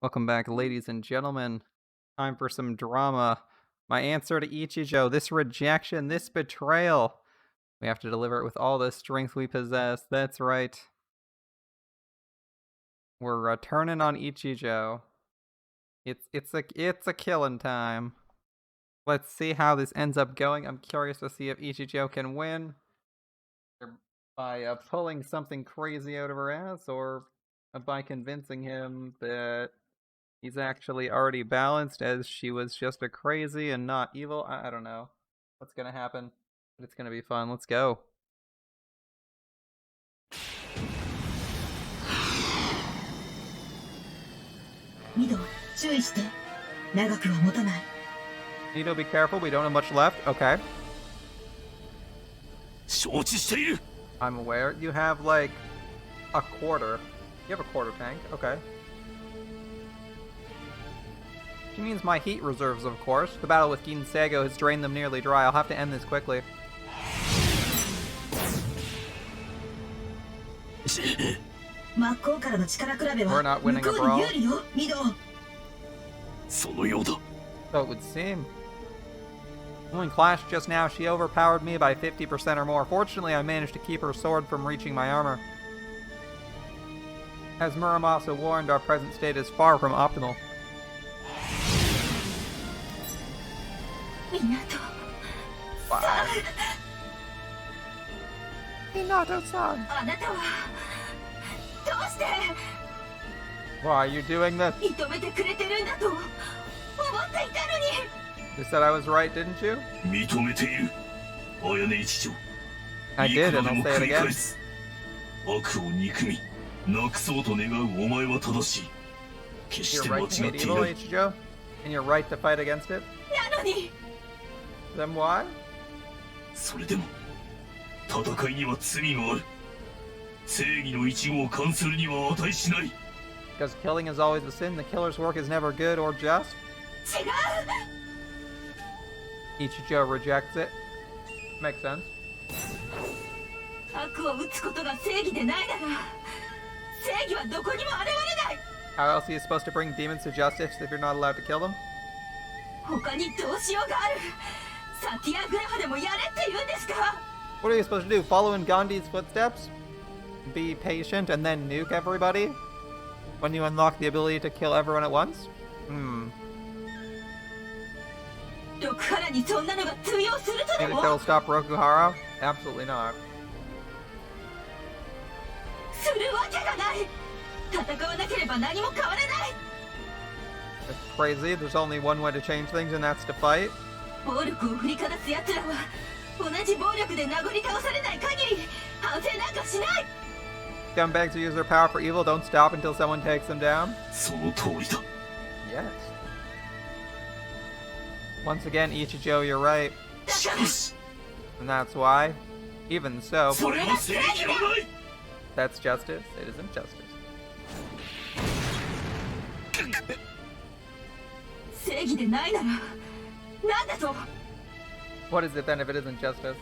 Welcome back, ladies and gentlemen. Time for some drama. My answer to Ichijo, this rejection, this betrayal. We have to deliver it with all the strength we possess. That's right. We're turning on Ichijo. It's a killing time. Let's see how this ends up going. I'm curious to see if Ichijo can win by pulling something crazy out of her ass, or by convincing him that he's actually already balanced, as she was just a crazy and not evil. I don't know what's gonna happen, but it's gonna be fun. Let's go. Mido, 注意して。長くは持たない。Nito, be careful. We don't have much left. Okay. 承知している。 I'm aware. You have like a quarter. You have a quarter tank. Okay. She means my heat reserves, of course. The battle with Ginseigo has drained them nearly dry. I'll have to end this quickly. We're not winning a brawl. そのようだ。 So it would seem. When we clashed just now, she overpowered me by 50% or more. Fortunately, I managed to keep her sword from reaching my armor. As Muramasa warned, our present state is far from optimal. Wow. Minato-san! Why are you doing this? You said I was right, didn't you? 認めている。綾音一条。 I did, and I'll say it again. 悪を憎み、なくそうと願うお前は正しい。決して You're 間 right to 違 hate ってい evil, ない。 Ichijo, and you're right to fight against it. Then why? それでも、戦いには罪がある。正義の一語を関するには値しない。 Because killing is always a sin, the killer's work is never good or just. Ichijo rejects it. Makes sense. How else are you supposed to bring demons to justice if you're not allowed to kill them? What are you supposed to do? Follow in Gandhi's footsteps? Be patient and then nuke everybody? When you unlock the ability to kill everyone at once? Think that'll stop Rokuhara? Absolutely not. It's crazy. There's only one way to change things, and that's to fight. Scumbags who use their power for evil don't stop until someone takes them down. その通りだ。 Yes. Once again, Ichijo, you're right. しかし、 And that's why. Even so, それは正義はない。 that's justice. It isn't justice. What is it then if it isn't justice?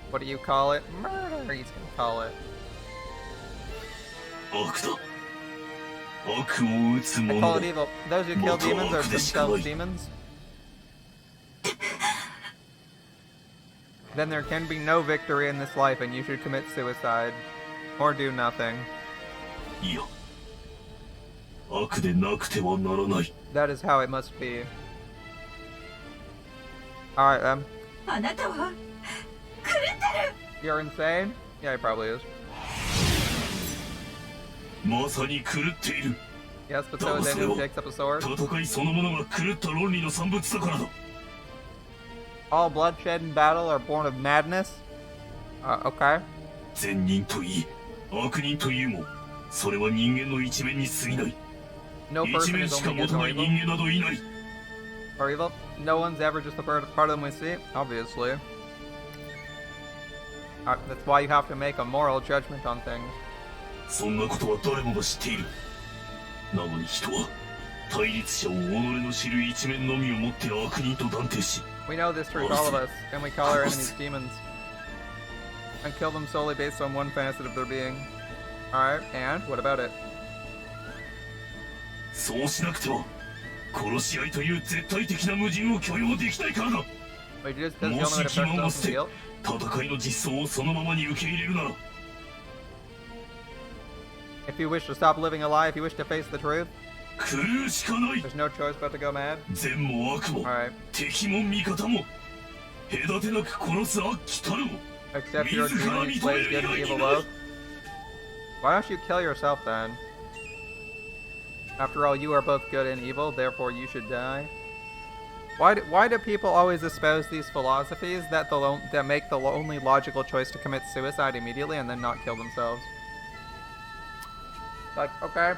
What do you call it? Murder, he's gonna call it. 悪だ。悪を打つ I 者 call だ。 it evil. Those who kill demons are themselves demons. Then there can be no victory in this life, and you should commit suicide. Or do nothing. いや、悪でなくてはならない。 That is how it must be. Alright then. You're insane? Yeah, he probably is. まさに狂っている。 Yes, but so is anyone who takes up a sword. 戦いそのものが狂った論理の産物だからだ。 All bloodshed in battle are born of madness? Okay. 善人といい、悪人といえも、それは人間の一面に過ぎない。 No 一 person 面 is しか only 持 good たな or い evil. 人間などいない。 Or evil? No one's ever just a part of them we see, obviously. That's why you have to make a moral judgment on things. そんなことは誰もが知っている。なのに人は、対立者を己の知る一面のみをもって悪人と断定し、 We know this truth, all of us, and we call our enemies demons. And kill them solely based on one facet of their being. Alright, and what about it? そうしなくては殺し合いという絶対的な矛盾を許容できないからだ。 Wait, just because も you し only 欺 protect 瞞を yourself 捨 from て guilt? 戦いの実相をそのままに受け入れるなら If you wish to stop living a lie, if you wish to face the truth, 狂うしかない。 there's no choice but to go mad. 善も悪も Alright. 敵も味方も隔てなく殺す悪鬼たるも Except you're 自ら demon 認 slays める good 以 and 外 evil にない both. Why don't you kill yourself then? After all, you are both good and evil, therefore you should die. Why do people always espouse these philosophies that that make the only logical choice to commit suicide immediately and then not kill themselves? Like, okay,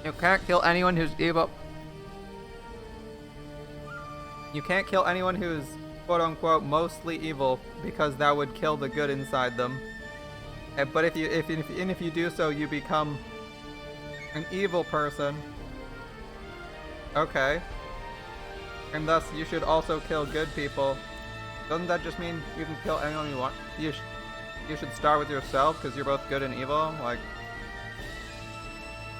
you can't kill anyone who's evil. You can't kill anyone who's quote-unquote mostly evil because that would kill the good inside them. But if you do so, you become an evil person. Okay. And thus, you should also kill good people. Doesn't that just mean you can kill anyone you want? You should start with yourself because you're both good and evil. Like,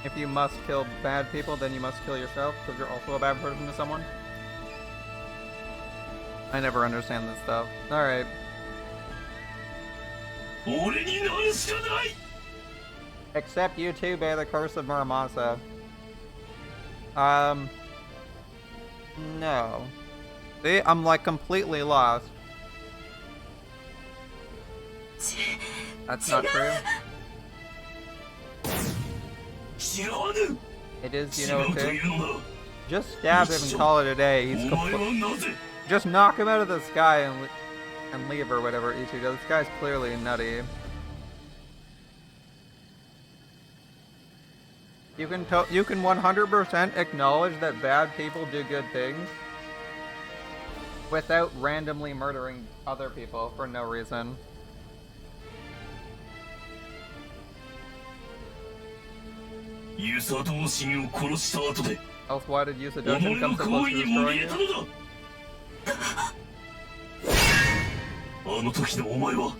if you must kill bad people, then you must kill yourself because you're also a bad person to someone. I never understand this stuff. Alright. 俺になるしかない Except you too bear the curse of Muramasa. No. See, I'm like completely lost. That's not true. 知らぬ It is, you 違 know うと what い too? うのなら Just stab him and call it a day. お He's 前はなぜ just knock him out of the sky and leave or whatever Ichijo does. This guy's clearly nutty. You can 100% acknowledge that bad people do good things without randomly murdering other people for no reason. Yusa 同心を殺した後で Else why did Yusa 己 Doshin の come so 行 close 為 to にも destroying 見え you? たのだあの時のお前は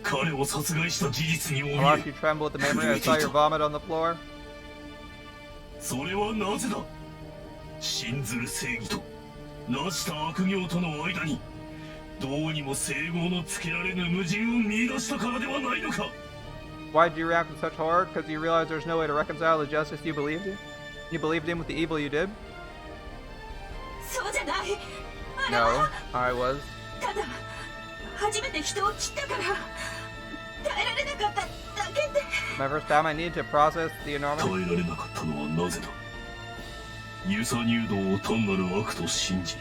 彼を殺害した事実に I 怯 watched え you tremble at the memory. I saw your vomit on the floor. それはなぜだ信ずる正義と成した悪行との間にどうにも整合のつけられぬ矛盾を見出したからではないのか Why did you react with such horror? Because you realized there's no way to reconcile the justice you believed in? You believed in with the evil you did? そうじゃない。あれ No, は I was. ただ初めて人を切ったから耐えられなかっただけで。 My first time I need to process the 耐 enormous. えられなかったのはなぜだ遊佐入道を単なる悪と信じ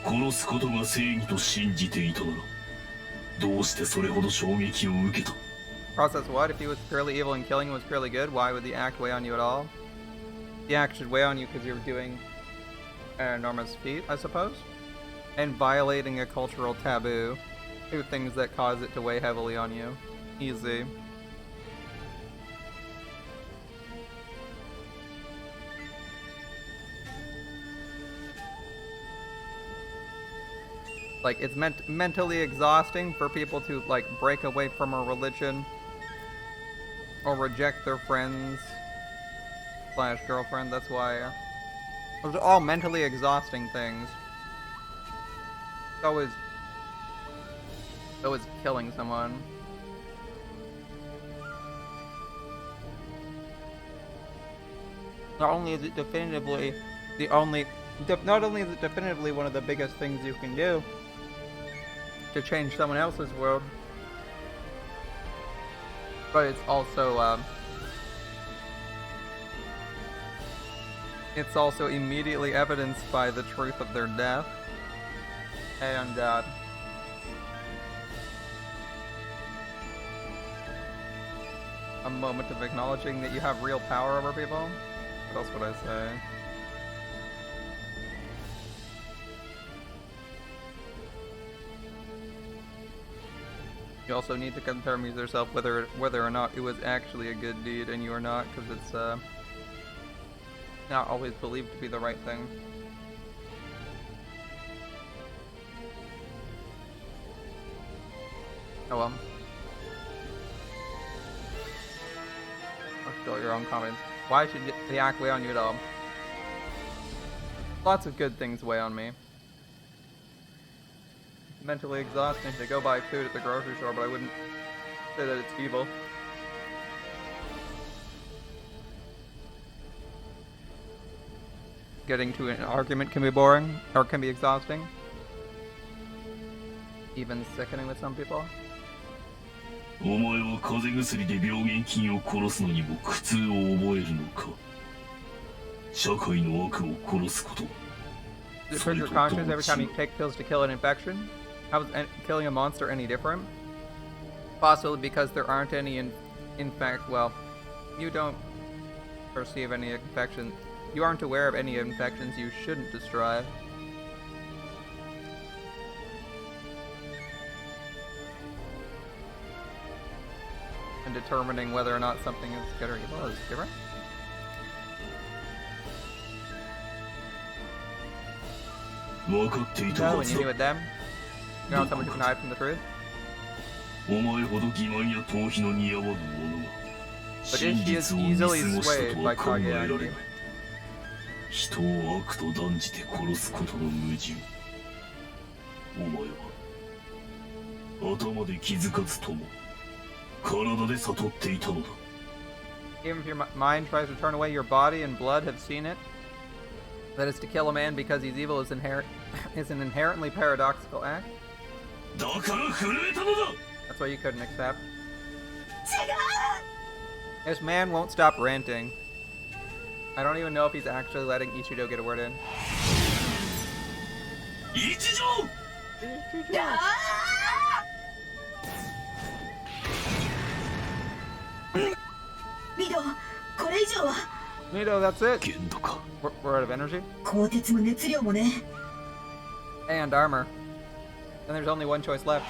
殺すことが正義と信じていたならどうしてそれほど衝撃を受けた Process what? If he was purely evil and killing was purely good, why would the act weigh on you at all? The act should weigh on you because you're doing an enormous feat, I suppose? And violating a cultural taboo. Two things that cause it to weigh heavily on you. Easy. Like, it's mentally exhausting for people to, like, break away from a religion or reject their friends / girlfriend. That's why those are all mentally exhausting things. So is killing someone. Not only is it definitively not only is it definitively one of the biggest things you can do to change someone else's world, but it's also immediately evidenced by the truth of their death, and a moment of acknowledging that you have real power over people. What else would I say? You also need to confirm with yourself whether or not it was actually a good deed, and you are not, because it's not always believed to be the right thing. Oh well. Or still your own comments. Why should the act weigh on you at all? Lots of good things weigh on me. Mentally exhausting to go buy food at the grocery store, but I wouldn't say that it's evil. Getting to an argument can be boring, or can be exhausting. Even sickening with some people. お前は風邪薬で病原菌を殺すのにも苦痛を覚えるのか。社会の悪を殺すこと。 Does it trigger your conscience every time you take pills to kill an infection? How is killing a monster any different? Possibly because there aren't any in fact, well, you don't perceive any infections. You aren't aware of any infections you shouldn't destroy. And determining whether or not something is good or evil is different. No, when you knew it then, you're not someone who can hide from the truth. お前ほど欺瞞や逃避の似合わぬ者が But 真 if she is 実を見 easily 過ごした swayed と by は考えられ Kageaki, ない。人を悪と断じて殺すことの矛盾。お前は頭で気づかずとも体で悟っていたのだ。 even if your mind tries to turn away, your body and blood have seen it. That is to kill a man because he's evil is an inherently paradoxical act. だから震えたのだ。 That's why you couldn't accept. 違う This man won't stop ranting. I don't even know if he's actually letting Ichijo get a word in. 一条。あーミド、これ以上は Nito, that's it. 限度か。 We're out of energy. 鋼鉄も熱量もね。 And armor. And there's only one choice left.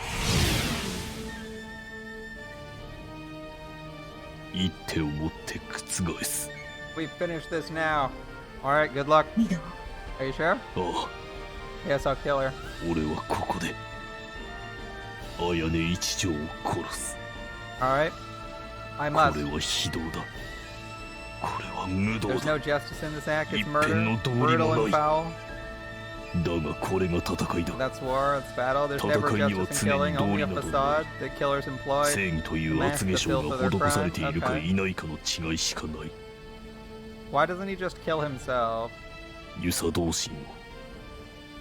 一手を持って覆す。 We've finished this now. Alright, good luck. ミド、 Are you sure? ああ、 Yes, I'll kill her. 俺はここで綾音一条を殺す。 Alright. I こ must. れは非道だ。これは無道 There's だ。 no justice in this act. It's 一 murder. 片の道理も Brutal ない。 and foul. だがこれが戦いだ。 That's war, it's battle. There's never 戦いには justice in 常に killing, 道 only 理 a など facade the killers employ. 正義という厚化粧が施されているかいないかの違いしかない。 Why doesn't he just kill himself? 遊佐同心を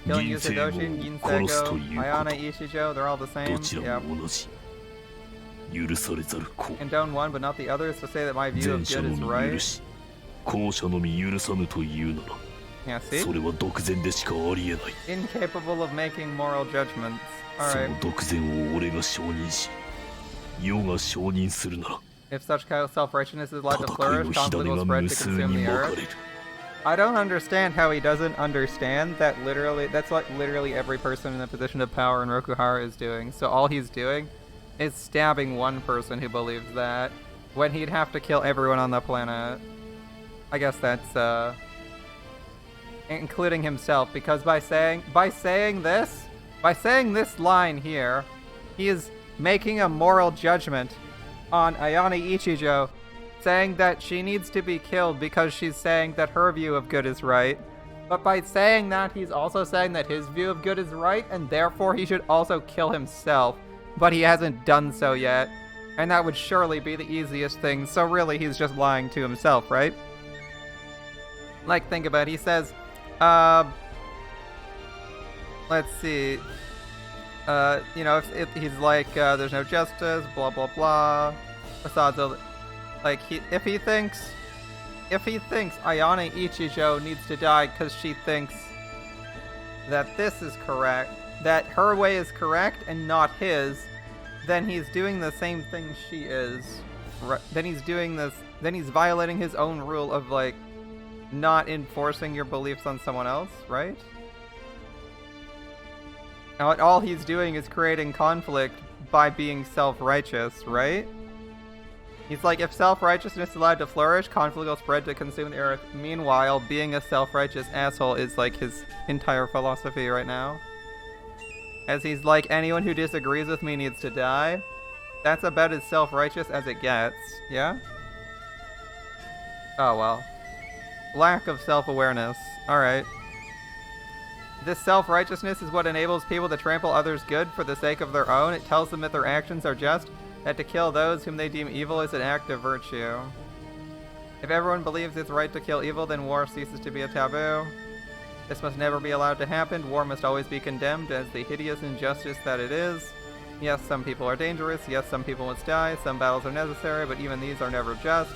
Killing 銀星 Yusadoshin, を殺すと Ginseigo, いうこ Ayana, と Ichijo, they're all the ど same. ち Yeah. らも同じ。許されざる子 Condone one but not the other is to say that my view 前 of 者 good の is み許 right. し後者のみ許さぬというなら Yeah, そ see? れは独善でしかありえない。 Incapable of making moral judgments. そ Alright. の独善を俺が承認し世が承認するなら If such kind of self-righteousness is allowed to 戦い flourish, の火 conflict 種 will が spread 無 to 数 consume に the まか earth. れる。 I don't understand how he doesn't understand that that's what literally every person in a position of power in Rokuhara is doing. So all he's doing is stabbing one person who believes that, when he'd have to kill everyone on the planet. I guess that's, including himself, because by saying this line here, he is making a moral judgment on Ayane Ichijo, saying that she needs to be killed because she's saying that her view of good is right. But by saying that, he's also saying that his view of good is right, and therefore he should also kill himself. But he hasn't done so yet, and that would surely be the easiest thing, so really he's just lying to himself, right? Like, think about it, he says, let's see, you know, if he's like, there's no justice, blah blah blah, facades, like, if he thinks Ayane Ichijo needs to die because she thinks that this is correct, that her way is correct and not his, then he's doing the same thing she is. Then he's violating his own rule of, like, not enforcing your beliefs on someone else, right? Now, all he's doing is creating conflict by being self-righteous, right? He's like, if self-righteousness is allowed to flourish, conflict will spread to consume the earth. Meanwhile, being a self-righteous asshole is like his entire philosophy right now. As he's like, anyone who disagrees with me needs to die. That's about as self-righteous as it gets, yeah? Oh well. Lack of self-awareness. Alright. This self-righteousness is what enables people to trample others good for the sake of their own. It tells them that their actions are just, that to kill those whom they deem evil is an act of virtue. If everyone believes it's right to kill evil, then war ceases to be a taboo. This must never be allowed to happen. War must always be condemned as the hideous injustice that it is. Yes, some people are dangerous. Yes, some people must die. Some battles are necessary, but even these are never just.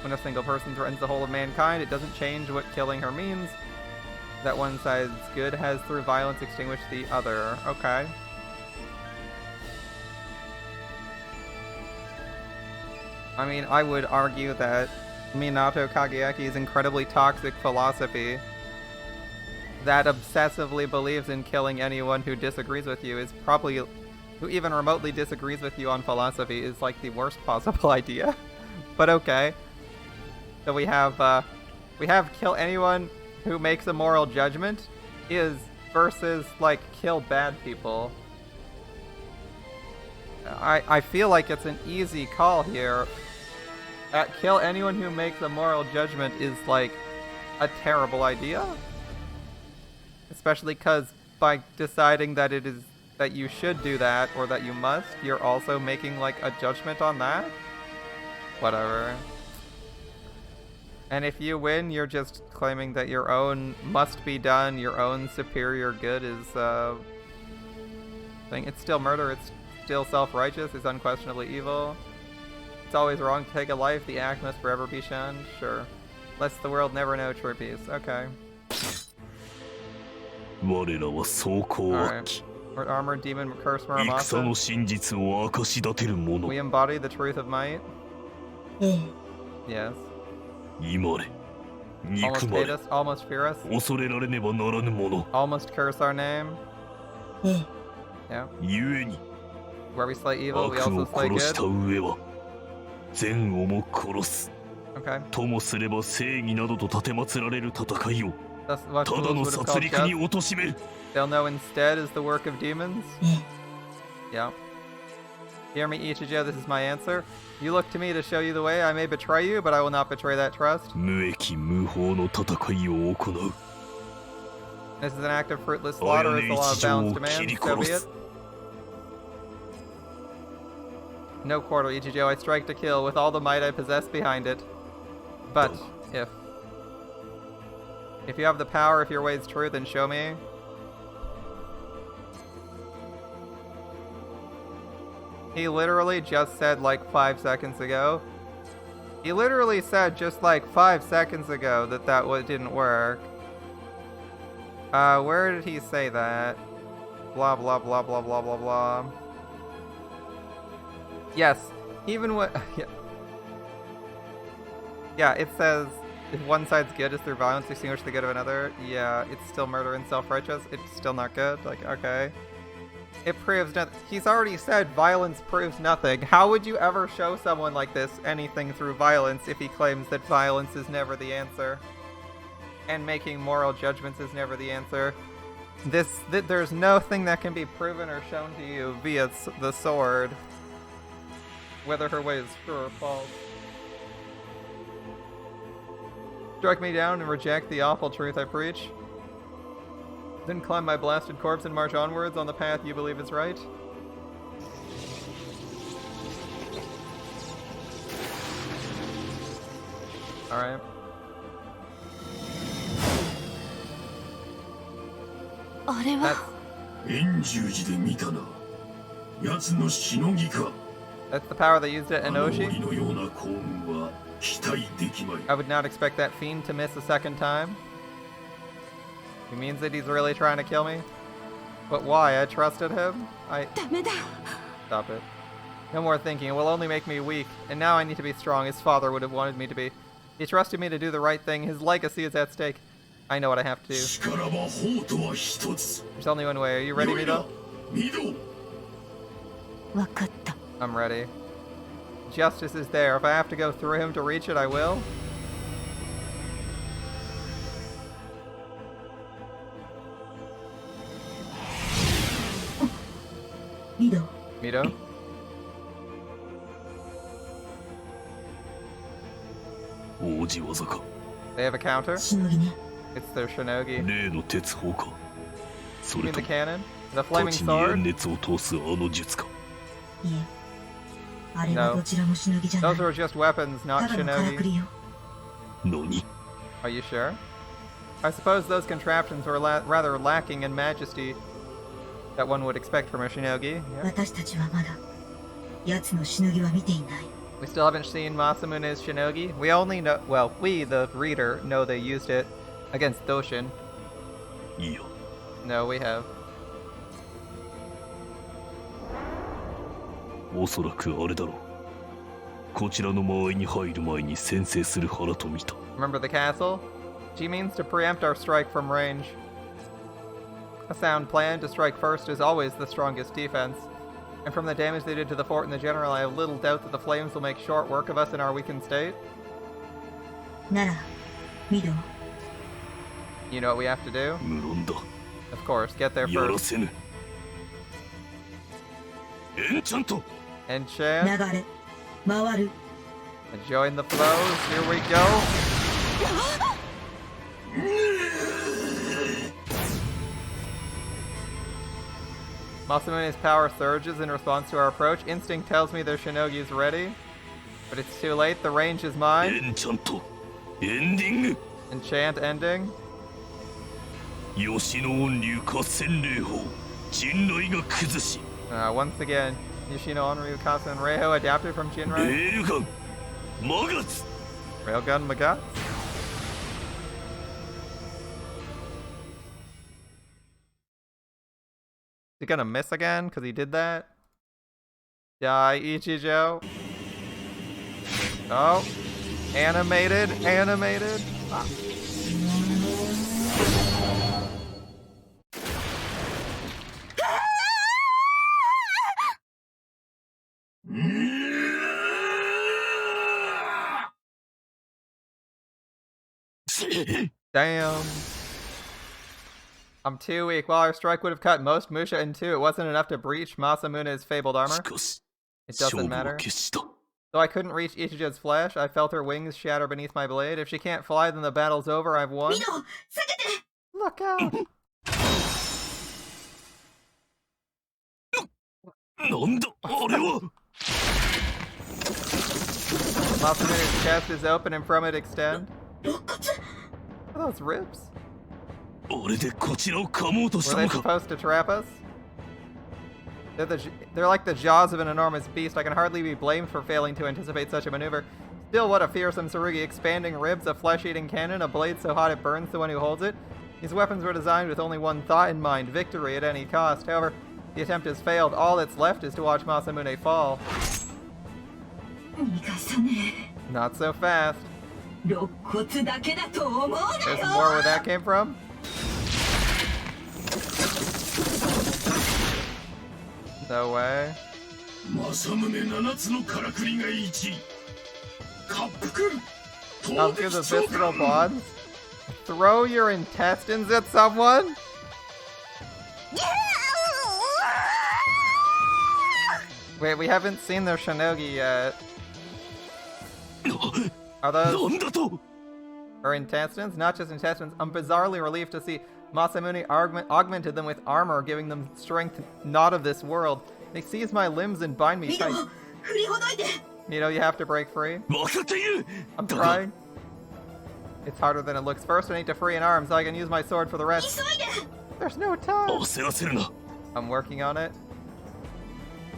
When a single person threatens the whole of mankind, it doesn't change what killing her means. That one side's good has through violence extinguished the other. Okay. I mean, I would argue that Minato Kageyaki's incredibly toxic philosophy that obsessively believes in killing anyone who disagrees with you is probably, who even remotely disagrees with you on philosophy, is like the worst possible idea. But okay. So we have kill anyone who makes a moral judgment is versus like kill bad people. I feel like it's an easy call here. Kill anyone who makes a moral judgment is like a terrible idea. Especially because by deciding that it is that you should do that or that you must, you're also making like a judgment on that. Whatever. And if you win, you're just claiming that your own must be done, your own superior good is thing. It's still murder, it's still self-righteous, it's unquestionably evil. It's always wrong to take a life, the act must forever be shunned. Sure. Lest the world never know true peace. Okay. Alright. We're armored demon curse Muramasa. We embody the truth of might. Yes. Almost hate us, almost fear us. Almost curse our name. Yeah. Where we slay evil, we also slay good. Okay. That's what fools would have called just. They'll know instead is the work of demons. Yeah. Hear me, Ichijo, this is my answer. You look to me to show you the way. I may betray you, but I will not betray that trust. This is an act of fruitless slaughter. It's the law of balanced demand. So be it. No quarter, Ichijo. I strike to kill with all the might I possess behind it. But if you have the power, if your way is true, then show me. He literally just said like 5 seconds ago. He literally said just like 5 seconds ago that didn't work. Where did he say that? Blah blah blah blah blah blah blah. Yes, even what? Yeah, it says if one side's good is through violence extinguish the good of another. Yeah, it's still murder and self-righteous. It's still not good. Like, okay. It proves nothing. He's already said violence proves nothing. How would you ever show someone like this anything through violence if he claims that violence is never the answer? And making moral judgments is never the answer. There's nothing that can be proven or shown to you via the sword. Whether her way is true or false. Strike me down and reject the awful truth I preach. Then climb my blasted corpse and march onwards on the path you believe is right. Alright. That's the power they used at Enoshi. I would not expect that fiend to miss a second time. He means that he's really trying to kill me? But why? I trusted him? Stop it. No more thinking. It will only make me weak. And now I need to be strong. His father would have wanted me to be. He trusted me to do the right thing. His legacy is at stake. I know what I have to do. There's only one way. Are you ready, Mido? I'm ready. Justice is there. If I have to go through him to reach it, I will. Mido? 字技か。 They have a counter. しのぎね。 It's their shinogi. 例の鉄砲か。 そ You れ mean と the cannon? The 土 flaming 地に sword? 煙熱を通すあの術か。いえ。あれは No. どちらもしのぎじゃない。 Those were just weapons, た not だのからく shinogi. りよ。何？ Are you sure? I suppose those contraptions were rather lacking in majesty that one would expect from a shinogi. Yeah. 私たちはまだ、奴のしのぎは見ていない。 We still haven't seen Masamune's shinogi. We only know, well, we, the reader, know they used it against Doshin. いや、 No, we have. おそらくあれだろう。こちらの間合いに入る前に先制する腹と見た。 Remember the castle? She means to preempt our strike from range. A sound plan to strike first is always the strongest defense. And from the damage they did to the fort in the general, I have little doubt that the flames will make short work of us in our weakened state. なら、ミド、 You know what we have to do? 無論だ。 Of course, get there やら first. せぬ。エンチャント。 Enchant, 流れ、回る。 join the flows, here we go. Masamune's power surges in response to our approach. Instinct tells me their shinogi is ready. But it's too late, the range is エ mine. ンチャント。エンディング。 Enchant ending. 吉野音流合戦霊砲。陣雷が崩し。 Once again, Yoshino Onryu Kasen Reiho adapted from レ Jinrai. ールガン。マガツ。 Railgun Magat. Is he gonna miss again? Because he did that? Die, Ichijo. Oh. Animated, animated. Ah. Damn. I'm too weak. While our strike would have cut most Musha in two, it wasn't enough to breach Masamune's fabled し armor. かし、 It 勝 doesn't 負は matter. 決した。 Though I couldn't reach Ichijo's flesh, I felt her wings shatter beneath my blade. If she can't fly, then the battle's over. I've won. ミド、避けて。 Look out! なんだあれは。 Masamune's chest is open and from it extend. 肋骨。 Are those ribs? あれでこちらを噛もうとし Were た they のか。 supposed to trap us? They're like the jaws of an enormous beast. I can hardly be blamed for failing to anticipate such a maneuver. Still, what a fearsome Tsurugi. Expanding ribs, a flesh-eating cannon, a blade so hot it burns the one who holds it. These weapons were designed with only one thought in mind, victory at any cost. However, the attempt has failed. All that's left is to watch Masamune fall. 逃がさね Not so fast. え。肋骨だけだと思うな There's よ。 more where that came from. No way. 政宗7つのからくりが1。滑腹。 I'll do the visceral bonds. Throw your intestines at someone? Wait, we haven't seen their shinogi yet. Are な those んだと。 her intestines? Not just intestines. I'm bizarrely relieved to see Masamune augmented them with armor, giving them strength not of this world. They seize my limbs and bind me ミド、 tight. 振りほどいて。 You know, you have to break free. 分かっている。 I'm だが trying. It's harder than it looks. First, I need to free an arm so I can use my sword for the rest. 急いで。 There's no time. 焦らせるな。 I'm working on it.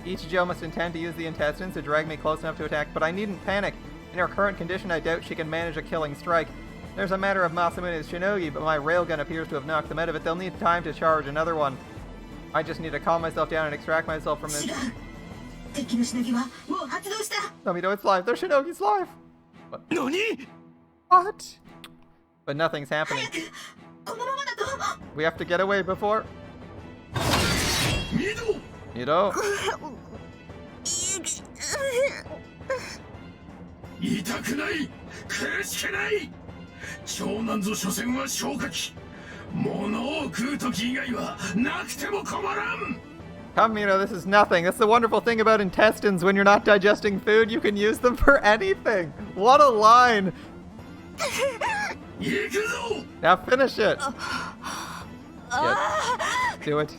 Ichijo must intend to use the intestines to drag me close enough to attack, but I needn't panic. In her current condition, I doubt she can manage a killing strike. There's a matter of Masamune's shinogi, but my railgun appears to have knocked them out of it. They'll need time to charge another one. I just need to calm myself down and extract myself from this. 違う。敵のしのぎはもう発動した。 Let me know it's live. Their shinogi's live. 何？ What? But nothing's happening. 早く。このままだと。 We have to get away before. ミド。 You know? 痛くない。苦しくない。長男ぞ所詮は消化器。物を食う時以外はなくても困らん。 Come, you know, this is nothing. That's the wonderful thing about intestines. When you're not digesting food, you can use them for anything. What a line. 行くぞ Now finish it! Yes. Do it.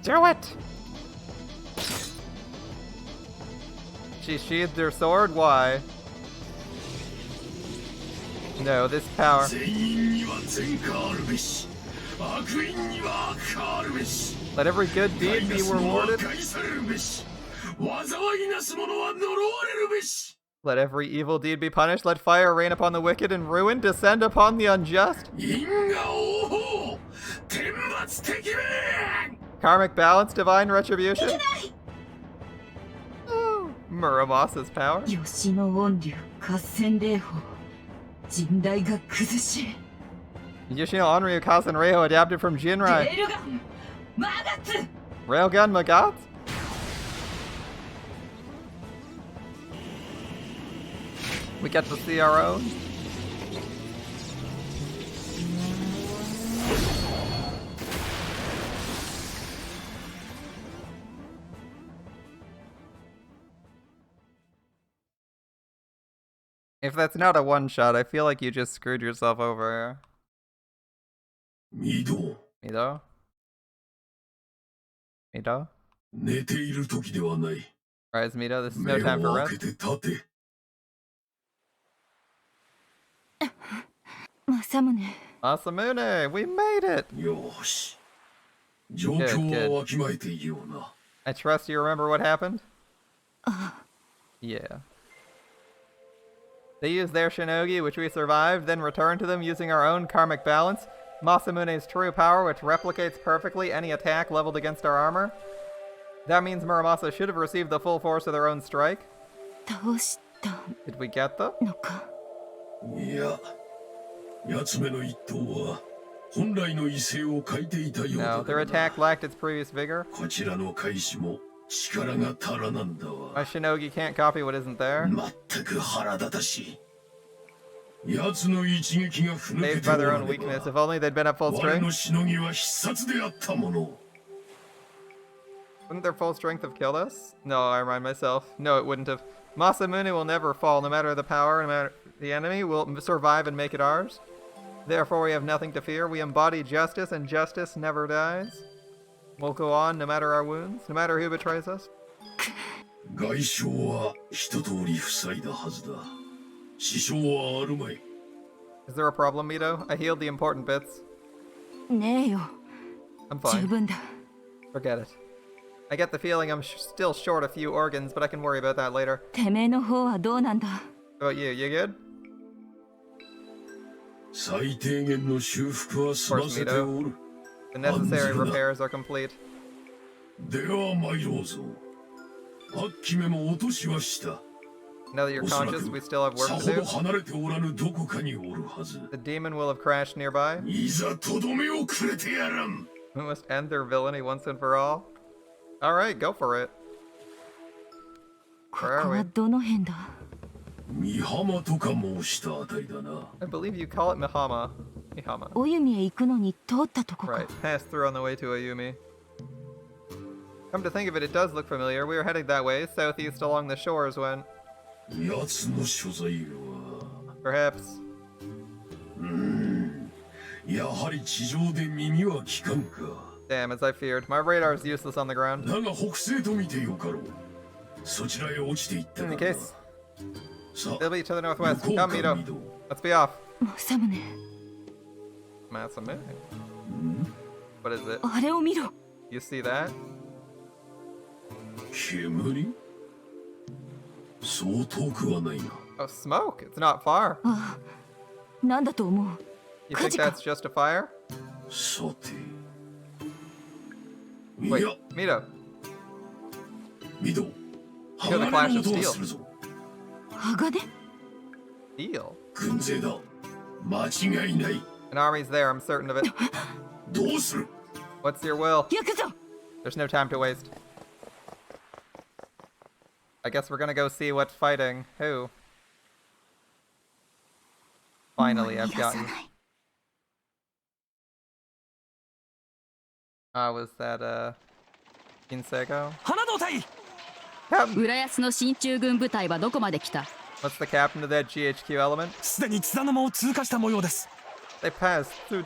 Do it! She sheathed her sword? Why? No, this power. 善人には善があるべし悪人には悪があるべし Let every good 害 deed な be す者は rewarded. 害されるべし災いなす者は呪われるべし Let every evil deed be punished. Let fire rain upon the wicked and ruin descend upon the unjust. 因果応報天罰的命 Karmic balance, divine retribution. Oh, Muramasa's power. 吉野音流合戦霊法甚大が崩し Yoshino Onryu Kasen Reiho adapted from レ Jinrai. ールガンマガツ Railgun Magat? We get to see our own. If that's not a one-shot, I feel like you just screwed yourself over. 御堂 Mido? Mido? 寝ている時ではない Rise, Mido, this is no 目 time for を rest. 開けて立て Masamune Masamune, we made it! よし状況はわきまえていような I trust you remember what happened? Yeah. They used their shinogi, which we survived, then returned to them using our own karmic balance. Masamune's true power, which replicates perfectly any attack leveled against our armor. That means Muramasa should have received the full force of their own strike. 倒した Did we get them? のかいや奴めの一頭は本来の威勢を欠いていたよう No, だ their からな attack lacked its previous vigor. こちらの開始も力が足らなんだ My わ shinogi can't copy what isn't there. まったく腹立たしい奴の一撃がふぬけ Saved て by お their ら own ね weakness. ば If only they'd been at full 我の strength. しのぎは必殺であったもの Wouldn't their full strength have killed us? No, I remind myself. No, it wouldn't have. Masamune will never fall, no matter the power, no matter the enemy. We'll survive and make it ours. Therefore, we have nothing to fear. We embody justice, and justice never dies. We'll go on, no matter our wounds, no matter who betrays us. 外傷は一通り塞いだはずだ支障はあるまい Is there a problem, Mito? I healed the important bits. ねえよ I'm 十 fine. 分だ Forget it. I get the feeling I'm still short a few organs, but I can worry about that later. てめえの方はどうなんだ How about you? You good? 最低限の修復は済ませておる The necessary Anzura. repairs are complete. では参ろうぞ8機目も落としはした Now that you're おそら conscious, く we still have さ work ほ to ど do. 離れておらぬどこかにおるはず The demon will have crashed nearby. いざとどめをくれてやらん We must end their villainy once and for all. Alright, go for it. こ Where こ are は we? どの辺だ美浜とか申したあたりだな I believe you call it Mihama. Mihama. お弓へ行くのに通ったとこか Right, pass through on the way to Ayumi. Come to think of it, it does look familiar. We were heading that way, southeast along the shores when... 奴の所在は Perhaps. やはり地上で耳は聞かんか Damn, as I feared. My radar is useless on the ground. だが北西と見てよかろうそちらへ落ちていった In か any ら case, さ they'll be to the northwest. 向こう Come, か Mito. 御堂 Let's be off. 政宗 Masamune. What is it? あれを見ろ You see that? 煙そう遠くはないな Oh, smoke! It's not far. ああなんだと思う You think 火事か that's just a fire? さてい Wait, や Mito. 御堂 Feel the 鋼 clash の of 音が steel. するぞ 鋼 Steel. 軍勢だ間違いない An army's there, I'm certain of it. どうする What's your will? 行くぞ There's no time to waste. I guess we're gonna go see what's fighting. Who? Finally, もう I've 逃が got さ you. ない Was that, Ginseigo? 花胴隊 Captain! 浦安の進駐軍部隊はどこまで来た？ What's the captain of that GHQ element? すでに津田沼を通過した模様です。 They passed through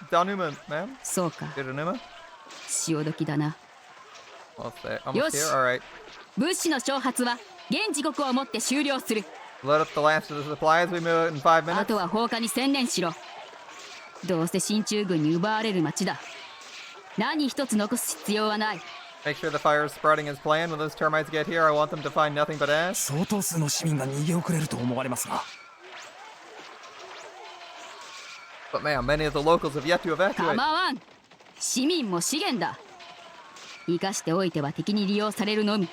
Danuma, man. そうか、 Danuma? 潮時だな。 Well, say almost よし。 here. Alright. 物資の挑発は現時刻をもって終了する。 Load up the last of the supplies. We move in 5あ minutes. とは放火に専念しろ。どうせ進駐軍に奪われる町だ。何一つ残す必要はない。 Make sure the fire is spreading as planned. When those termites get here, I want them to find nothing but ash. 相当数の市民が逃げ遅れると思われますが。 But man, many of the locals have yet to 構 evacuate. わん。市民も資源だ。生かしておいては敵に利用されるのみ。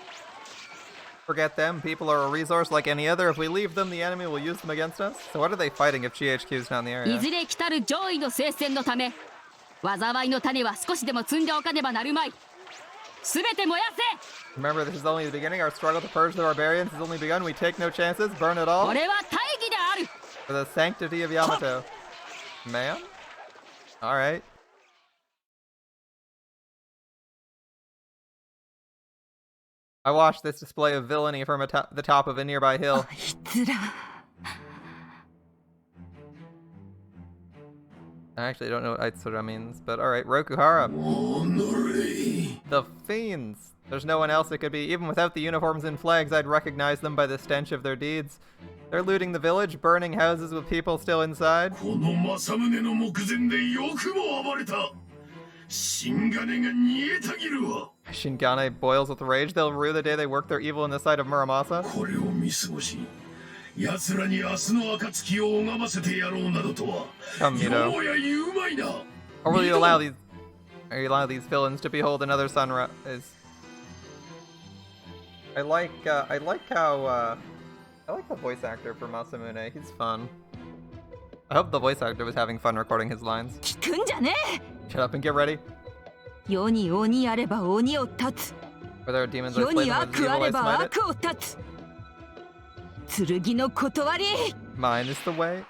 Forget them. People are a resource like any other. If we leave them, the enemy will 燃 them against us. So what are they fighting if GHQ's not in the い area? ずれ来たる上位の聖戦のため、災いの種は少しでも摘んでおかねばなるまい。すべて燃やせ。 Remember, this is only the beginning. Our struggle to purge the barbarians has only begun. We take no chances. Burn it all これは大義である。 for the sanctity of Yamato. Man? Alright. I watched this display of villainy from the top of a nearby hill. あいつら I actually don't know what Aitsura means, but alright. Rokuhara. The Fiends. There's no one else it could be. Even without the uniforms and flags, I'd recognize them by the stench of their deeds. They're looting the village, burning houses with people still inside. この政宗の目前でよくも暴れた。新金が煮えたぎるわ。 Shingane boils with rage. They'll rue the day they work their evil in the sight of Muramasa. これを見過ごし、奴らに明日の暁を拝ませてやろうなどとは、 Come, Mito. ようや言うまいな。 Or will you allow these villains to behold another sunrise? I like the voice actor for Masamune. He's fun. I hope the voice actor was having fun recording his lines. 聞くんじゃね Shut up and get ready. え。世に鬼あれば鬼を断つ。 For there are demons I 世 slay に them with 悪 evil あ I れば smite it. 悪を断つ。剣の断り。 Mine is the way.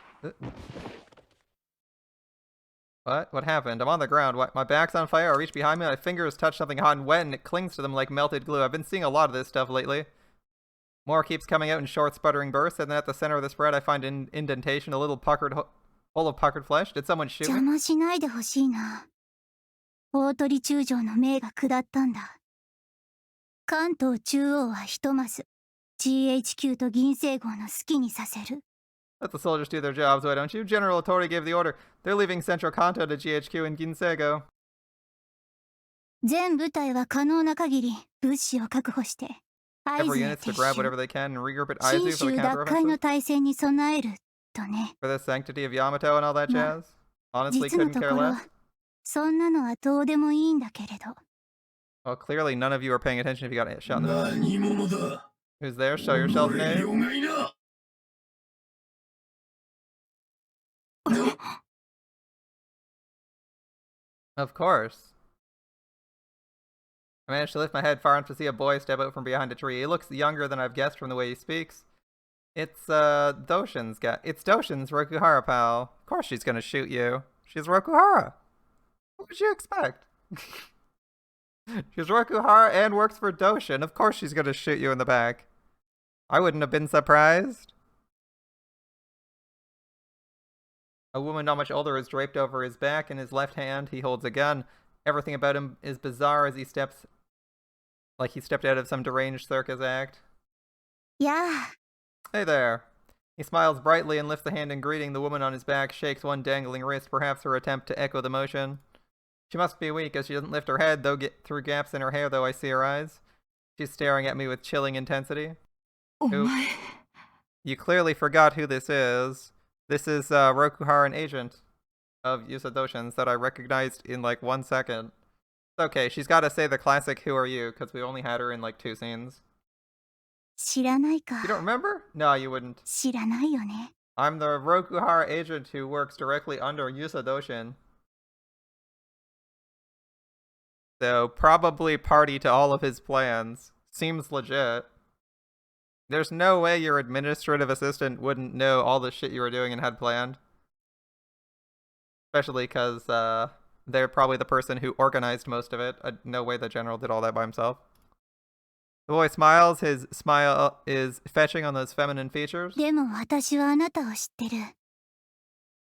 What? What happened? I'm on the ground. What? My back's on fire. I reach behind me. My fingers touch something hot and wet, and it clings to them like melted glue. I've been seeing a lot of this stuff lately. More keeps coming out in short, sputtering bursts, and then at the center of the spread, I find an indentation, a little puckered hole of puckered flesh. Did someone shoot 邪 me? 魔しないでほしいな。大鳥中将の命が下ったんだ。関東中央はひとまず GHQ と銀星号の好きにさせる。 Let the soldiers do their jobs, why don't you? General Otori gave the order. They're leaving Central Kanto to GHQ in Ginseigo. 全部隊は可能な限り物資を確保して、合 Every 図へ units to 撤 grab 収。 whatever they can and regroup at 信 Aizu for 州 the 奪回の counteroffensive. 体制に備えるとね。 For the sanctity of Yamato and all that jazz. Honestly, 実の couldn't と care ころ less. そんなのはどうでもいいんだけれど。 Well, clearly none of you are paying attention if you got shot in the 何者だ。 Who's there? Show yourself, 俺 name. よがいな。 Of course. I managed to lift my head far enough to see a boy step out from behind a tree. He looks younger than I've guessed from the way he speaks. It's, Doshin's guy. It's Doshin's Rokuhara pal. Of course she's gonna shoot you. She's Rokuhara. What would you expect? She's Rokuhara and works for Doshin. Of course she's gonna shoot you in the back. I wouldn't have been surprised. A woman not much older is draped over his back. In his left hand, he holds a gun. Everything about him is bizarre as he steps like he stepped out of some deranged circus act. やあ、 Hey there. He smiles brightly and lifts a hand in greeting. The woman on his back shakes one dangling wrist, perhaps her attempt to echo the motion. She must be weak, as she doesn't lift her head, though through gaps in her hair, though I see her eyes. She's staring at me with chilling intensity. お前。 You clearly forgot who this is. This is Rokuhara, an agent of Yusadoshin's that I recognized in like 1 second. It's okay, she's got to say the classic "Who are you?" because we only had her in like 2 scenes. 知らないか。 You don't remember? No, you wouldn't. 知らないよね。 I'm the Rokuhara agent who works directly under Yusadoshin. So probably party to all of his plans. Seems legit. There's no way your administrative assistant wouldn't know all the shit you were doing and had planned. Especially because they're probably the person who organized most of it. No way the general did all that by himself. The boy smiles. His smile is fetching on those feminine features. でも私はあなたを知ってる。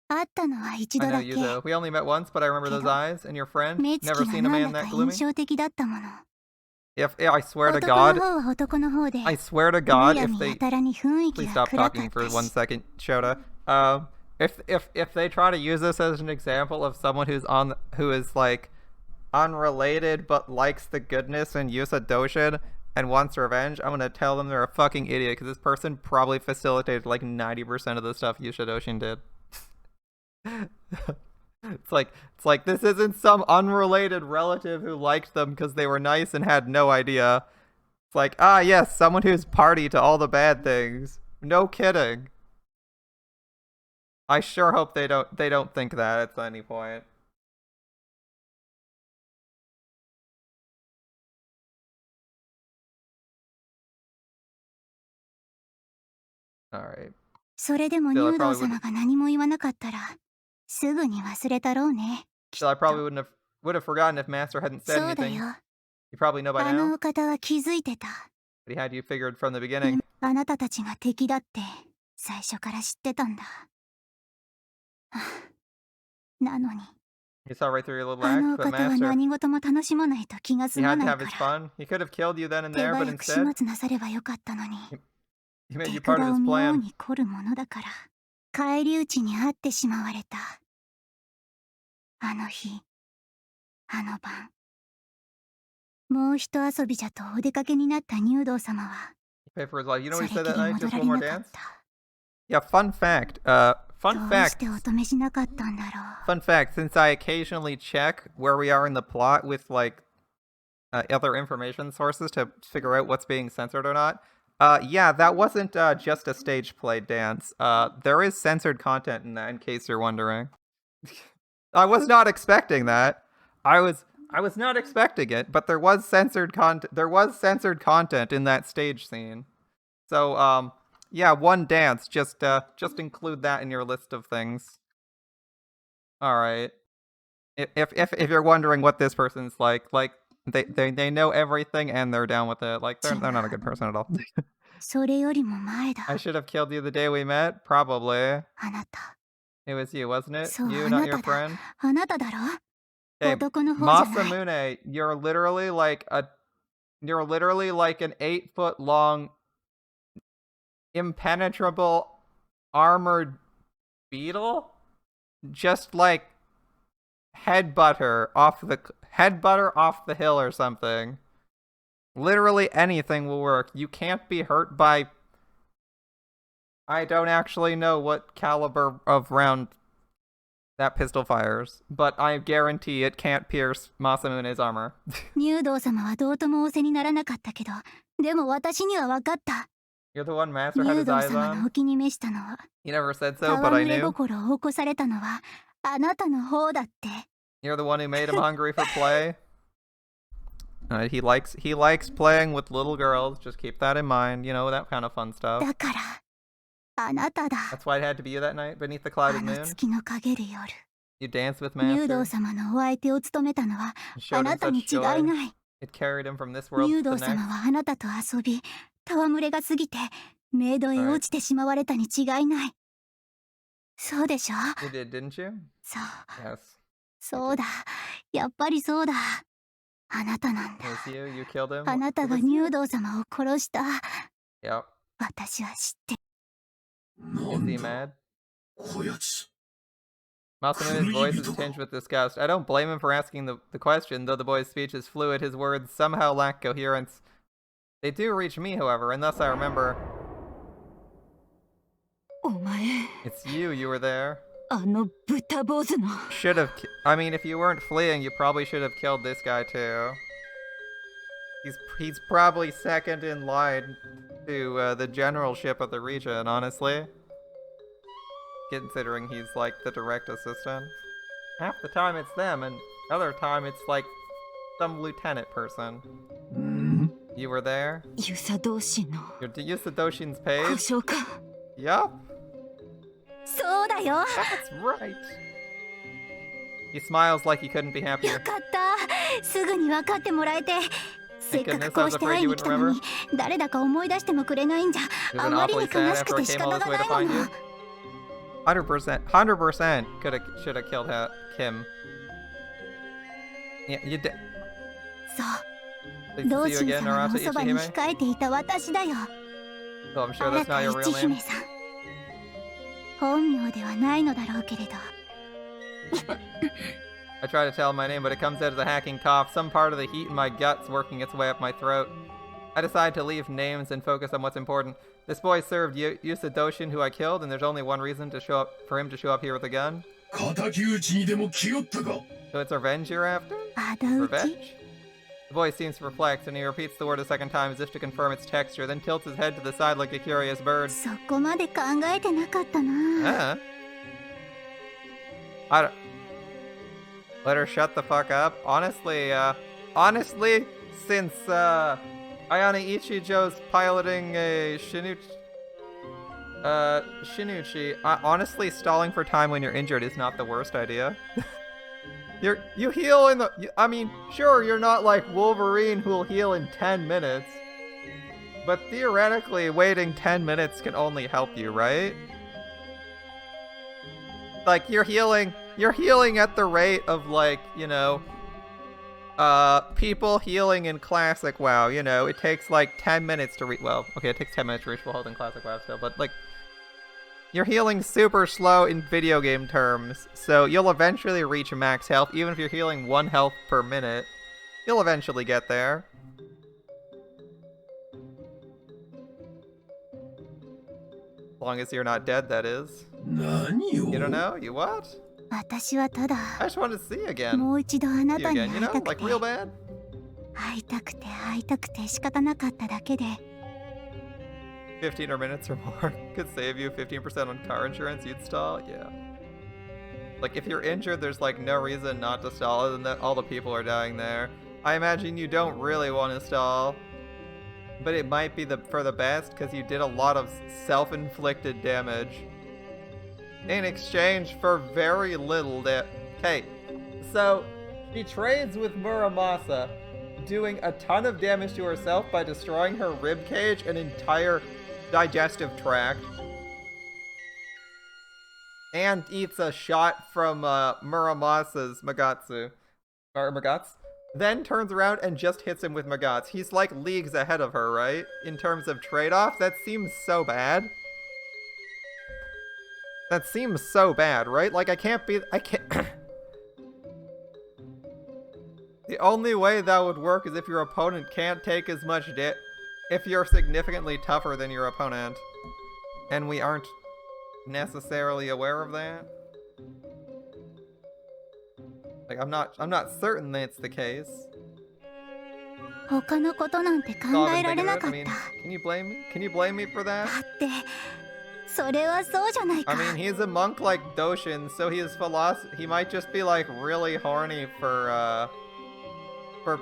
会ったのは一 I 度 know だけ。 you though. We only met once, but I remember those eyes. And your friend? 目つ Never きが seen a なん man だか that 印 gloomy? 象的だったもの。If I swear to 男の God, 方は男の方で、 I swear to む God, や if み they やたらに雰囲気 please が stop 暗か talking っ for た one し。 second, Shota. If they try to use this as an example of someone who is like unrelated but likes the goodness in Yusa Doshin and wants revenge, I'm gonna tell them they're a fucking idiot because this person probably facilitated like 90% of the stuff Yusa Doshin did. It's like this isn't some unrelated relative who liked them because they were nice and had no idea. It's like, ah yes, someone who's party to all the bad things. No kidding. I sure hope they don't think that at any point. Alright. それでも Still, I 入道 probably 様が何も言わなかったら、すぐに忘れたろうね。 Still, I probably would have forgotten if Master hadn't said そうだ anything. よ。 You probably know by あの now, お方は気づいてた。 but he had you figured from the beginning. あなたたちが敵だって最初から知ってたんだ。はあなのに、 He saw right through your little あのお act, but 方は Master, 何事も楽しまないと気が he 済ま had な to い have か his ら、 fun. He could have killed you then and 手 there, but 早く始 instead, 末なさればよかったのに。 he made you 手 part 札 of を his 妙 plan. に凝るものだから、返り討ちにあってしまわれた。あの日、あの晩。もう一遊びじゃとお出かけになった入道様は、 Pay for his life. You know そ what れ he き said り that night? 戻 Just ら one れ more なかっ dance? た。 Yeah, fun fact. ど Fun う fact. してお止めしなかったんだろう。 Fun fact, since I occasionally check where we are in the plot with like other information sources to figure out what's being censored or not. Yeah, that wasn't just a stage play dance. There is censored content in that, in case you're wondering. I was not expecting that. I was not expecting it, but there was censored content. There was censored content in that stage scene. So yeah, one dance. Just include that in your list of things. All right. If you're wondering what this person's like they know everything and they're down with it. Like they're not a good person at all. それよりも前だ。 I should have killed you the day we met. Probably. あなた。 It was you, wasn't it? そう、 You, あ not な your ただ。 friend. あなただろ Hey, 男の方じゃない。 Masamune, you're literally like an 8-foot long, impenetrable, armored beetle. Just like headbutter off the hill or something. Literally anything will work. You can't be hurt by... I don't actually know what caliber of round that pistol fires, but I guarantee it can't pierce Masamune's armor. 入道様はどうとも仰せにならなかったけど、でも私には分かった。 You're the one Master had 入 his 道 eyes 様の on? お気に召したのは、 He never said so, but I 戯れ knew. 心を起こされたのは、あなたの方だって。 You're the one who made him hungry for play. He likes playing with little girls. Just keep that in mind. You know, that kind of fun stuff. だから、あなただ。 That's why it had to be you that night beneath the あ clouded の moon. 月の陰る夜。 You danced with 入道 Master. 様のお相手を務めたのは、 You showed あ him なたに such 違い joy. ない。 It carried him from this world 入 to 道 the 様 next. はあなたと遊び、戯れが過ぎて、冥土へ落ちてしまわれたに違いない。そうでしょ You did, didn't you? そう、 Yes. そうだ。やっぱりそうだ。あなたなんだ。 It was you. You killed him. あなた It が was you. 入道様を殺した。 Yep. 私は知ってる。 Is he mad? こやつ Masamune's voice is tinged with disgust. I don't blame him for asking the question, though the boy's speech is fluid, his words somehow lack coherence. They do reach me, however, and thus I remember. お前 It's you were there. あの豚坊主の Should have. I mean, if you weren't fleeing, you probably should have killed this guy too. He's probably second in line to the generalship of the region, honestly. Considering he's like the direct assistant. Half the time it's them, and other time it's like some lieutenant person. You were there? 遊佐同士の You're to use the Doshin's 故 page? 障か Yup, そうだよ。 that's right. He smiles like he couldn't be よ happier. かった。すぐに分かってもらえて。せっか goodness, く I こう was して会 afraid い you に wouldn't 来たの remember. に誰だか思い出してもくれないんじゃ It was あ been まり awfully に sad 悲し after く I て仕 came all 方 this が way な to いも find の you. 100% should have killed Kim. Yeah, you did. そう Pleased 同 to see you 心 again, 様のお Naruto そばに Ichihime. 控えていた私だよ So I'm sure 新 that's た not your real 一 name. 姫さん本名ではないのだろうけれど I try to tell him my name, but it comes out as a hacking cough. Some part of the heat in my gut's working its way up my throat. I decide to leave names and focus on what's important. This boy served Yusa Doshin, who I killed, and there's only one reason for him to show up here with a gun. 敵討ちにでも来よったか。 So it's revenge you're after? 仇討ち Revenge? The boy seems perplexed, and he repeats the word a second time as if to confirm its texture, then tilts his head to the side like a curious bird. そこまで考えてなかったな I don't... Let her shut the fuck up. Honestly, since, Ayane Ichijo's piloting a Shinuchi, honestly, stalling for time when you're injured is not the worst idea. You heal in the... I mean, sure, you're not like Wolverine who'll heal in 10 minutes. But theoretically, waiting 10 minutes can only help you, right? Like, you're healing at the rate of, like, you know, people healing in Classic WoW, you know, it takes, like, 10 minutes to well, okay, it takes 10 minutes to reach full health in Classic WoW still, but, like, you're healing super slow in video game terms, so you'll eventually reach max health, even if you're healing 1 health per minute. You'll eventually get there. As long as you're not dead, that is. 何を You don't know? You what? 私はただ I just wanted to see you again. もう一度あな See you たに again, 会 you いた know? く Like て real bad? 会いたくて会いたくて仕方なかっただけで 15 or minutes or more could save you 15% on car insurance, you'd stall? Yeah. Like, if you're injured, there's, like, no reason not to stall other than that all the people are dying there. I imagine you don't really want to stall. But it might be for the best, because you did a lot of self-inflicted damage. In exchange for very little Hey, so, she trades with Muramasa, doing a ton of damage to herself by destroying her ribcage and entire digestive tract. And eats a shot from Muramasa's Magatsu. Or Magats. Then turns around and just hits him with Magats. He's like leagues ahead of her, right? In terms of trade-off, that seems so bad. That seems so bad, right? Like, I can't... The only way that would work is if your opponent can't take as much if you're significantly tougher than your opponent. And we aren't necessarily aware of that. Like, I'm not certain that's the case. 他のことなんて考 So I've え been られ thinking な of it. か I っ mean, た can you blame me? Can you blame me for that? だってそれはそうじゃないか I mean, he's a monk like Doshin, so his philosophy, he might just be like really horny for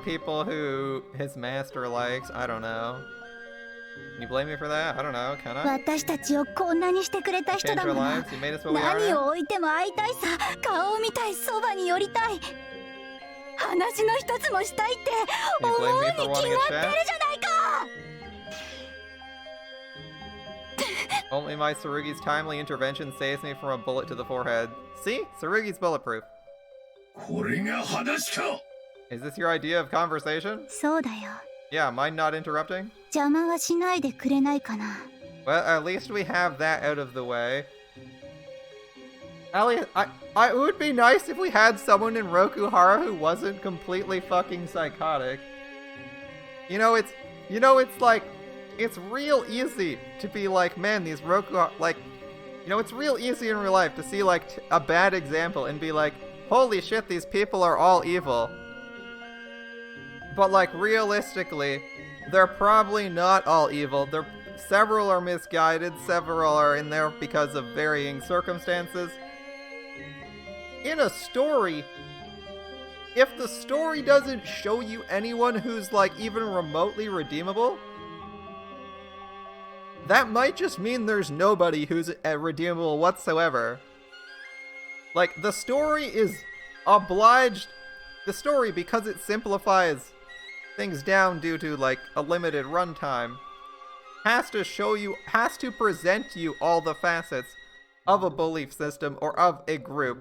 people who his master likes. I don't know. Can you blame me for that? I don't know. Can I? 私たちをこんなにしてくれた人 Change だ our もの lives. You made us what we are 何 now. を置いても会いたいさ顔を見たいそばに寄りたい話の一つもしたいって Can you 思 blame う me に for 決 wanting ま a ってる chat? じゃないか Only my Tsurugi's timely intervention saves me from a bullet to the forehead. See? Tsurugi's bulletproof. これが話か Is this your idea of conversation? そうだよ Yeah, mind not interrupting? 邪魔はしないでくれないかな Well, at least we have that out of the way. Elliot, it would be nice if we had someone in Rokuhara who wasn't completely fucking psychotic. It's like, it's real easy to be like, man, these Rokuhara, like, it's real easy in real life to see, like, a bad example and be like, holy shit, these people are all evil. But, like, realistically, they're probably not all evil. Several are misguided, several are in there because of varying circumstances. In a story, if the story doesn't show you anyone who's, like, even remotely redeemable, that might just mean there's nobody who's redeemable whatsoever. Like, the story is obliged... The story, because it simplifies things down due to like a limited runtime, has to present you all the facets of a belief system or of a group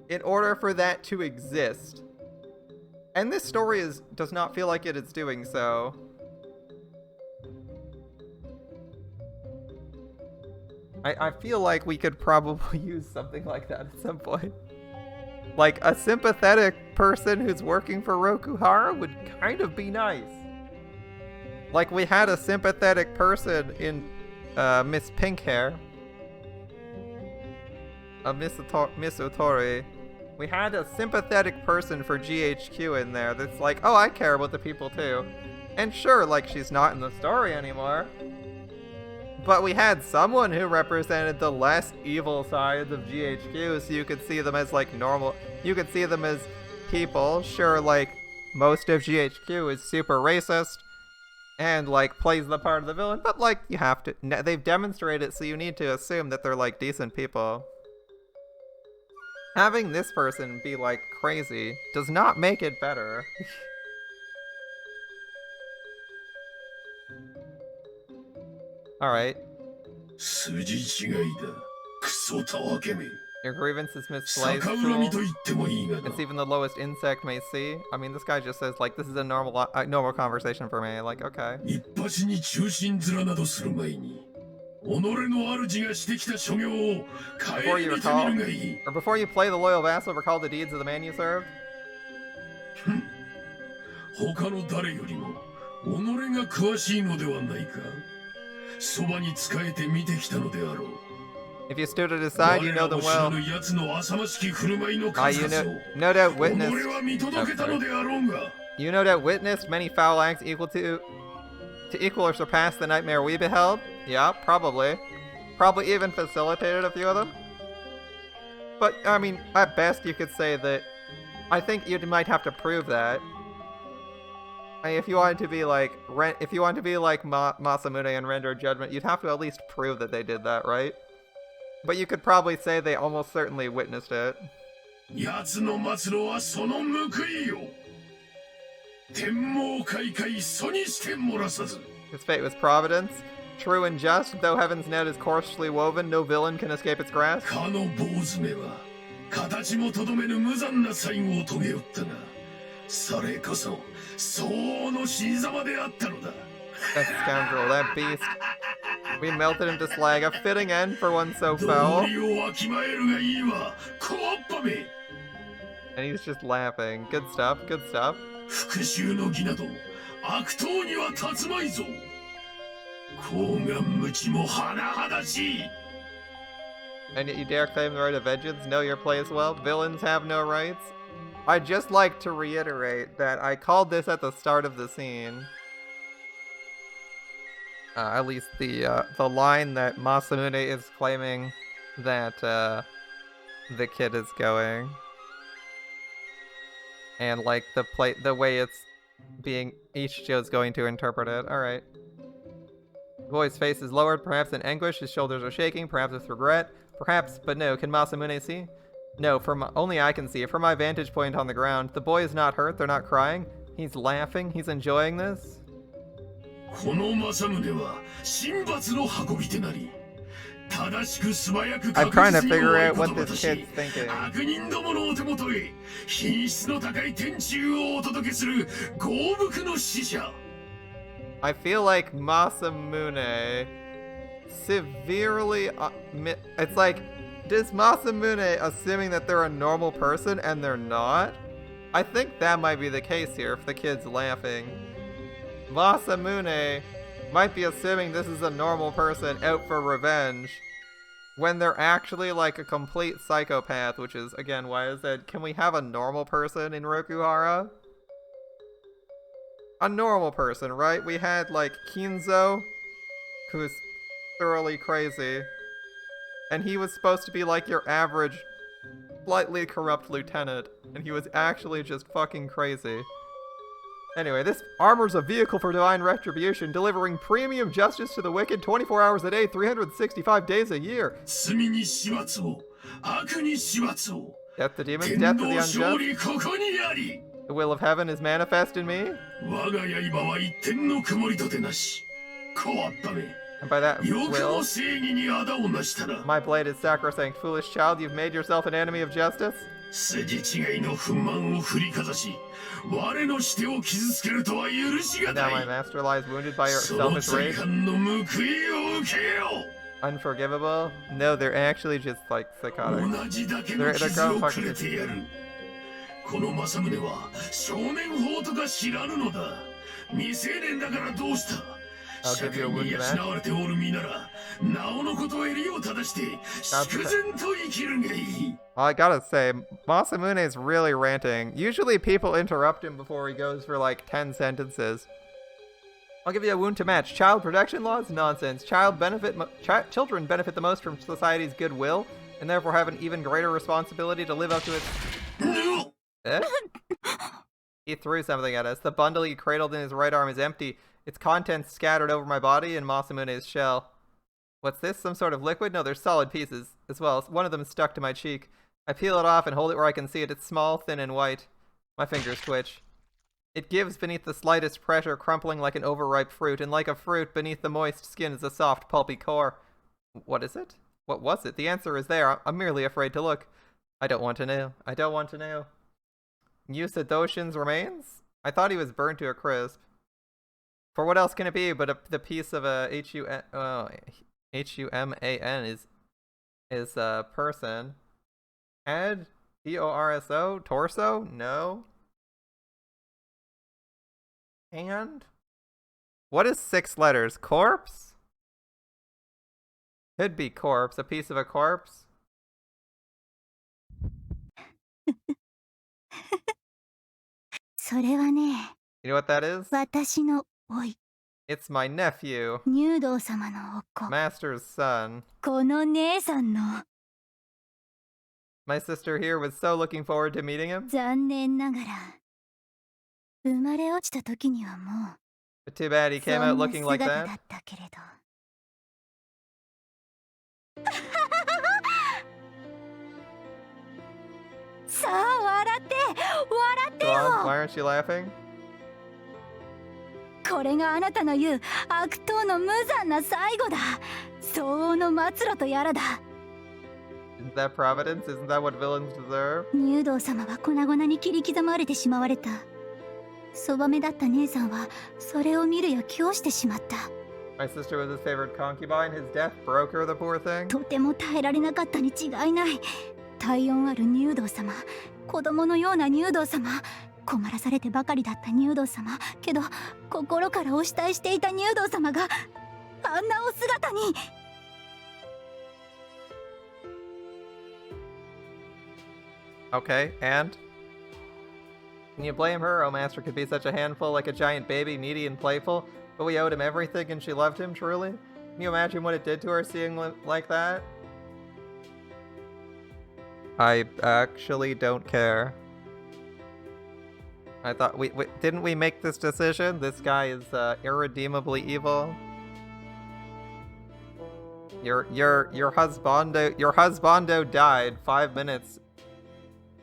in order for that to exist. And this story does not feel like it is doing so. I feel like we could probably use something like that at some point. Like, a sympathetic person who's working for Rokuhara would kind of be nice. Like, we had a sympathetic person in Miss Pinkhair. Miss Otori. We had a sympathetic person for GHQ in there that's like, oh, I care about the people too. And sure, like, she's not in the story anymore. But we had someone who represented the less evil sides of GHQ, so you could see them as, like, normal. You could see them as people. Sure, like, most of GHQ is super racist and, like, plays the part of the villain, but, like, you have to. They've demonstrated it, so you need to assume that they're, like, decent people. Having this person be, like, crazy does not make it better. Alright. Your grievance is misplaced. It's even the lowest insect may see. I mean, this guy just says, like, this is a normal conversation for me. Like, okay. Before you play the loyal vassal, recall the deeds of the man you served. If you stood at his side, you know them well. You no doubt witnessed many foul acts equal to equal or surpass the nightmare we beheld. Yeah, probably. Probably even facilitated a few of them. But I mean, at best, you could say that. I think you might have to prove that. I mean, if you wanted to be like Masamune and render judgment, you'd have to at least prove that they did that, right? But you could probably say they almost certainly witnessed it. His fate was providence, true and just, though heaven's net is coarsely woven, no villain can escape its grasp. That scoundrel, that beast. We melted him to slag, a fitting end for one so foul. And he's just laughing. Good stuff, good stuff. And yet you dare claim the right of vengeance? Know your place well. Villains have no rights. I'd just like to reiterate that I called this at the start of the scene. At least the line that Masamune is claiming that the kid is going. And like the way it's being Ichijo's going to interpret it. Alright. The boy's face is lowered, perhaps in anguish, his shoulders are shaking, perhaps with regret. Perhaps, but no, can Masamune see? No, only I can see it. From my vantage point on the ground, the boy is not hurt, they're not crying. He's laughing, he's enjoying this. I'm trying to figure out what this kid's thinking. I feel like Masamune severely... it's like, does Masamune assuming that they're a normal person and they're not? I think that might be the case here if the kid's laughing. Masamune might be assuming this is a normal person out for revenge when they're actually like a complete psychopath, which is, again, why I said, can we have a normal person in Rokuhara? A normal person, right? We had, like, Kinzo, who's thoroughly crazy, and he was supposed to be like your average, slightly corrupt lieutenant, and he was actually just fucking crazy. Anyway, this armor's a vehicle for divine retribution, delivering premium justice to the wicked 24 hours a day, 365 days a year. Death to demons, death to the unjust. The will of heaven is manifest in me. 我が刃は一点の曇り立てなし。変わったね。 And by that よく will, も正義に仇をなしたな。 my blade is sacrosanct. Foolish child, you've made yourself an enemy of justice. 筋違いの憤懣を振りかざし、我のしてを傷つけるとは許しが And た now my い。 master lies wounded by your その selfish 罪 rage. 犯の報いを受けよ。 Unforgivable? No, they're actually just like psychotic. 同じだけの傷をくれてやる。この政宗は少年法とか知らぬのだ。未成年だからどうした。 I'll 社 give you a 会に wound 養 match. われておる身なら、なおのこと襟を正して、粛然と生きるがいい。 Well, I gotta say, Masamune is really ranting. Usually people interrupt him before he goes for like 10 sentences. I'll give you a wound to match. Child protection laws? Nonsense. Children benefit the most from society's goodwill, and therefore have an even greater responsibility to live up to its... Eh? He threw something at us. The bundle he cradled in his right arm is empty. Its contents scattered over my body and Masamune's shell. What's this? Some sort of liquid? No, they're solid pieces. As well, one of them is stuck to my cheek. I peel it off and hold it where I can see it. It's small, thin, and white. My fingers twitch. It gives beneath the slightest pressure, crumpling like an overripe fruit, and like a fruit, beneath the moist skin is a soft, pulpy core. What is it? What was it? The answer is there. I'm merely afraid to look. I don't want to know. I don't want to know. Yusa Doshin's remains? I thought he was burned to a crisp. For what else can it be but the piece of a Human is a person. Head? Torso? Torso? No. Hand? What is 6 letters? Corpse? Could be corpse. A piece of a corpse? それはね、 You know what that is? 私のおい、 It's my nephew, 入道様のお子、 Master's son. この姉さんの。 My sister here was so looking forward to meeting him. 残念ながら、生まれ落ちた時にはも But too bad he う、 came そ out んな looking like 姿だ that. ったけれど。さあ、笑って、笑って Go on, よ。 why aren't you laughing? これがあなたの言う悪党の無残な最後だ。相応の末路とやらだ。 Isn't that providence? Isn't that what villains deserve? 入道様は粉々に切り刻まれてしまわれた。そばめだった姉さんはそれを見るや供してしまった。 My sister was his favorite concubine. His death broke her, the poor thing. とても耐えられなかったに違いない。体温ある入道様、子供のような入道様、困らされてばかりだった入道様、けど心からお慕いしていた入道様があんなお姿に。 Okay, and? Can you blame her? Oh, Master could be such a handful, like a giant baby, needy and playful, but we owed him everything and she loved him, truly? Can you imagine what it did to her seeing like that? I actually don't care. I thought didn't we make this decision? This guy is irredeemably evil. Your husbando died 5 minutes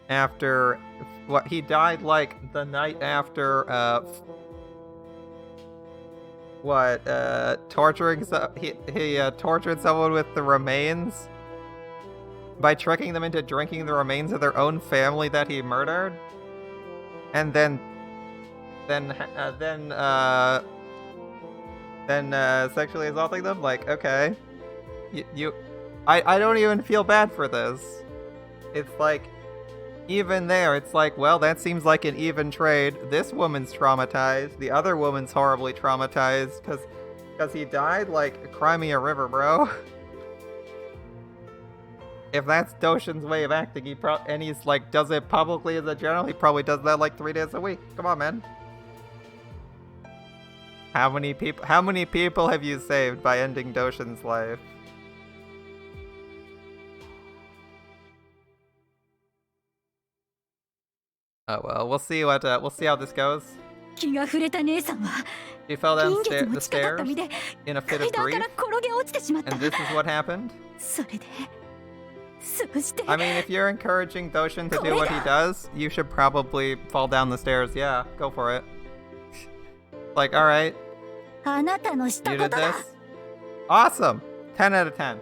after what he died like the night after torturing he tortured someone with the remains by tricking them into drinking the remains of their own family that he murdered, and then sexually assaulting them. Like, okay, I don't even feel bad for this. It's like, even there, it's like, well, that seems like an even trade. This woman's traumatized. The other woman's horribly traumatized because he died like Crimea River, bro. If that's Doshin's way of acting, and he's like does it publicly as a general, he probably does that like 3 days a week. Come on, man. How many people have you saved by ending Doshin's life? Oh well, we'll see how this goes. 気が触れた姉さんは She fell 臨 down 月も the 近かった stairs 身で in a fit 階 of 段か grief, ら転げ落ちてしまった。 and this is what happened. それでそうして I mean, if you're encouraging Doshin to do what he does, you should probably fall down the stairs. Yeah, go for it. Like, alright, あなたのした you こ did とだ this. Awesome! 10 out of 10.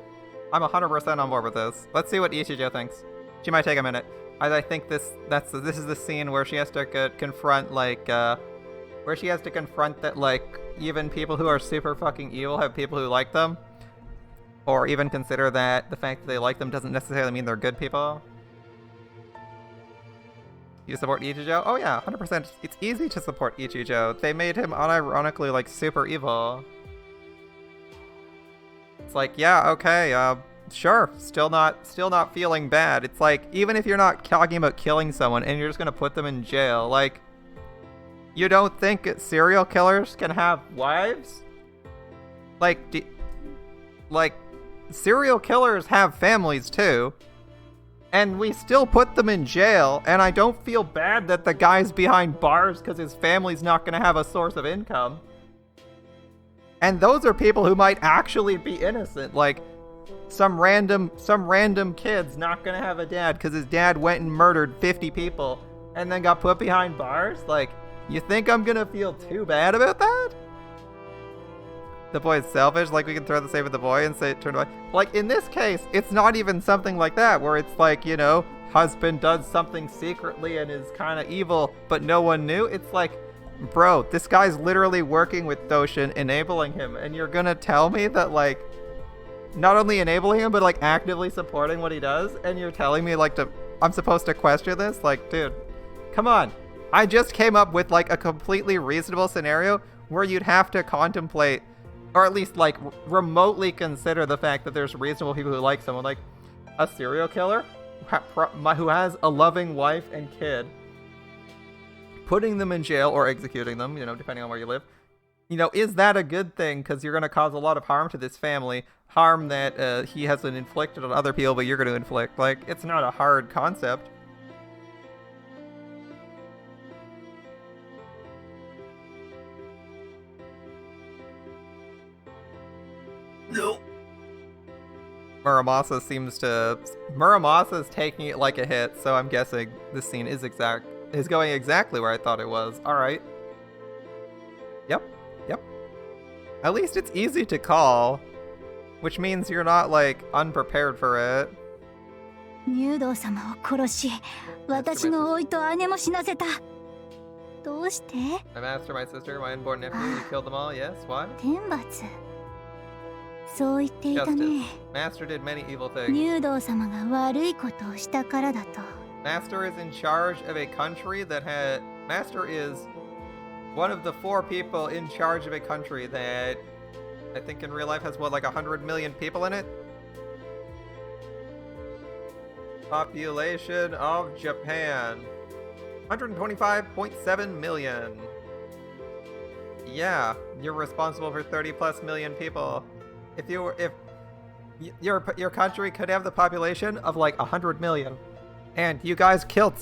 I'm 100% on board with this. Let's see what Ichijo thinks. She might take a minute. I think this is the scene where she has to confront, like, where she has to confront that, like, even people who are super fucking evil have people who like them. Or even consider that the fact that they like them doesn't necessarily mean they're good people. You support Ichijo? Oh yeah, 100%. It's easy to support Ichijo. They made him unironically, like, super evil. It's like, yeah, okay, sure. Still not feeling bad. It's like, even if you're not talking about killing someone and you're just gonna put them in jail, like, you don't think serial killers can have wives? Like, serial killers have families too. And we still put them in jail, and I don't feel bad that the guy's behind bars because his family's not gonna have a source of income. And those are people who might actually be innocent, like some random kid's not gonna have a dad because his dad went and murdered 50 people and then got put behind bars. Like, you think I'm gonna feel too bad about that? The boy is selfish, like we can throw the same at the boy and say turn away. Like, in this case, it's not even something like that, where it's like, you know, husband does something secretly and is kind of evil, but no one knew. It's like, bro, this guy's literally working with Doshin, enabling him, and you're gonna tell me that, like, not only enabling him, but, like, actively supporting what he does, and you're telling me, like, I'm supposed to question this? Like, dude, come on. I just came up with, like, a completely reasonable scenario where you'd have to contemplate, or at least, like, remotely consider the fact that there's reasonable people who like someone, like a serial killer who has a loving wife and kid, putting them in jail or executing them, you know, depending on where you live. You know, is that a good thing? Because you're going to cause a lot of harm to this family, harm that he hasn't inflicted on other people, but you're going to inflict. Like, it's not a hard concept. No. Muramasa's taking it like a hit, so I'm guessing this scene is going exactly where I thought it was. Alright. Yep. At least it's easy to call, which means you're not, like, unprepared for it. 入道様を殺し、私の甥と姉も死なせた。どうして？ My master, my sister, my unborn nephew, you killed them all, yes? Why? 天罰。そう言っていたね。 Master did many evil things. 入道様が悪いことをしたからだと。 Master is in charge of a country that had... Master is one of the 4 people in charge of a country that I think in real life has, what, like 100 million people in it? Population of Japan. 125.7 million. Yeah, you're responsible for 30 plus million people. If your country could have the population of like 100 million, and you guys killed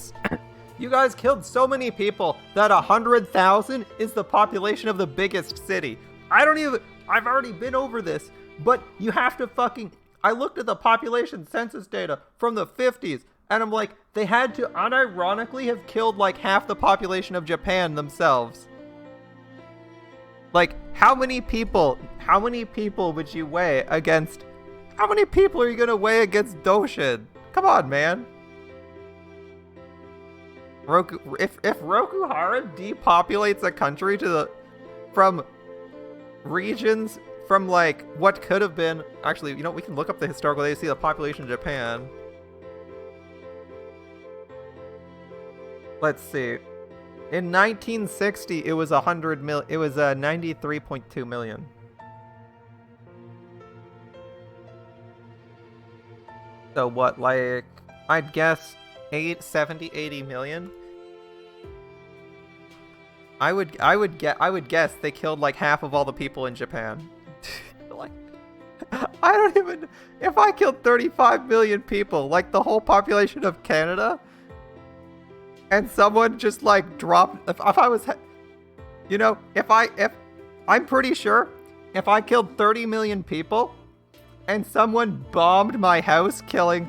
so many people that 100,000 is the population of the biggest city. I've already been over this, but you have to I looked at the population census data from the 50s, and I'm like, they had to unironically have killed like half the population of Japan themselves. Like, how many people would you weigh against... How many people are you gonna weigh against Doshin? Come on, man. If Rokuhara depopulates a country from regions from, like, what could have been... Actually, you know, we can look up the historical data to see the population of Japan. Let's see. In 1960, it was 93.2 million. So what, like, I'd guess 80 million? I would guess they killed like half of all the people in Japan. Like, I don't even... If I killed 35 million people, like the whole population of Canada, and someone just like dropped... If I was... You know, I'm pretty sure if I killed 30 million people, and someone bombed my house, killing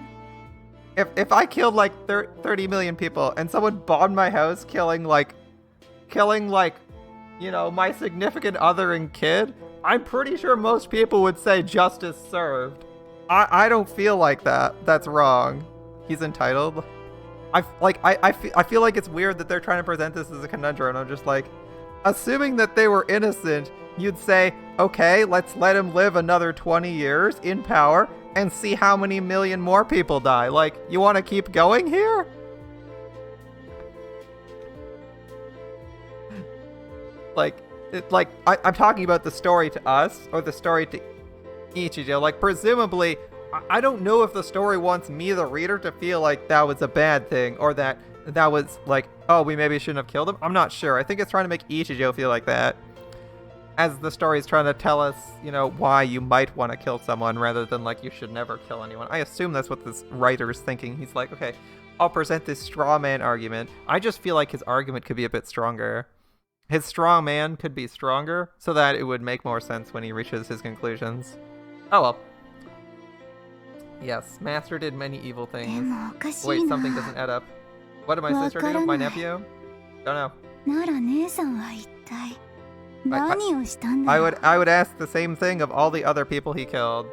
if I killed like 30 million people and someone bombed my house, killing like, you know, my significant other and kid, I'm pretty sure most people would say justice served. I don't feel like that. That's wrong. He's entitled. I feel like it's weird that they're trying to present this as a conundrum. And I'm just like, assuming that they were innocent, you'd say, okay, let's let him live another 20 years in power and see how many million more people die. Like, you want to keep going here? I'm talking about the story to us, or the story to Ichijo. Like, presumably, I don't know if the story wants me, the reader, to feel like that was a bad thing, or that was like, oh, we maybe shouldn't have killed him. I'm not sure. I think it's trying to make Ichijo feel like that, as the story is trying to tell us, you know, why you might want to kill someone, rather than like, you should never kill anyone. I assume that's what this writer is thinking. He's like, okay, I'll present this straw man argument. I just feel like his argument could be a bit stronger. His straw man could be stronger, so that it would make more sense when he reaches his conclusions. Oh well. Yes, Master did many evil things. Wait, something doesn't add up. What did my sister do? My nephew? Don't know. なら姉さんは一体何をしたんだ I よ would ask the same thing of all the other people he killed.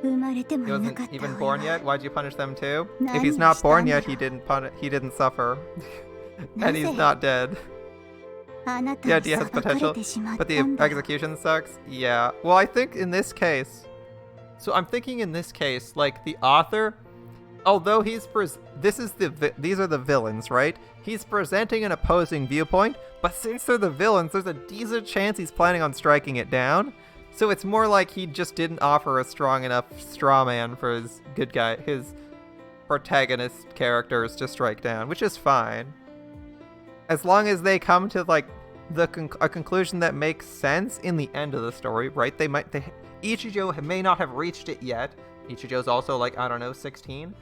生まれても He いなか wasn't った even 親 born は yet. Why'd you punish them too? If 何 he's を not した born んだ yet, he didn't suffer, な and he's ぜ not dead. あなた The に idea has 裁かれ potential, てしまっ but た the んだよ execution sucks. Yeah. Well, I think in this case, so I'm thinking in this case, like the author, although these are the villains, right? He's presenting an opposing viewpoint, but since they're the villains, there's a decent chance he's planning on striking it down. So it's more like he just didn't offer a strong enough straw man for his his protagonist characters to strike down, which is fine. As long as they come to like a conclusion that makes sense in the end of the story, right? Ichijo may not have reached it yet. Ichijo's also like, I don't know, 16.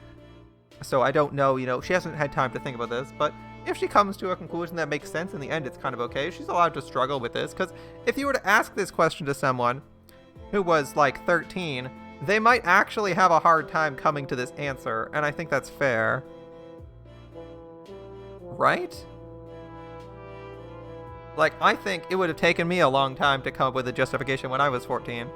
So I don't know, you know, she hasn't had time to think about this, but if she comes to a conclusion that makes sense in the end, it's kind of okay. She's allowed to struggle with this, because if you were to ask this question to someone who was like 13, they might actually have a hard time coming to this answer, and I think that's fair. Right? Like, I think it would have taken me a long time to come up with a justification when I was 14.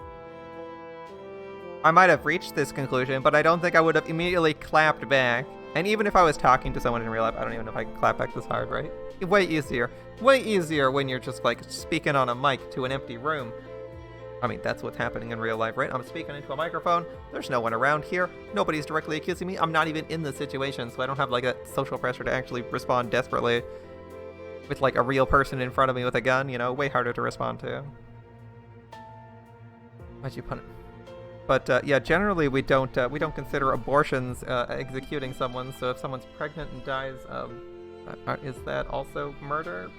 I might have reached this conclusion, but I don't think I would have immediately clapped back. And even if I was talking to someone in real life, I don't even know if I could clap back this hard, right? Way easier. Way easier when you're just, like, speaking on a mic to an empty room. I mean, that's what's happening in real life, right? I'm speaking into a microphone. There's no one around here. Nobody's directly accusing me. I'm not even in the situation, so I don't have, like, that social pressure to actually respond desperately with, like, a real person in front of me with a gun, you know? Way harder to respond to. Why'd you put it? But yeah, generally we don't consider abortions executing someone. So if someone's pregnant and dies, is that also murder?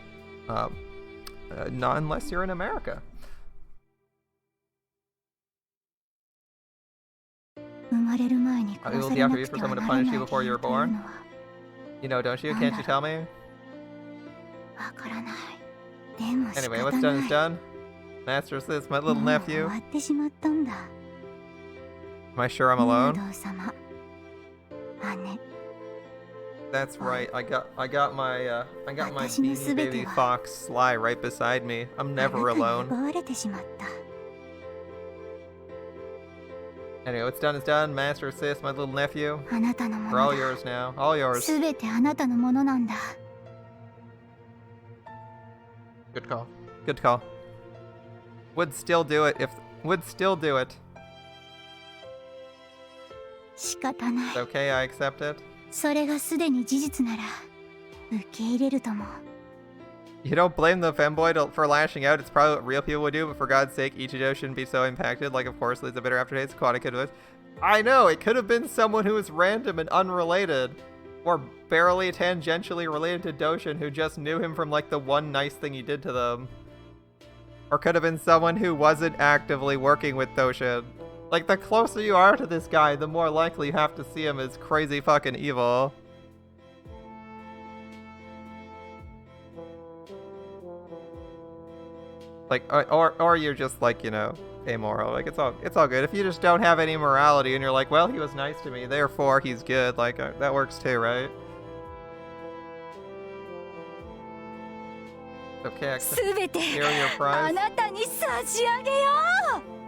Not unless you're in America. 生まれる前に It 殺 will さ be れ after な you く for ては someone to なら punish ない you 理 before 由 you're という born. のは You know, don't you? Can't you tell me? わからないでも仕 Anyway, 方 what's な done い is done. Master says, my little もう終 nephew. わってしまったんだ Am I sure I'm ムー alone? ド様姉 That's right. I got my Watashi no beanie baby subete wa- fox Sly right beside me. I'm あな never たに alone. 奪われてしまった Anyway, what's done is done. Master says, my little nephew. あなたのも We're の all だ yours now. All yours. すべてあなたのものなんだ Good call. Good call. Would still do it. Would still do it. 仕方ない It's okay, I accept it. それがすでに事実なら受け入れるとも You don't blame the femboy for lashing out. It's probably what real people would do, but for God's sake, Ichijo shouldn't be so impacted. Like, of course, leads a bitter aftertaste. Quad could have. I know, it could have been someone who was random and unrelated. Or barely tangentially related to Doshin who just knew him from, like, the one nice thing he did to them. Or could have been someone who wasn't actively working with Doshin. Like, the closer you are to this guy, the more likely you have to see him as crazy fucking evil. Like, or you're just like, you know, amoral. Like, it's all good. If you just don't have any morality and you're like, well, he was nice to me, therefore he's good. Like, that works too, right? Okay, here are your prize.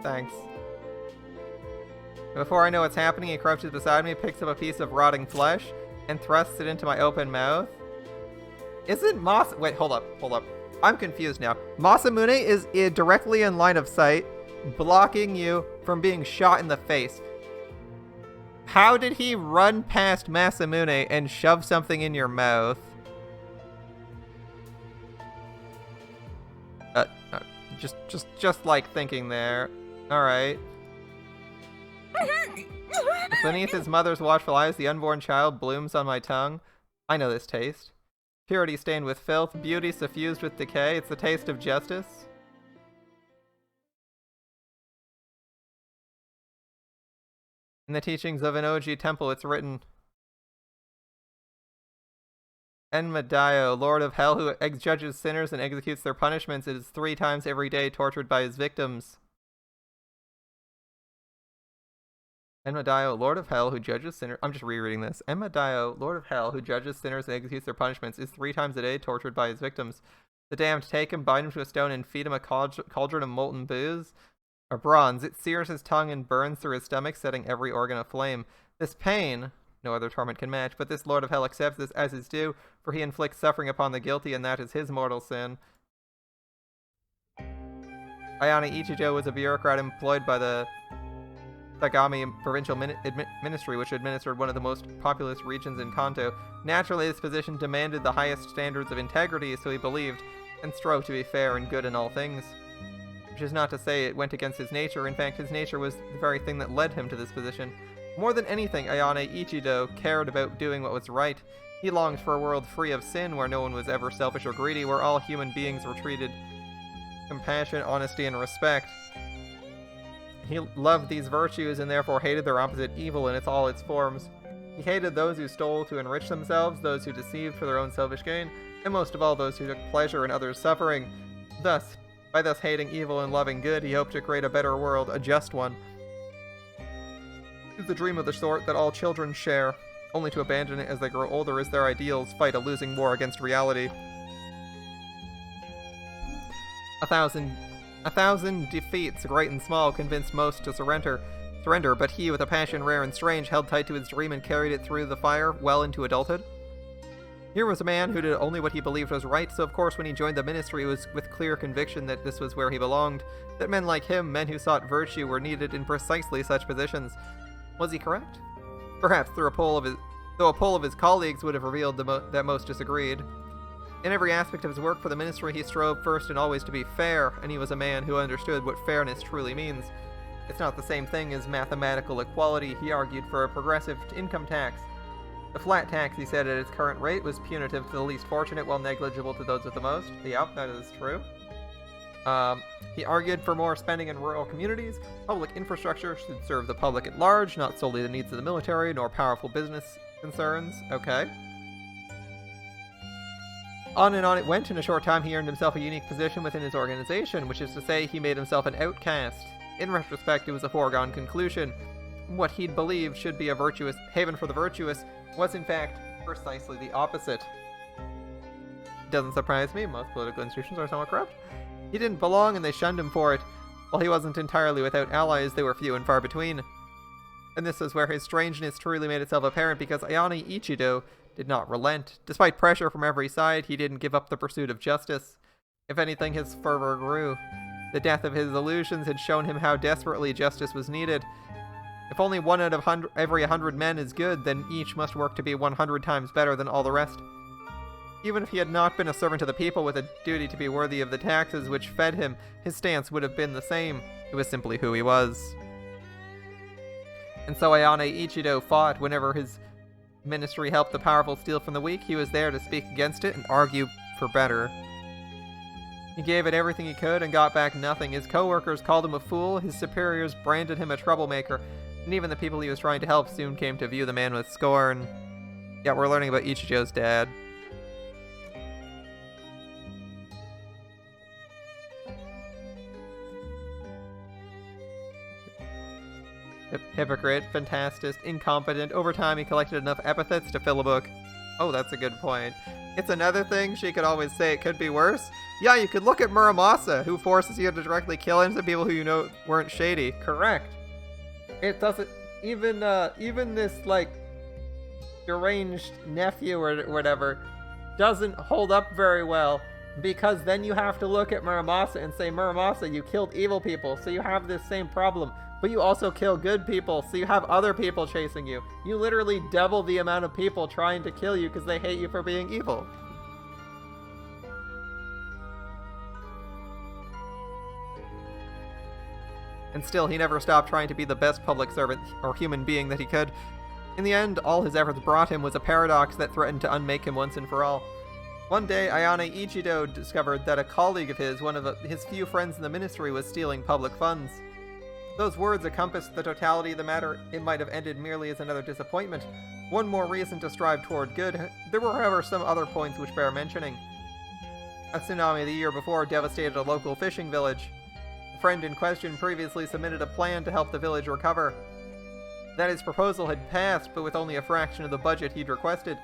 Thanks. Before I know what's happening, he crouches beside me, picks up a piece of rotting flesh, and thrusts it into my open mouth. Isn't wait, hold up. I'm confused now. Masamune is directly in line of sight, blocking you from being shot in the face. How did he run past Masamune and shove something in your mouth? Just like thinking there. Alright. Beneath his mother's watchful eyes, the unborn child blooms on my tongue. I know this taste. Purity stained with filth, beauty suffused with decay. It's the taste of justice. In the teachings of an OG temple, it's written, Enmadayo, Lord of Hell, who judges sinners and executes their punishments, is 3 times every day tortured by his victims. Enmadayo, Lord of Hell, who judges sinners... I'm just rereading this. Enmadayo, Lord of Hell, who judges sinners and executes their punishments, is 3 times a day tortured by his victims. The damned take him, bind him to a stone, and feed him a cauldron of molten booze, or bronze. It sears his tongue and burns through his stomach, setting every organ aflame. This pain... no other torment can match, but this Lord of Hell accepts this as his due, for he inflicts suffering upon the guilty, and that is his mortal sin. Ayane Ichijo was a bureaucrat employed by the Sagami Provincial Ministry, which administered one of the most populous regions in Kanto. Naturally, his position demanded the highest standards of integrity, so he believed and strove to be fair and good in all things. Which is not to say it went against his nature. In fact, his nature was the very thing that led him to this position. More than anything, Ayane Ichijo cared about doing what was right. He longed for a world free of sin, where no one was ever selfish or greedy, where all human beings were treated with compassion, honesty, and respect. He loved these virtues and therefore hated their opposite, evil, in all its forms. He hated those who stole to enrich themselves, those who deceived for their own selfish gain, and most of all those who took pleasure in others' suffering. Thus, by thus hating evil and loving good, he hoped to create a better world, a just one. It is a dream of the sort that all children share, only to abandon it as they grow older as their ideals fight a losing war against reality. A thousand defeats, great and small, convinced most to surrender, but he, with a passion rare and strange, held tight to his dream and carried it through the fire, well into adulthood. Here was a man who did only what he believed was right, so of course when he joined the ministry it was with clear conviction that this was where he belonged, that men like him, men who sought virtue, were needed in precisely such positions. Was he correct? Perhaps though a poll of his colleagues would have revealed that most disagreed. In every aspect of his work for the ministry, he strove first and always to be fair, and he was a man who understood what fairness truly means. It's not the same thing as mathematical equality. He argued for a progressive income tax. The flat tax, he said, at its current rate was punitive to the least fortunate while negligible to those with the most. Yep, that is true. He argued for more spending in rural communities. Public infrastructure should serve the public at large, not solely the needs of the military, nor powerful business concerns. Okay. On and on it went. In a short time, he earned himself a unique position within his organization, which is to say, he made himself an outcast. In retrospect, it was a foregone conclusion. What he'd believed should be a virtuous haven for the virtuous was, in fact, precisely the opposite. Doesn't surprise me, most political institutions are somewhat corrupt. He didn't belong, and they shunned him for it. While he wasn't entirely without allies, they were few and far between. And this was where his strangeness truly made itself apparent, because Ayane Ichijo did not relent. Despite pressure from every side, he didn't give up the pursuit of justice. If anything, his fervor grew. The death of his illusions had shown him how desperately justice was needed. If only one out of every 100 men is good, then each must work to be 100 times better than all the rest. Even if he had not been a servant to the people with a duty to be worthy of the taxes which fed him, his stance would have been the same. It was simply who he was. And so Ayane Ichijo fought. Whenever his ministry helped the powerful steal from the weak, he was there to speak against it and argue for better. He gave it everything he could and got back nothing. His co-workers called him a fool, his superiors branded him a troublemaker, and even the people he was trying to help soon came to view the man with scorn. Yeah, we're learning about Ichijo's dad. hypocrite, fantastist, incompetent. Over time, he collected enough epithets to fill a book. Oh, that's a good point. It's another thing she could always say it could be worse. Yeah, you could look at Muramasa, who forces you to directly kill innocent people who you know weren't shady. Correct. It doesn't... Even this, like, deranged nephew or whatever doesn't hold up very well, because then you have to look at Muramasa and say, Muramasa, you killed evil people, so you have this same problem. But you also kill good people, so you have other people chasing you. You literally double the amount of people trying to kill you because they hate you for being evil. And still, he never stopped trying to be the best public servant or human being that he could. In the end, all his efforts brought him was a paradox that threatened to unmake him once and for all. One day, Ayane Ichijo discovered that a colleague of his, one of his few friends in the ministry, was stealing public funds. Those words encompassed the totality of the matter. It might have ended merely as another disappointment. One more reason to strive toward good. There were, however, some other points which bear mentioning. A tsunami the year before devastated a local fishing village. The friend in question previously submitted a plan to help the village recover. That his proposal had passed, but with only a fraction of the budget he'd requested.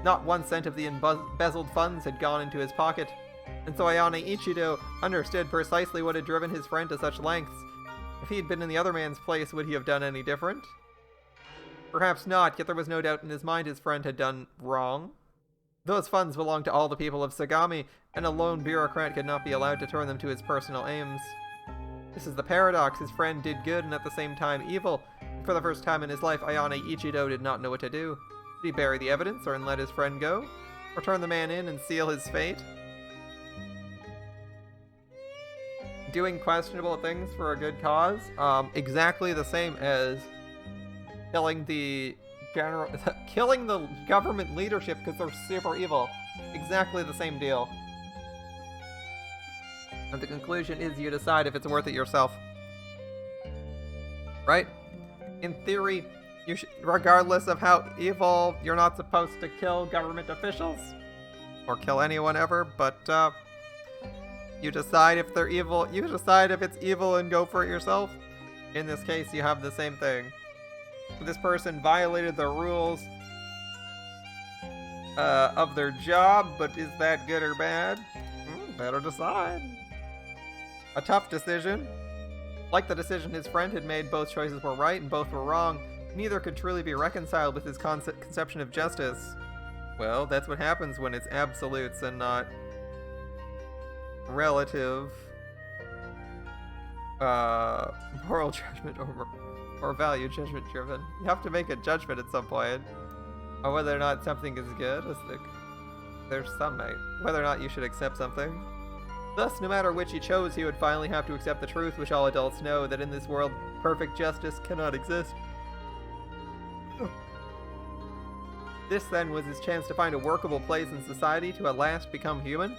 Not 1 cent of the embezzled funds had gone into his pocket, and so Ayane Ichijo understood precisely what had driven his friend to such lengths. If he'd been in the other man's place, would he have done any different? Perhaps not, yet there was no doubt in his mind his friend had done wrong. Those funds belonged to all the people of Sagami, and a lone bureaucrat could not be allowed to turn them to his personal aims. This is the paradox. His friend did good and at the same time evil. For the first time in his life, Ayane Ichijo did not know what to do. Did he bury the evidence and let his friend go? Or turn the man in and seal his fate? Doing questionable things for a good cause? Exactly the same as killing the government leadership because they're super evil. Exactly the same deal. And the conclusion is you decide if it's worth it yourself. Right? In theory, you should, regardless of how evil, you're not supposed to kill government officials. Or kill anyone ever, but, you decide if they're evil. You decide if it's evil and go for it yourself. In this case, you have the same thing. This person violated the rules of their job, but is that good or bad? Better decide. A tough decision. Like the decision his friend had made, both choices were right and both were wrong. Neither could truly be reconciled with his conception of justice. Well, that's what happens when it's absolutes and not relative moral judgment or value judgment driven. You have to make a judgment at some point on whether or not something is good. There's some whether or not you should accept something. Thus, no matter which he chose, he would finally have to accept the truth, which all adults know, that in this world, perfect justice cannot exist. This, then, was his chance to find a workable place in society to at last become human.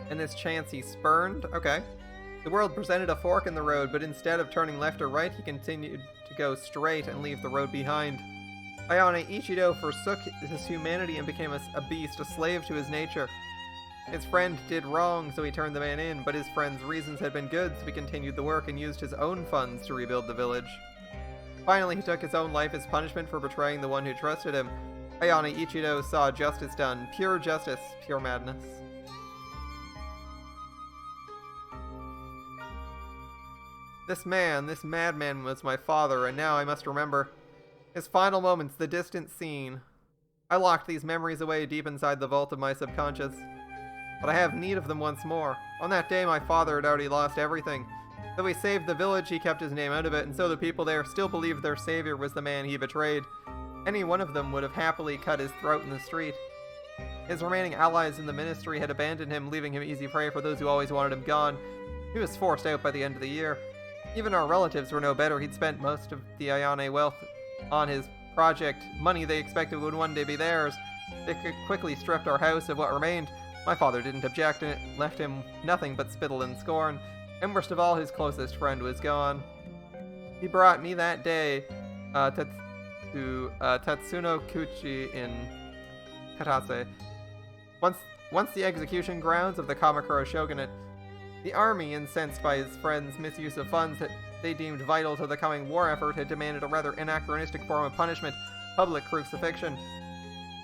And this chance he spurned? Okay. The world presented a fork in the road, but instead of turning left or right, he continued to go straight and leave the road behind. Ayane Ichijo forsook his humanity and became a beast, a slave to his nature. His friend did wrong, so he turned the man in, but his friend's reasons had been good, so he continued the work and used his own funds to rebuild the village. Finally, he took his own life as punishment for betraying the one who trusted him. Ayane Ichijo saw justice done. Pure justice, pure madness. This madman was my father, and now I must remember. His final moments, the distant scene. I locked these memories away deep inside the vault of my subconscious. But I have need of them once more. On that day, my father had already lost everything. Though he saved the village, he kept his name out of it, and so the people there still believed their savior was the man he betrayed. Any one of them would have happily cut his throat in the street. His remaining allies in the ministry had abandoned him, leaving him easy prey for those who always wanted him gone. He was forced out by the end of the year. Even our relatives were no better. He'd spent most of the Ayane wealth on his project, money they expected would one day be theirs. They quickly stripped our house of what remained. My father didn't object, and it left him nothing but spittle and scorn. And worst of all, his closest friend was gone. He brought me that day to Tatsuno Kuchi in Katase. Once the execution grounds of the Kamakura shogunate, the army, incensed by his friend's misuse of funds, they deemed vital to the coming war effort had demanded a rather anachronistic form of punishment, public crucifixion.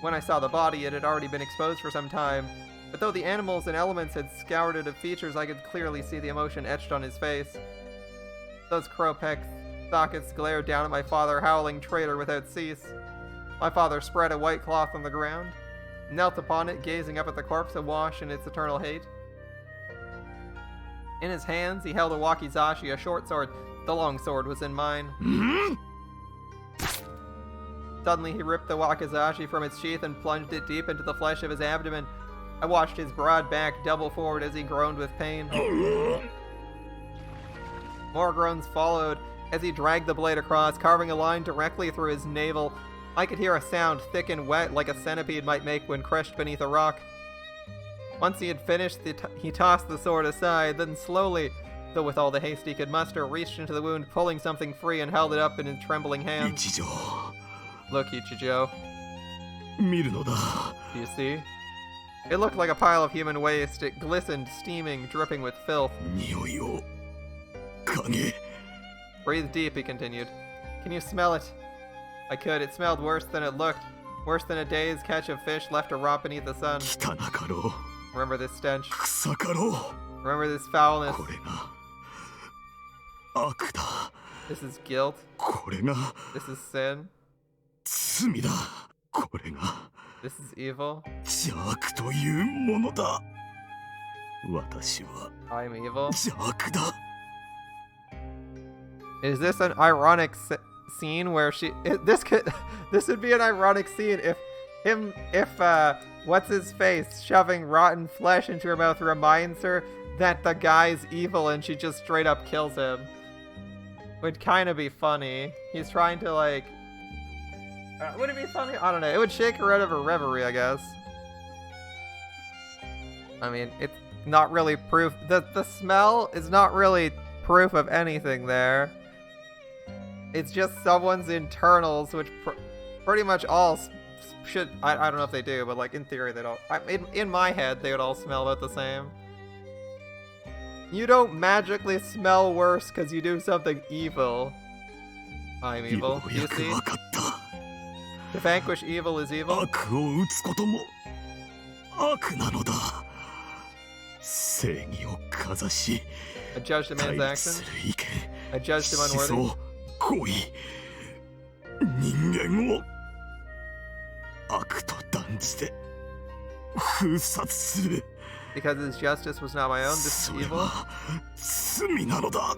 When I saw the body, it had already been exposed for some time, but though the animals and elements had scoured it of features, I could clearly see the emotion etched on his face. Those crow-peck sockets glared down at my father, howling traitor without cease. My father spread a white cloth on the ground, knelt upon it, gazing up at the corpse awash in its eternal hate. In his hands, he held a wakizashi, a short sword. The long sword was in mine. Suddenly, he ripped the wakizashi from its sheath and plunged it deep into the flesh of his abdomen. I watched his broad back double forward as he groaned with pain. More groans followed as he dragged the blade across, carving a line directly through his navel. I could hear a sound thick and wet like a centipede might make when crushed beneath a rock. Once he had finished, he tossed the sword aside, then slowly, though with all the haste he could muster, reached into the wound, pulling something free and held it up in his trembling hands. Ichijo. Look, Ichijo. 見るのだ。 Do you see? It looked like a pile of human waste. It glistened, steaming, dripping with filth. 匂いを。影。 Breathe deep, he continued. Can you smell it? I could. It smelled worse than it looked. Worse than a day's catch of fish left to rot beneath the sun. 汚かろう。 Remember this stench. 臭かろう。 Remember this foulness. これが悪だ。 This is guilt. これが This is sin. 罪だ。これが This is evil. 邪悪というものだ。私は I'm evil. 邪悪だ。 Is this an ironic scene where this would be an ironic scene if what's his face shoving rotten flesh into her mouth reminds her that the guy's evil and she just straight up kills him. Would kind of be funny. He's trying to like would it be funny? I don't know. It would shake her out of her reverie, I guess. I mean, it's not really proof. The smell is not really proof of anything there. It's just someone's internals, which pretty much all should. I don't know if they do, but like in theory, they don't. In my head, they would all smell about the same. You don't magically smell worse because you do something evil. I'm evil. Do you ようやく see? 分かった。 To vanquish evil is evil. 悪を打つことも悪なのだ。正義をかざし、 I judged a 対 man's 立す actions. る意見、 I judged him 思 unworthy. 想、行為、人間を悪と断じて封殺する。 Because his justice was not my own, this is それ evil. は罪なのだ。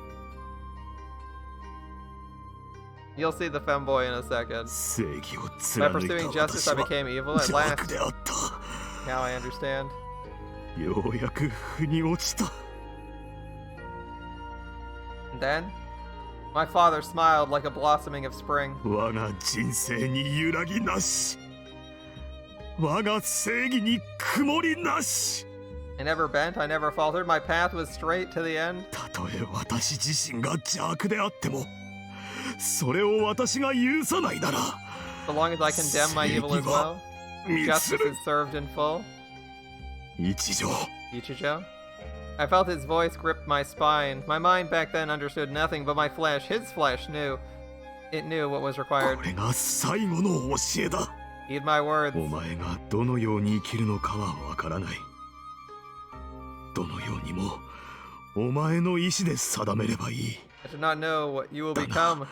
You'll see the femboy in a second. 正義を By 貫い pursuing た justice, 私 I は became evil at 邪悪 last. であった。 Now I understand. ようやく腑に落ちた。 And then, my father smiled like a blossoming of spring. 我が人生に揺らぎなし。我が正義に曇りなし。 I never bent, I never faltered. My path was straight to the end. たとえ私自身が邪悪であっても、それを私が許さないなら、 So long as I condemn my evil as well, 見つ justice る is served in full. 一条。 Ichijo? I felt his voice grip my spine. My mind back then understood nothing, but my flesh, his flesh, knew. It knew what was こ required. れが最後の教えだ。 Heed my words. お前がどのように生きるのかはわからない。どのようにも、お前の意志で定めればいい。 I do not know what you will become.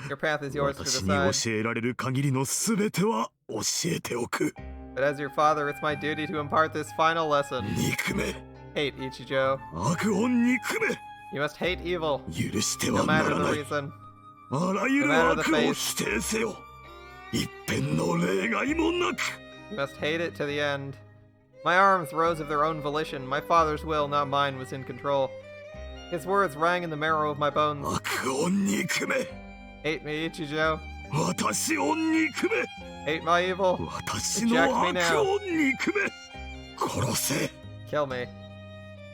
Your path is yours to 私に decide. 教えられる限りのすべては教えておく。 But as your father, it's my duty to impart this final lesson. 憎め。 Hate, Ichijo. 悪を憎め。 You must hate evil, 許して no はな matter ら the ない。 reason. あらゆる No matter the 悪を face. 否定せよ。一片の例外もなく。 You must hate it to the end. My arms rose of their own volition. My father's will, not mine, was in control. His words rang in the marrow of my bones. 悪を憎め。 Hate me, Ichijo. 私を憎め。 Hate my evil. 私の悪を憎め。殺せ。 Kill me.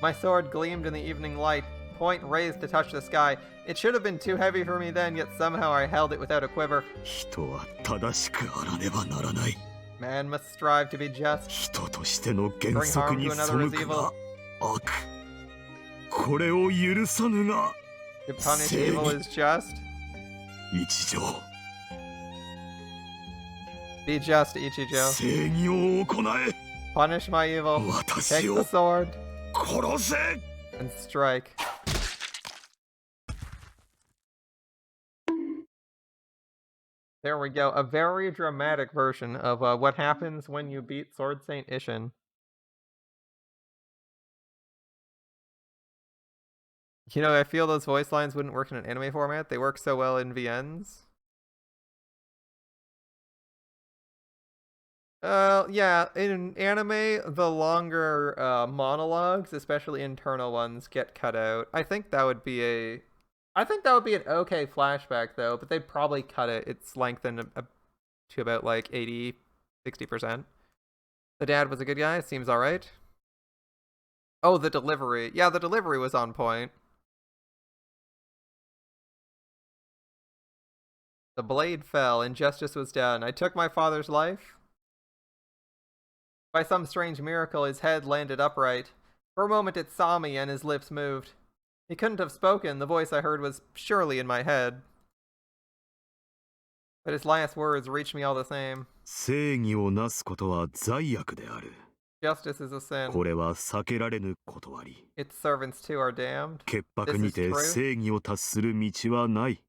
My sword gleamed in the evening light, point raised to touch the sky. It should have been too heavy for me then, yet somehow I held it without a quiver. 人は正しくあらねばならない。 Man must strive to be just. 人としての原則に背くが悪。これを許さぬが To punish evil is just. 一条 Be just, Ichijo. 正義を行え Punish my evil. 私 Take を the sword 殺せ and strike. There we go. A very dramatic version of what happens when you beat Sword Saint Ishin. You know, I feel those voice lines wouldn't work in an anime format. They work so well in VNs. Yeah, in anime, the longer monologues, especially internal ones, get cut out. I think that would be an okay flashback though, but they'd probably cut its length to about like 80-60%. The dad was a good guy, seems alright. Oh, the delivery. Yeah, the delivery was on point. The blade fell, and justice was done. I took my father's life. By some strange miracle, his head landed upright. For a moment it saw me, and his lips moved. He couldn't have spoken, the voice I heard was surely in my head. But his last words reached me all the same. 正義をなすことは罪悪である Justice is a sin. これは避けられぬ断り Its servants too are damned. 潔白にて This is true. 正義を達する道はない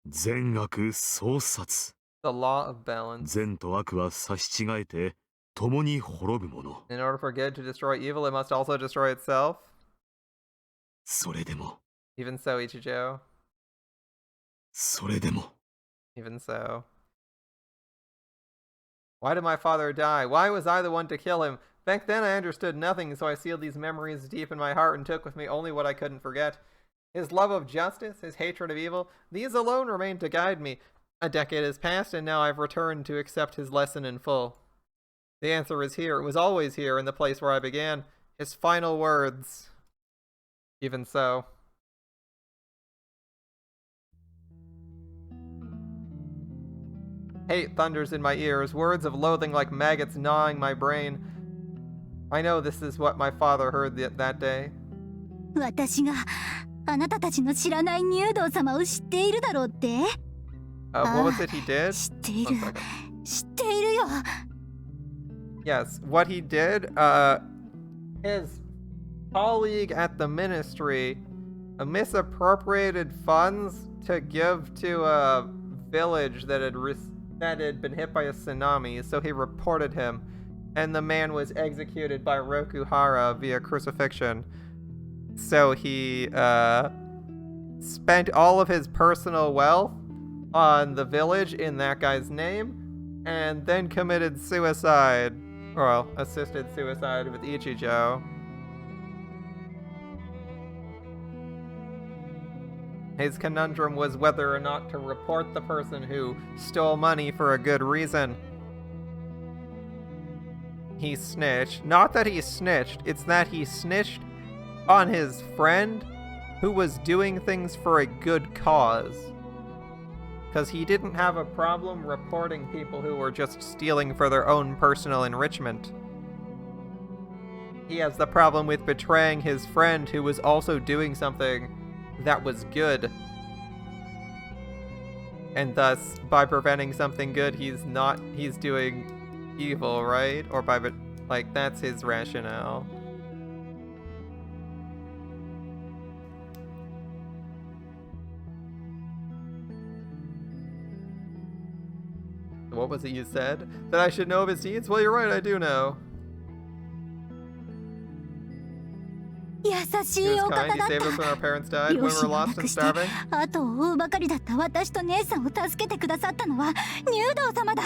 善悪相殺 The law of balance. 善と悪は差し違えて共に滅ぶもの In order for good to destroy evil, it must also destroy itself. それでも Even so, Ichijo. それでも Even so. Why did my father die? Why was I the one to kill him? Back then I understood nothing, so I sealed these memories deep in my heart and took with me only what I couldn't forget. His love of justice, his hatred of evil, these alone remain to guide me. A decade has passed, and now I've returned to accept his lesson in full. The answer is here. It was always here, in the place where I began. His final words. Even so. Hate thunders in my ears, words of loathing like maggots gnawing my brain. I know this is what my father heard that day. 私があなたたちの知らない入道様を知っているだろうって What was it he did? 知ってい One る second. 知っているよ Yes, what he did, his colleague at the ministry misappropriated funds to give to a village that had been hit by a tsunami, so he reported him, and the man was executed by Rokuhara via crucifixion. So he spent all of his personal wealth on the village in that guy's name, and then committed suicide. Well, assisted suicide with Ichijo. His conundrum was whether or not to report the person who stole money for a good reason. He snitched. Not that he snitched, it's that he snitched on his friend who was doing things for a good cause. Because he didn't have a problem reporting people who were just stealing for their own personal enrichment. He has the problem with betraying his friend who was also doing something that was good. And thus, by preventing something good, he's doing evil, right? Or that's his rationale. What was it you said? That I should know of his deeds? Well, you're right, I do know. 優し He い was お kind, 方 he だっ saved us when た our parents died, when we 両 were 親を lost 亡 and くして starving. 後を追うばかりだった私と姉さんを助けてくださったのは入道様だ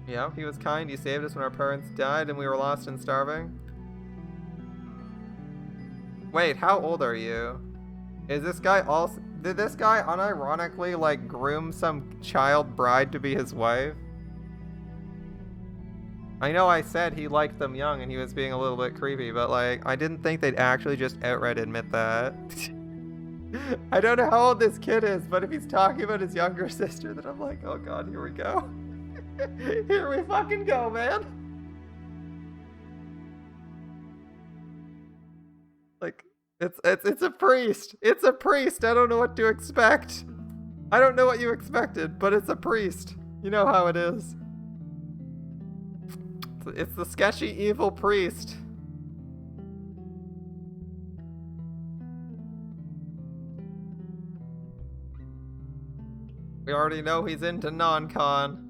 Yeah, he was kind, he saved us when our parents died and we were lost and starving. Wait, how old are you? Is this guy also... Did this guy unironically, like, groom some child bride to be his wife? I know I said he liked them young and he was being a little bit creepy, but, like, I didn't think they'd actually just outright admit that. I don't know how old this kid is, but if he's talking about his younger sister, then I'm like, oh god, here we go. Here we fucking go, man. Like, It's a priest. It's a priest. I don't know what to expect. I don't know what you expected, but it's a priest. You know how it is. It's the sketchy evil priest. We already know he's into non-con.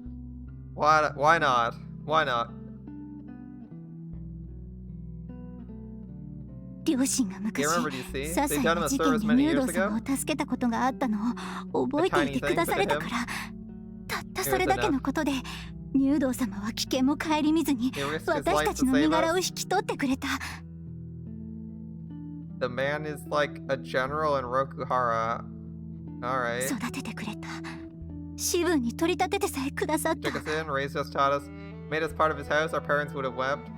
Why not? Why not? 両親が Do you 昔 remember, do you see? 些 They 細 done him な a 事件 service で many 入 years 道様 ago. を助けたことがあったのを覚えていてくだされたから、たったそれだけのことで入道様は危険も顧みずに He risked his 私 life たち to の身 save 柄を us. 引き取ってくれた。 The man is like a general in Rokuhara. Alright. 育ててくれた。士分に取り立ててさえくださった。 Took us in, raised us, taught us, made us part of his house. Our parents would have wept.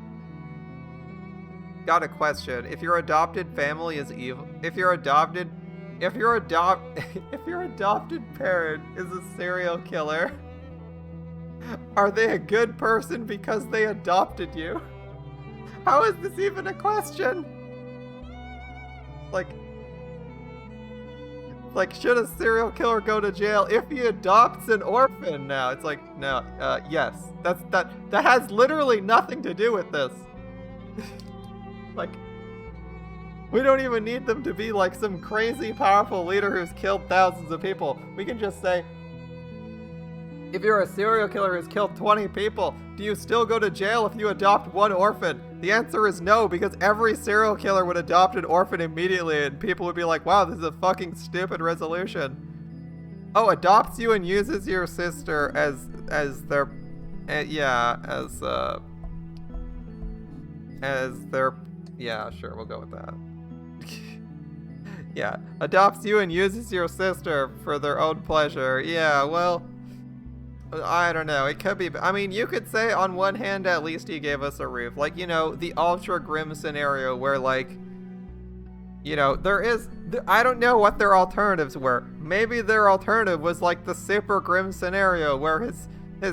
Got a question. If your adopted family is evil, if your adopted parent is a serial killer, are they a good person because they adopted you? How is this even a question? Like, should a serial killer go to jail if he adopts an orphan now? It's like, no, yes. That has literally nothing to do with this. Like, we don't even need them to be like some crazy powerful leader who's killed thousands of people. We can just say, if you're a serial killer who's killed 20 people, do you still go to jail if you adopt one orphan? The answer is no, because every serial killer would adopt an orphan immediately, and people would be like, wow, this is a fucking stupid resolution. Oh, adopts you and uses your sister as their, yeah, sure, we'll go with that. Yeah, adopts you and uses your sister for their own pleasure. Yeah, well, I don't know. It could be. I mean, you could say on one hand, at least he gave us a roof. Like, you know, the ultra grim scenario where, like, you know, I don't know what their alternatives were. Maybe their alternative was like the super grim scenario where his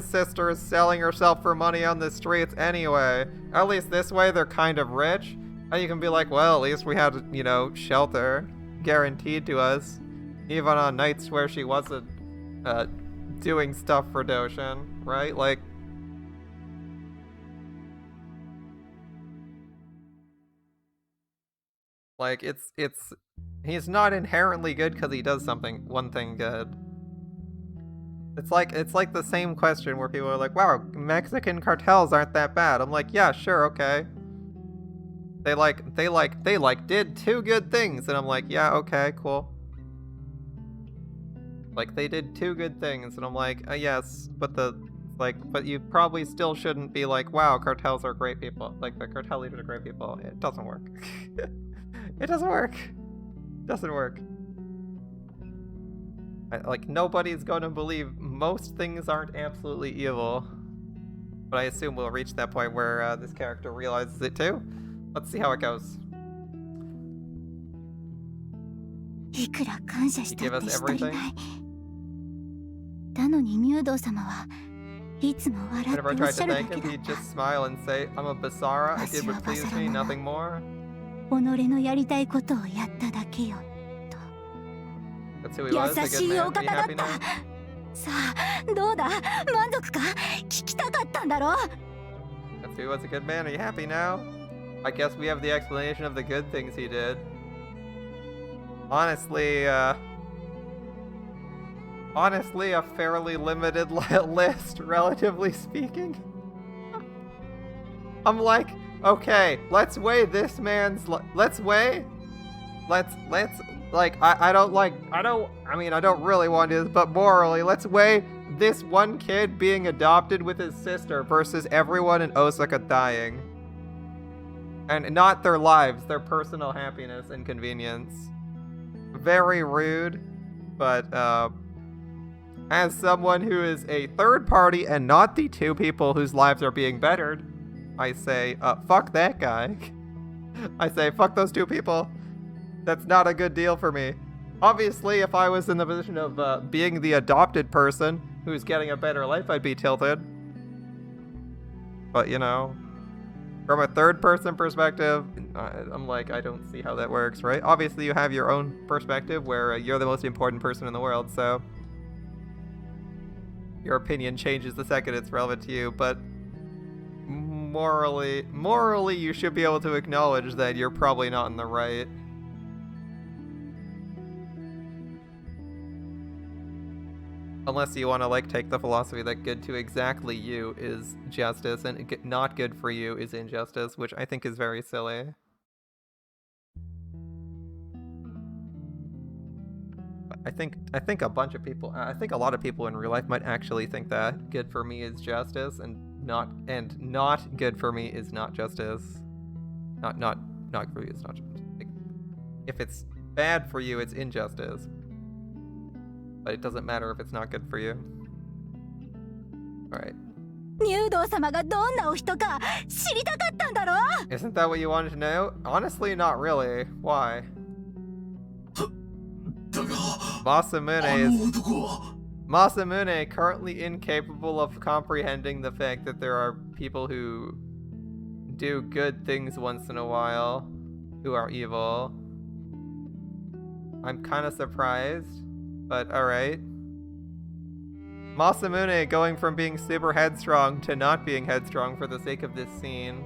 sister is selling herself for money on the streets anyway. At least this way they're kind of rich. And you can be like, well, at least we had, you know, shelter guaranteed to us. Even on nights where she wasn't doing stuff for Doshin, right? Like, he's not inherently good because he does one thing good. It's like the same question where people are like, wow, Mexican cartels aren't that bad. I'm like, yeah, sure, okay. They did two good things, and I'm like, yeah, okay, cool. Like, they did two good things, and I'm like, yes, but but you probably still shouldn't be like, wow, cartels are great people. Like, the cartel leaders are great people. It doesn't work. It doesn't work. It doesn't work. Like, nobody's gonna believe most things aren't absolutely evil. But I assume we'll reach that point where this character realizes it too. Let's see how it goes. いくら感謝した He gave って us 一人 everything. ない。なのに入道様はいつも笑って Whenever I おっ tried し to ゃるだ thank け him, だ he'd った。 just smile and say, I'm a Basara, I did what pleased me, nothing more. 己のやりたいことをやっただけよ。 That's who he was, 優 a し good いお man. Are 方 you だっ happy た。 now? さあ、どうだ満足か聞きたかったんだろ That's who he was, a good man. Are you happy now? I guess we have the explanation of the good things he did. Honestly, a fairly limited list, relatively speaking. I'm like, okay, let's weigh this man's, let's like, I don't really want to do this, but morally, let's weigh this one kid being adopted with his sister versus everyone in Osaka dying. And not their lives, their personal happiness and convenience. Very rude, but, as someone who is a third party and not the two people whose lives are being bettered, I say, fuck that guy. I say, fuck those two people. That's not a good deal for me. Obviously, if I was in the position of being the adopted person who's getting a better life, I'd be tilted. But, you know, From a third-person perspective, I'm like, I don't see how that works, right? Obviously, you have your own perspective where you're the most important person in the world, so your opinion changes the second it's relevant to you, but morally, you should be able to acknowledge that you're probably not in the right. Unless you want to, like, take the philosophy that good to exactly you is justice and not good for you is injustice, which I think is very silly. I think a bunch of people, I think a lot of people in real life might actually think that good for me is justice and not good for me is not justice. Not for you, it's not justice. Like, if it's bad for you, it's injustice. But it doesn't matter if it's not good for you. Alright. 入道様がどんなお人か知りたかったんだろ Isn't that what you wanted to know? Honestly, not really. Why? だが Masamune currently incapable of comprehending the fact that there are people who do good things once in a while who are evil. I'm kind of surprised, but alright. Masamune going from being super headstrong to not being headstrong for the sake of this scene.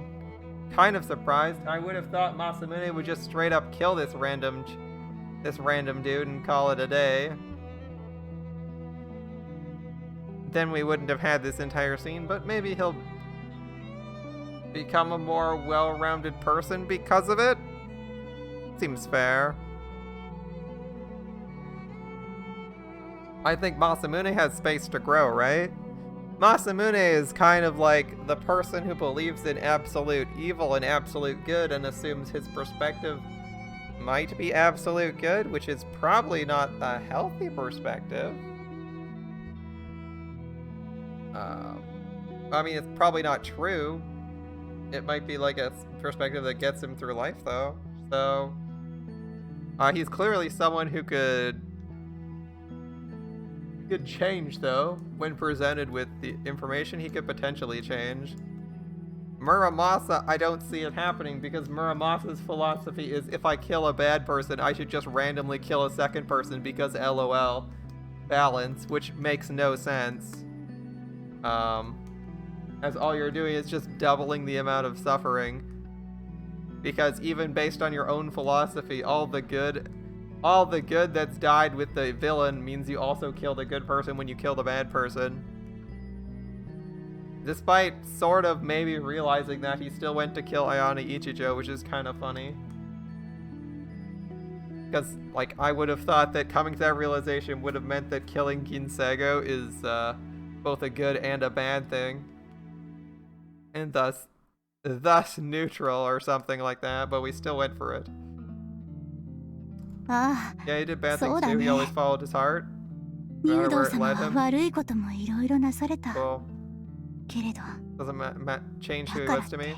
Kind of surprised. I would have thought Masamune would just straight up kill this random dude and call it a day. Then we wouldn't have had this entire scene, but maybe he'll become a more well-rounded person because of it? Seems fair. I think Masamune has space to grow, right? Masamune is kind of like the person who believes in absolute evil and absolute good and assumes his perspective might be absolute good, which is probably not a healthy perspective. I mean, it's probably not true. It might be like a perspective that gets him through life, though. So, he's clearly someone who could change, though. When presented with the information, he could potentially change. Muramasa, I don't see it happening because Muramasa's philosophy is if I kill a bad person, I should just randomly kill a second person because LOL. Balance, which makes no sense. As all you're doing is just doubling the amount of suffering. Because even based on your own philosophy, all the good that's died with the villain means you also kill the good person when you kill the bad person. Despite sort of maybe realizing that, he still went to kill Ayane Ichijo, which is kind of funny. Because, like, I would have thought that coming to that realization would have meant that killing Ginseigo is both a good and a bad thing. And thus neutral or something like that, but we still went for it. Ah, yeah, he did bad things too. He always followed his heart. No matter 入道 where it 様 led は him. 悪いこともいろいろなされた Cool. けれど Doesn't change who he was to me.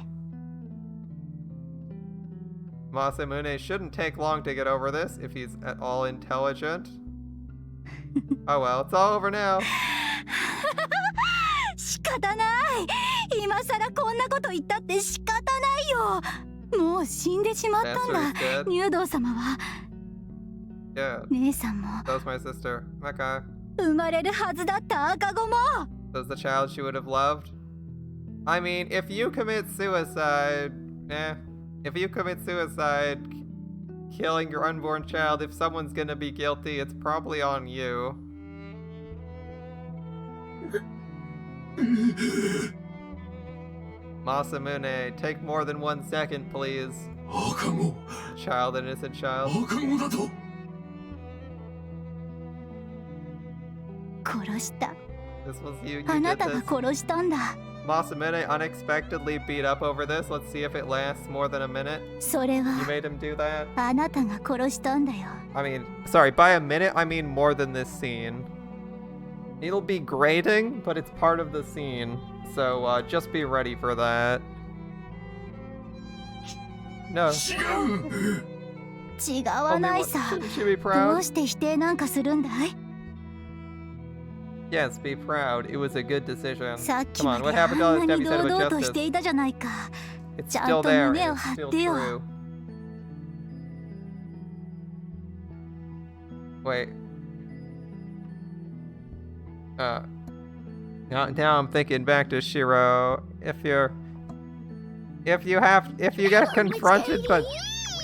Masamune shouldn't take long to get over this if he's at all intelligent. Oh well, it's all over now. 仕方ない今さらこんなこと言ったって仕方ないよもう死んでしまったん Master だ is dead. 入道様は Yeah, 姉さんも that was my sister. Okay. 生まれるはずだった赤子も That was the child she would have loved. I mean, if you commit suicide, if you commit suicide, killing your unborn child, if someone's gonna be guilty, it's probably on you. Masamune, take more than 1 second, please. 赤子 Child, an innocent child. 赤子だと 殺した This was you. あ You な did たが this. 殺したんだ Masamune unexpectedly beat up over this. Let's see if it lasts more than a minute. それ You は made him do that? あなたが殺したんだよ I mean, sorry, by a minute, I mean more than this scene. It'll be grating, but it's part of the scene. So, just be ready for that. No. 違う違わ Only ない one. さ Shouldn't she be ど proud? うして否定なんかするんだい Yes, be proud. It was a good decision. さっき Come ま on, で what あ happened ん to all な this に stuff you said 堂々 about として justice? いたじゃないか It's ちゃん still と there. 胸を And 張 it's っ still てよ。 true. Wait. Now I'm thinking back to Shiro. If you get confronted by,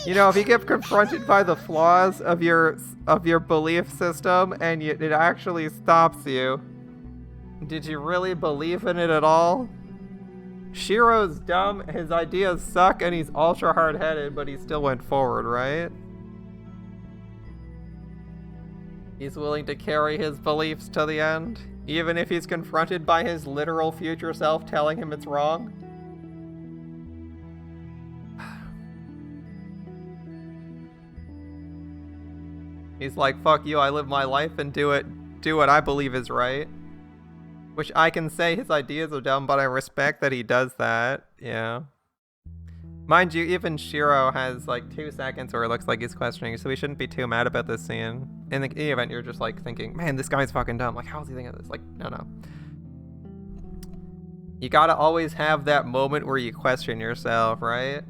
if you get confronted by the flaws of your belief system and it actually stops you, did you really believe in it at all? Shiro's dumb, his ideas suck, and he's ultra hard-headed, but he still went forward, right? He's willing to carry his beliefs to the end, even if he's confronted by his literal future self telling him it's wrong. He's like, fuck you, I live my life and do what I believe is right. Which I can say his ideas are dumb, but I respect that he does that. Yeah. Mind you, even Shiro has like 2 seconds where it looks like he's questioning, so we shouldn't be too mad about this scene. In the event, you're just like thinking, man, this guy's fucking dumb. Like, how is he thinking of this? Like, no. You gotta always have that moment where you question yourself, right?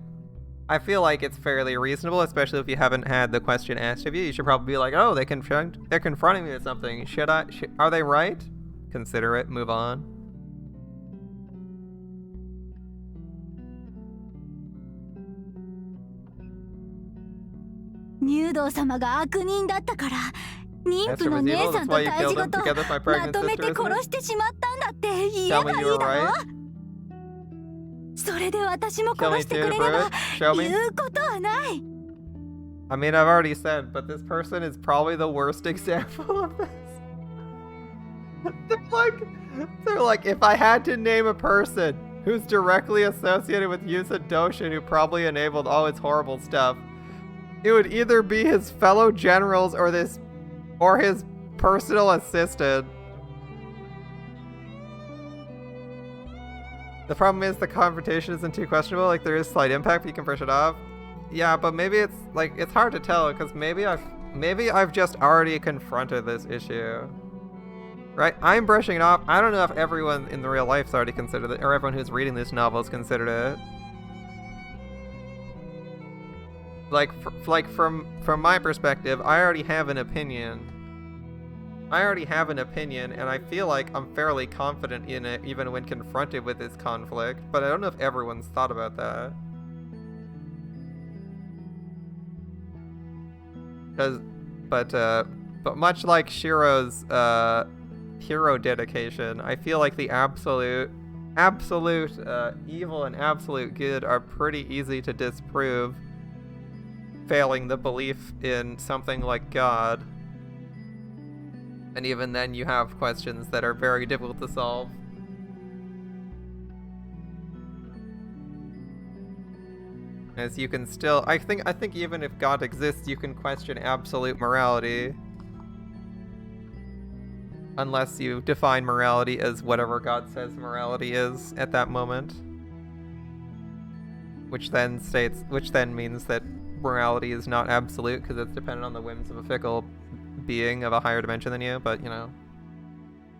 I feel like it's fairly reasonable, especially if you haven't had the question asked of you. You should probably be like, oh, they're confronting me with something. Are they right? Consider it, move on. 入道様が悪人だったから妊婦 Master の was 姉 evil, さん that's と why you 胎 killed 児 him ごと together with my ま pregnant とめ sister, て isn't 殺 it? してしまったんだって言え Tell ば me い you い were だろ right. それで私も Kill 殺 me して too く to れれば prove it? Show me? 言うことはない I mean, I've already said, but this person is probably the worst example of this. they're like, if I had to name a person who's directly associated with Yusa Doshin who probably enabled all his horrible stuff, it would either be his fellow generals or his personal assistant. The problem is the confrontation isn't too questionable. Like, there is slight impact, but you can brush it off. Yeah, but maybe it's like it's hard to tell because maybe I've just already confronted this issue. Right? I'm brushing it off. I don't know if everyone in the real life's already considered it, or everyone who's reading this novel has considered it. Like from my perspective, I already have an opinion. And I feel like I'm fairly confident in it even when confronted with this conflict, but I don't know if everyone's thought about that. But much like Shiro's hero dedication, I feel like the absolute evil and absolute good are pretty easy to disprove, failing the belief in something like God. And even then you have questions that are very difficult to solve. As you can still, I think even if God exists, you can question absolute morality. Unless you define morality as whatever God says morality is at that moment. Which then means that morality is not absolute because it's dependent on the whims of a fickle being of a higher dimension than you, but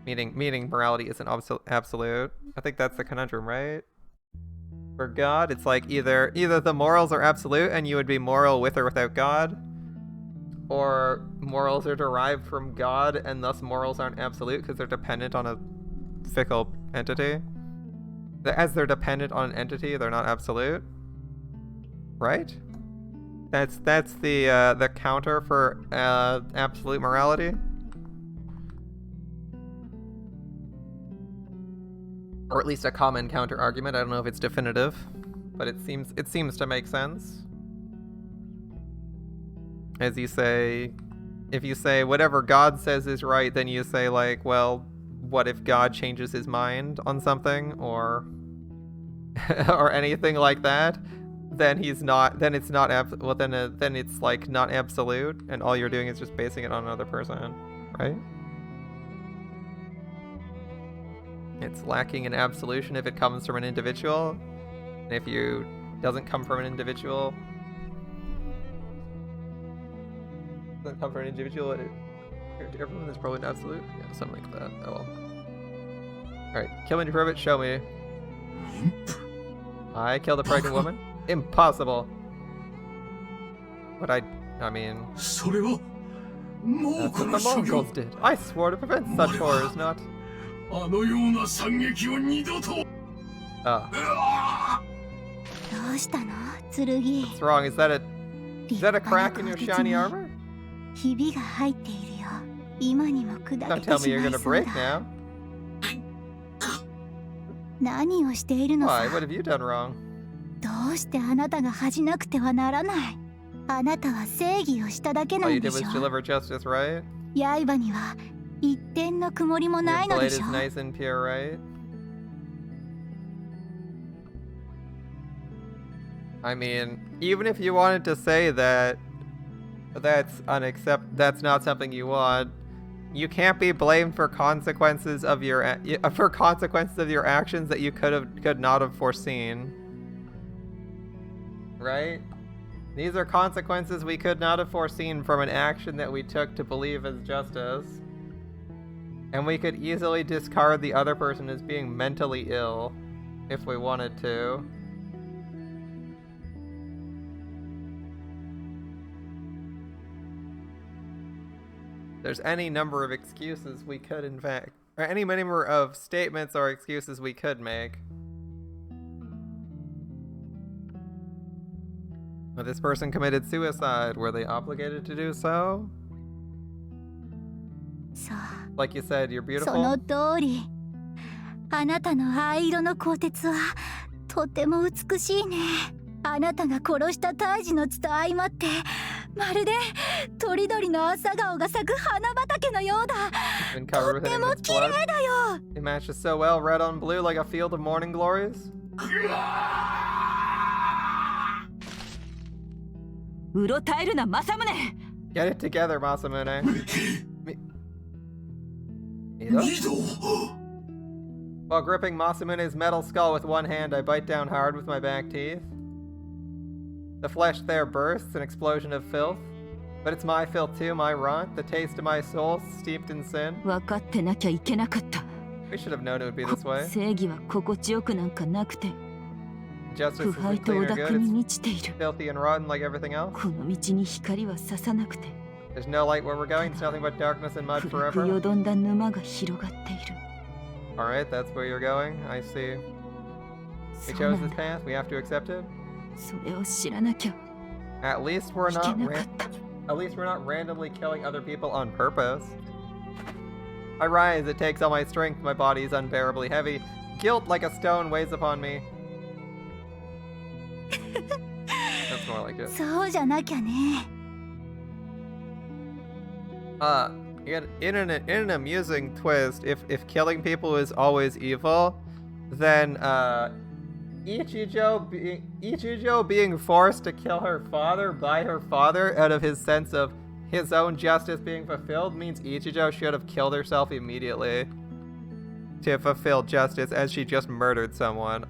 meaning morality isn't absolute. I think that's the conundrum, right? For God, it's like either the morals are absolute and you would be moral with or without God, or morals are derived from God and thus morals aren't absolute because they're dependent on a fickle entity. As they're dependent on an entity, they're not absolute. Right? That's the counter for absolute morality. Or at least a common counter argument. I don't know if it's definitive, but it seems to make sense. As you say, if you say whatever God says is right, then you say like, well, what if God changes his mind on something or or anything like that? Then it's not then it's like not absolute, and all you're doing is just basing it on another person, right? It's lacking in absolution if it comes from an individual, and if you doesn't come from an individual, everyone is probably an absolute. Yeah, something like that. Oh well. All right, kill me to prove it. Show me. I killed a pregnant woman? Impossible. But I mean, それは猛 that's 虎 what の the 所業 Mongols did. I swore to prevent such horrors, not... あのような惨劇を二度と Oh, どうしたの剣。 what's wrong? Is that a crack in your shiny armor? ひびが入っているよ。今にも砕け Don't て tell し me ま you're い gonna そう break だ。 now. 何をしているの Why? さ。 What have you done wrong? どうしてあなたが恥じなくてはならない。あなたは正義をしただけな All ん you で did し was ょ。 deliver justice, right? 刃には一点の曇りも Your ないの blade で is しょ。 nice and pure, right? I mean, even if you wanted to say that that's not something you want, you can't be blamed for consequences of your actions that you could not have foreseen. Right? These are consequences we could not have foreseen from an action that we took to believe as justice. And we could easily discard the other person as being mentally ill if we wanted to. There's any number of excuses we could, in fact, or any number of statements or excuses we could make. But this person committed suicide. Were they obligated to do so? そう。 Like you said, you're そ beautiful. の通り。あなたの灰色の鋼鉄はとても美しいね。あなたが殺した胎児の血と相まってまるでとりどりの朝顔が咲く花畑のようだ。 Been と covered っ with ても infant's 綺麗 blood. だよ。 It matches so well, red on blue, like a field of morning glories. うろたえるな政宗。 Get it together, Masamune. 二度 While gripping Masamune's metal skull with one hand, I bite down hard with my back teeth. The flesh there bursts, an explosion of filth. But it's my filth too, my runt, the taste of my soul, steeped in sin. 分かってなきゃいけなかった。 We should have known it would be this way. 正義は心地よくなんかなくて、 Justice 腐 isn't 敗と clean 汚 or 濁 good, に it's 満ちている。 filthy and rotten like everything else. この道に光は差さなくて、 There's no light where we're going, it's nothing but darkness and mud 暗く forever. よどんだ沼が広がっている。 Alright, that's where you're going, I see. そ We うな chose ん this だ。 path, we have to accept it. それを知らなきゃ At least we're いけ not なかった。 At least we're not randomly killing other people on purpose. I rise, it takes all my strength, my body is unbearably heavy. Guilt like a stone weighs upon me. That's more like it. そうじゃなきゃね。 In an amusing twist, if killing people is always evil, then Ichijo being forced to kill her father by her father out of his sense of his own justice being fulfilled means Ichijo should have killed herself immediately to fulfill justice, as she just murdered someone.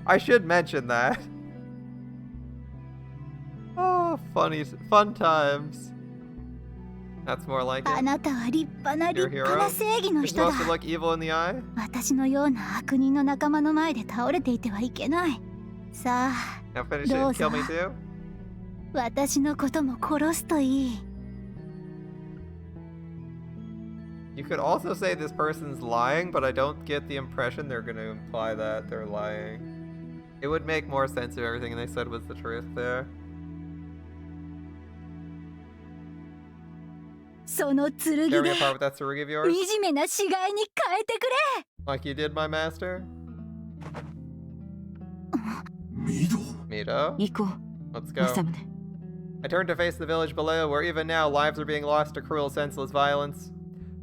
I should mention that. Oh, fun times. That's more like あ it. なたは立派な Your 立派な hero? 正義の You're 人だ。 supposed to look evil in the eye? 私のような悪人の仲間の前で倒れていてはいけない。さあ、 Now finish it Those and kill me are- too? 私のことも殺すといい。 You could also say this person's lying, but I don't get the impression they're going to imply that they're lying. It would make more sense if everything they said was the truth there. その剣 Tear me で apart with that tsurugi of yours? 惨めな死骸に変えてくれ。 Like you did, my master? 二度 Mito? 行こ Let's う、 go. 政宗。 I turn to face the village below, where even now lives are being lost to cruel, senseless violence.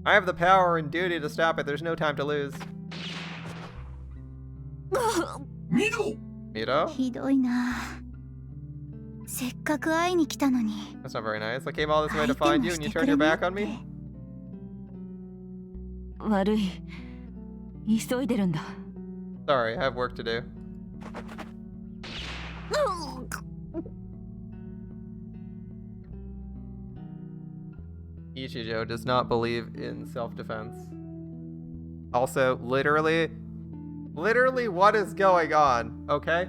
I have the power and duty to stop it. There's no time to lose. 二度 Mito? ひどいな。せっかく会いに来たのに。 That's not very nice. I came all this way to 相手 find も you し and you てく turned れ your な back く on て me? 悪い。急いでるんだ。 Sorry, I have work to do. Ichijo does not believe in self-defense. Also, literally, Literally, what is going on? Okay?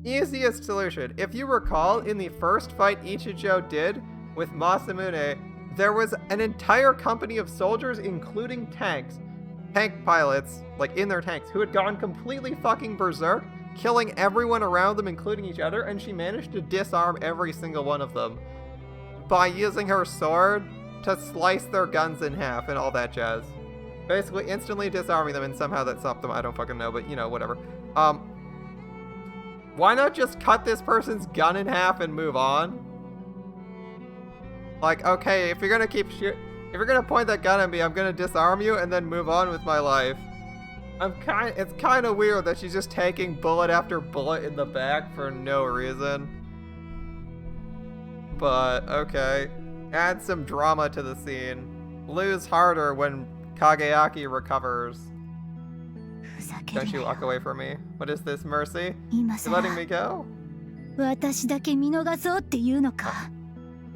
Easiest solution. If you recall, in the first fight Ichijo did with Masamune, there was an entire company of soldiers, including tank pilots, like in their tanks, who had gone completely fucking berserk, killing everyone around them, including each other, and she managed to disarm every single one of them by using her sword to slice their guns in half and all that jazz. Basically instantly disarming them, and somehow that stopped them. I don't fucking know, but you know, whatever. Why not just cut this person's gun in half and move on? Like, okay, if you're gonna if you're gonna point that gun at me, I'm gonna disarm you and then move on with my life. It's kind of weird that she's just taking bullet after bullet in the back for no reason. But, okay. Add some drama to the scene. Lose harder when Kageaki recovers. Don't you walk away from me. What is this, Mercy? You letting me go? 私だけ見逃そうって言うのか。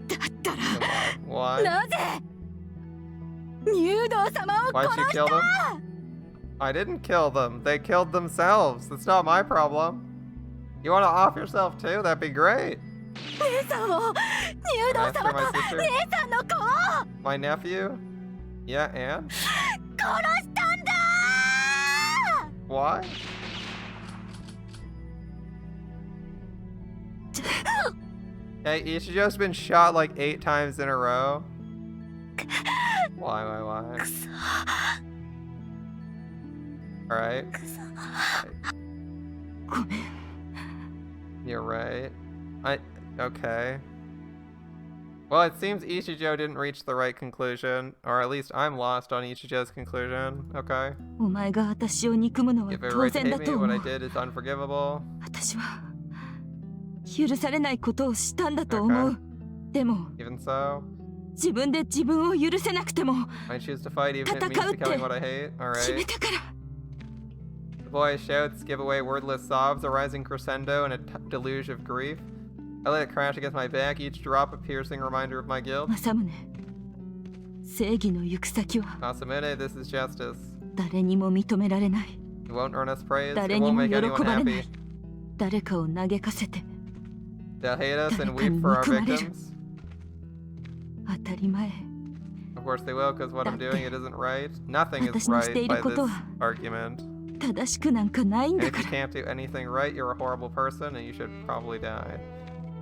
だったら Why? なぜ入道様を Why'd 殺 you し kill た them? I didn't kill them. They killed themselves. That's not my problem. You want to off yourself too? That'd be great. 姉さんを入道 Can I ask for 様 my と sister? 姉さんの子を My nephew? Yeah, and? 殺したんだ Why? Hey, Ichijo's been shot like 8 times in a row. Why? Alright. You're right. Okay. Well, it seems Ichijo didn't reach the right conclusion, or at least I'm lost on Ichijo's conclusion. Okay. お前が私を憎むのは Give it 当 right to 然だ hate と me. 思 What I う did is unforgivable. 私は許されないことをしたんだと思うでも Even so, 自分で自分を許せなくても I choose to fight even if it means 戦うって becoming what I hate. 決め Alright. たから The boy shouts, give away wordless sobs, a rising crescendo and a deluge of grief. I let it crash against my back, each drop a piercing reminder of my guilt. 政宗正義の行く先は Masamune, this is justice. 誰にも認められない It won't earn us praise, it 誰 won't にも make 喜 anyone ばれな happy. い誰かを嘆かせて They'll hate us and 誰か weep に for our 憎まれる victims. 当たり前 Of course they will, because what I'm だって doing, it isn't right. Nothing is 私のしてい right る by こと this は argument. 正しくなんかないん And だ if か you ら can't do anything right, you're a horrible person and you should probably die.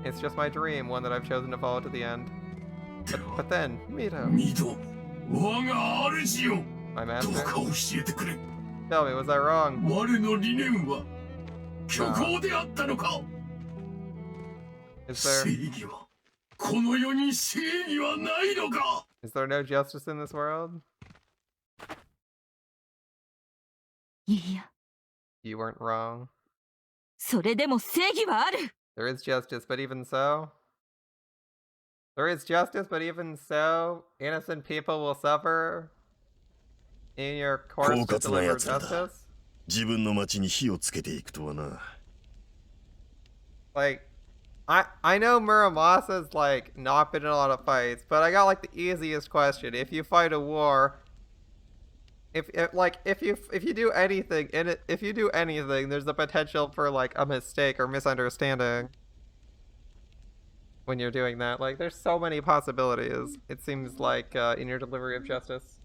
It's just my dream, one that I've chosen to follow to the end. But then, Mito, ミド我が主よ my どう master, か教えてくれ tell me, was I wrong? 我の理念は虚構であったのか Is 正 there 義はこの世に正義はないのか is there no justice in this world? いいや You weren't wrong. それでも正義はある There is justice, but even so. There is justice, but even so, innocent people will suffer in your course to 狡猾な deliver 奴らだ。 justice. 自分の町に火をつけていくとはな。 Like, I know Muramasa's like not been in a lot of fights, but I got like the easiest question. If you fight a war, if you do anything in it, if you do anything, there's the potential for like a mistake or misunderstanding when you're doing that. Like, there's so many possibilities. It seems like in your delivery of justice.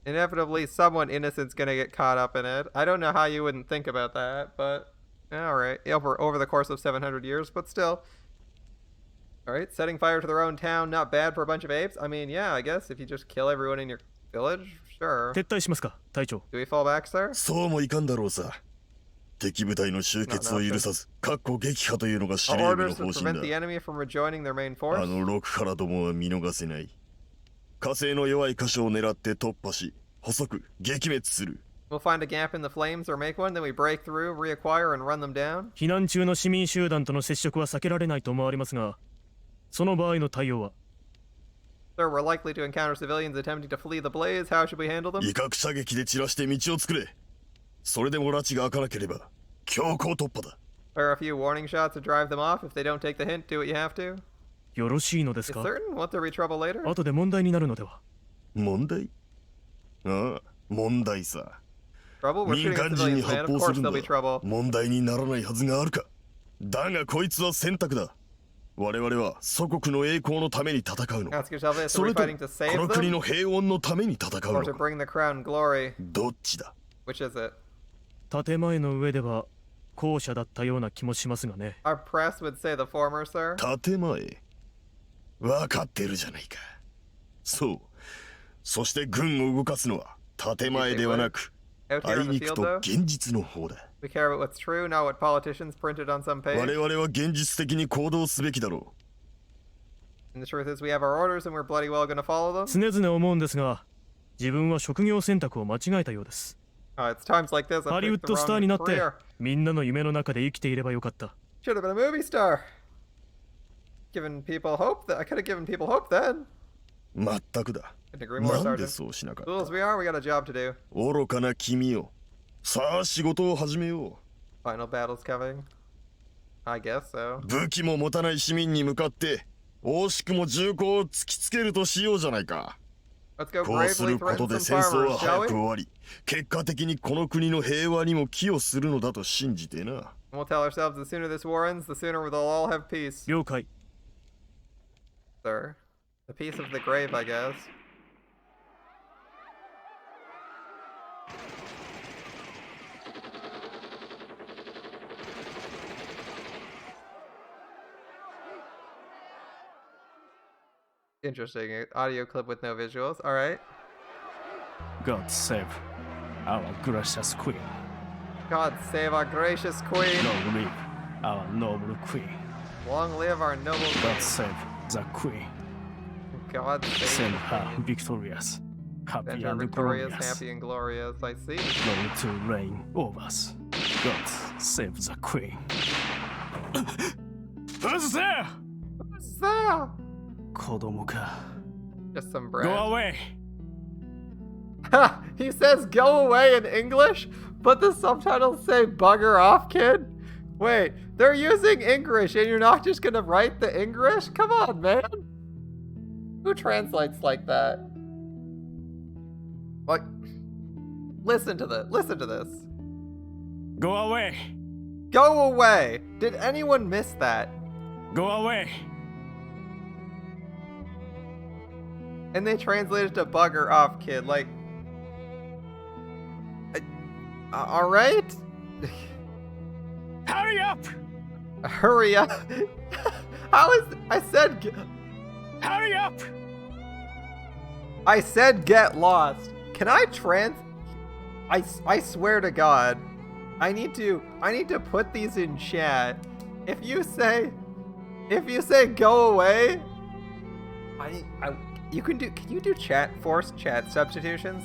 Inevitably, someone innocent's gonna get caught up in it. I don't know how you wouldn't think about that, but alright. Over the course of 700 years, but still. Alright, setting fire to their own town, not bad for a bunch of apes? I mean, yeah, I guess if you just kill everyone in your village, sure. 撤退しますか隊長。 Do we fall back, sir? そうもいかんだろうさ。敵部隊の集結を許さず、確固撃破というのが司 Our 令部の orders to 方針 prevent the だ。 enemy from rejoining their main あ force? のロックハラどもは見逃せない。火星の弱い箇所を狙って突破し、細く撃滅する。 We'll find a gap in the flames or make one, then we break through, reacquire, and run them down? 避難中の市民集団との接触は避けられないと思われますが、その場合の対応は Sir, we're likely to encounter civilians attempting to flee the blaze. How should we handle them? 威嚇射撃で散らして道を作れ。それでも拉致が開かなければ、強行突破だ。 Fire a few warning shots to drive them off. If they don't take the hint, do what you have to. よろしいのです Is か？ certain? Won't there be trouble later? 後で問題になるのでは。問題ああ、問題さ。 Trouble? We're 民 shooting 間 at 人に civilians, 発 man. Of 砲す course るん there'll だ be trouble. 問題にならないはずがあるか。だがこいつは選択だ。我々は祖国の栄光のために戦うの。 Ask yourself this, そ are we れと fighting to こ save の国 them? の平穏のために戦う Or の to か。 bring the crown glory? どっちだ。 Which is it? 建前の上では後者だったような気もしますがね。 Our press would say the former, sir. 建前。分かってるじゃないか。そう。そして軍を動かすのは建前ではなく、 Out あ here い in the にく field, と though? 現実の方だ。 We care about what's true, not what politicians printed on some 我 page. 々は現実的に行動すべきだろ And the truth is we have our orders and we're bloody well gonna follow them. 常々思うんですが、自分は職業選択を間違えたようです。 It's times like this I ハリウッ picked ド the スターに wrong なって career. みんなの夢の中で生きていればよかった。 Should have been a movie star. Given people hope that I could have given people hope then. う。まったくだ。 Couldn't agree more, なんで Sergeant. そうしなかっ Fools た。 we are, we got a job to do. 愚かな君よ。さあ仕事を始めよ Final battle's coming. I guess so. う。武器も持たない市民に向かって惜しくも銃口を突きつけるとしようじゃないか。 Let's go こうす bravely ること threaten で some 戦争 farmers, は shall 早 we? く終わり、結果的にこの国の平和にも寄与するのだと信じてな。 And we'll tell ourselves the sooner this war ends, the sooner they'll all have peace. 了解。 Sir. The peace of the grave, I guess. Interesting. Audio clip with no visuals. Alright. God save our gracious queen. God save our gracious queen. Long live our noble queen. Long live our noble God queen. save the queen. God save Send the her queen. victorious, happy And her and victorious, glorious, happy and glorious. I see. long to reign over us. God save the queen. Who's there? What's that? 子供か。 Just some Go bread. away. Ha! He says go away in English, but the subtitles say bugger off, kid. Wait, they're using English and you're not just gonna write the English? Come on, man. Who translates like that? Like, listen to this. Listen to this. Go away. Go away. Did anyone miss that? Go away. And they translated to bugger off, kid. Like, all right. Hurry up. Hurry up. How is I said Hurry up. I said get lost. Can I I swear to God, I need to put these in chat. If you say go away, can you do forced chat substitutions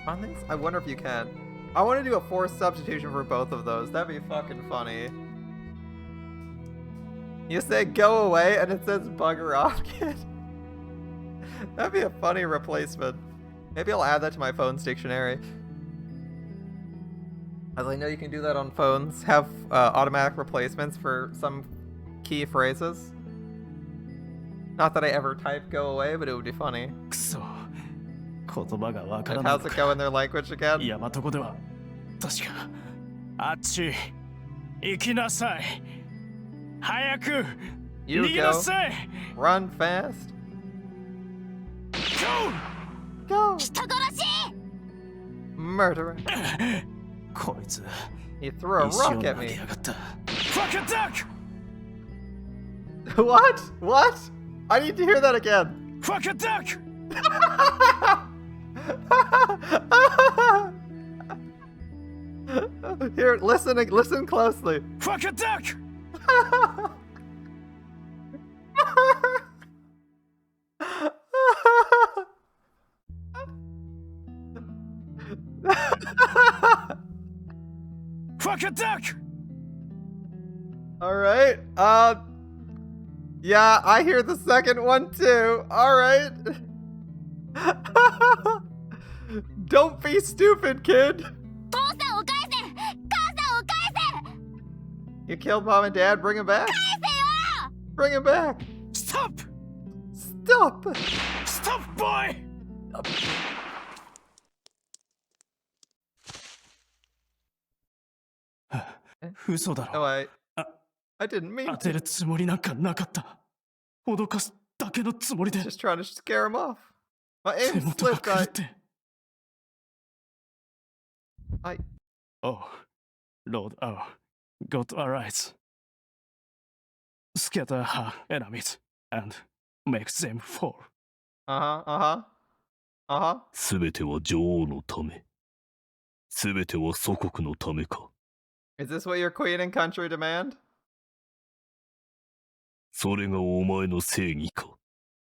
on this? I wonder if you can. I want to do a forced substitution for both of those. That'd be fucking funny. You say go away and it says bugger off, kid. That'd be a funny replacement. Maybe I'll add that to my phone's dictionary. As I know you can do that on phones, have automatic replacements for some key phrases. Not that I ever type go away, but it would be funny. くそ。言葉がわから And ない how's の it か。 go in their language again? 山とこでは確かあっち行きなさい。早く You 逃げな go. さい。 Run fast. Go! Go! 人殺し Murderer. こいつ He threw a 石を rock 投 at げ me. やがった Fuck attack! What? What? I need to hear that again. Fuck attack! Here, listen closely. Fuck attack! Fuck attack! All right. Yeah, I hear the second one too. All right. Don't be stupid, kid. 父さんを返せ母さんを返せ You killed mom and dad. Bring him back. 返せよ Bring him back. Stop! Stop. Stop, boy! 嘘だ Oh, ろ。 I didn't mean 当て to. るつもりなんかなかった。脅かすだけのつもりで。 Just trying to scare him off. My 手 aim 元が slipped. 狂って。 Oh, Lord, oh, got our eyes. Scatter her enemies and make them fall. Uh-huh. 全ては女王のため。全ては祖国のためか。 Is this what your queen and country demand? それがお前の正義か。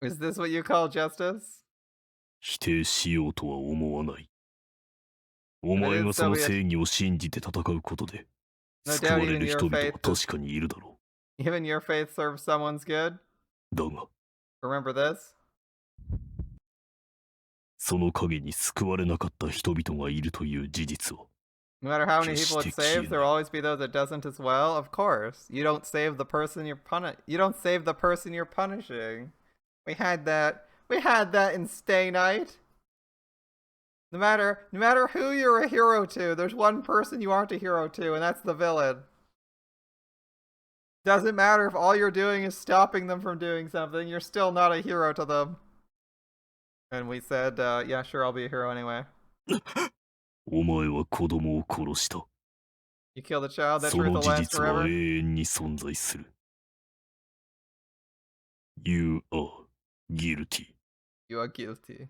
Is this what you call justice? 否定しようとは思わない。お前がその正義を信じて戦うことで、 No 救 doubt われ even る your 人々は faith 確かにいるだろ Even your faith serves someone's good? う。だが、 Remember this? その陰に救われなかった人々がいるという事実は、 No matter how many people it Just saves, there will always be those that doesn't as well. Of course. You don't save the person you're punishing. We had that in Stay Night. No matter who you're a hero to, there's one person you aren't a hero to, and that's the villain. Doesn't matter if all you're doing is stopping them from doing something, you're still not a hero to them. And we said, yeah, sure, I'll be a hero anyway. お前は子供を殺した。 You kill the child, that そ truth の will 事 last 実は forever. 永遠に存在する。You are guilty. You are guilty.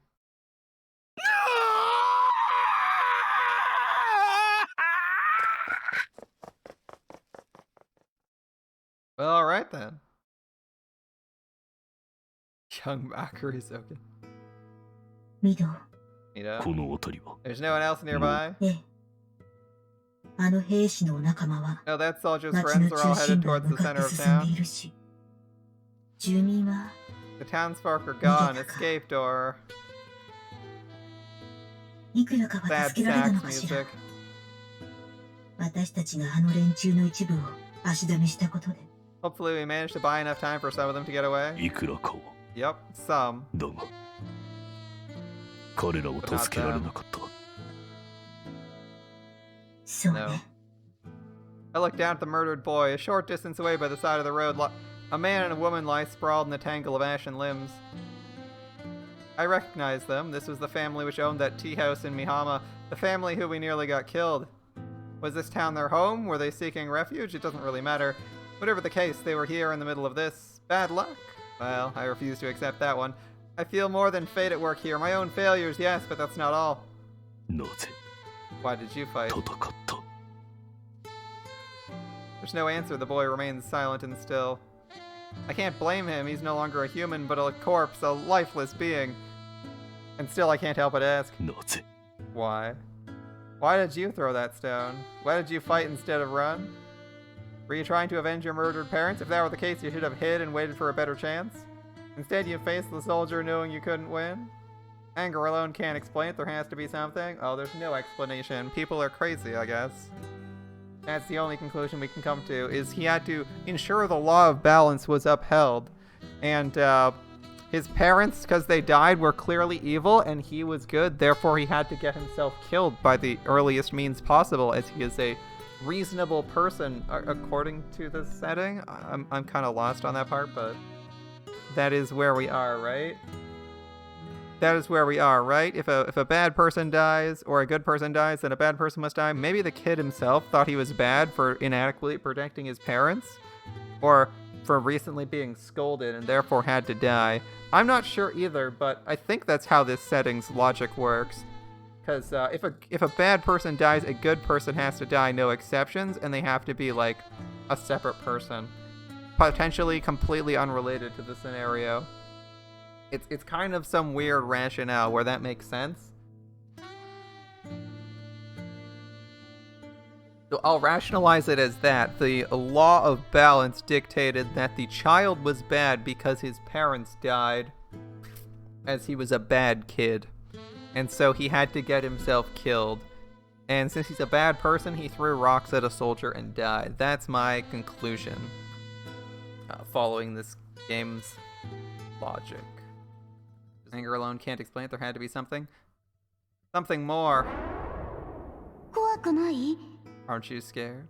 Well, alright then. Young Makuri is okay. ミド、 You know? この辺りは There's no one else nearby? ええ。あの兵士のお仲間は No, that soldier's 町 friends の are all 中心 headed 部へ towards the 向かっ center て of 進んでい town. るし、住民は The townsfolk are gone, Nigga. escaped, or いくらかは sad 助けられた sax のかしら。 music. 私たちがあの連中の一部を足止めしたことで。 Hopefully we managed to buy enough time for some of them to get away. いくらかは。 Yep, some. だが、彼らを助けられなかった。そうね。 No. I looked down at the murdered boy. A short distance away by the side of the road, a man and a woman lie sprawled in a tangle of ashen limbs. I recognized them. This was the family which owned that tea house in Mihama, the family who we nearly got killed. Was this town their home? Were they seeking refuge? It doesn't really matter. Whatever the case, they were here in the middle of this. Bad luck? Well, I refuse to accept that one. I feel more than fate at work here. My own failures, yes, but that's not all. なぜ Why did you fight? 戦った？ There's no answer. The boy remains silent and still. I can't blame him. He's no longer a human, but a corpse, a lifeless being. And still, I can't help but ask, なぜ why? Why did you throw that stone? Why did you fight instead of run? Were you trying to avenge your murdered parents? If that were the case, you should have hid and waited for a better chance. Instead, you faced the soldier knowing you couldn't win. Anger alone can't explain it. There has to be something. Oh, there's no explanation. People are crazy, I guess. That's the only conclusion we can come to, is he had to ensure the law of balance was upheld. And his parents, because they died, were clearly evil, and he was good. Therefore, he had to get himself killed by the earliest means possible, as he is a reasonable person, according to the setting. I'm kind of lost on that part, but that is where we are, right? That is where we are, right? If a bad person dies, or a good person dies, then a bad person must die. Maybe the kid himself thought he was bad for inadequately protecting his parents, or for recently being scolded and therefore had to die. I'm not sure either, but I think that's how this setting's logic works. Because if a bad person dies, a good person has to die, no exceptions, and they have to be like a separate person, potentially completely unrelated to the scenario. It's kind of some weird rationale where that makes sense. So I'll rationalize it as that. The law of balance dictated that the child was bad because his parents died, as he was a bad kid. And so he had to get himself killed. And since he's a bad person, he threw rocks at a soldier and died. That's my conclusion, following this game's logic. Anger alone can't explain it. There had to be something. Something more. 怖くない？ Aren't you scared?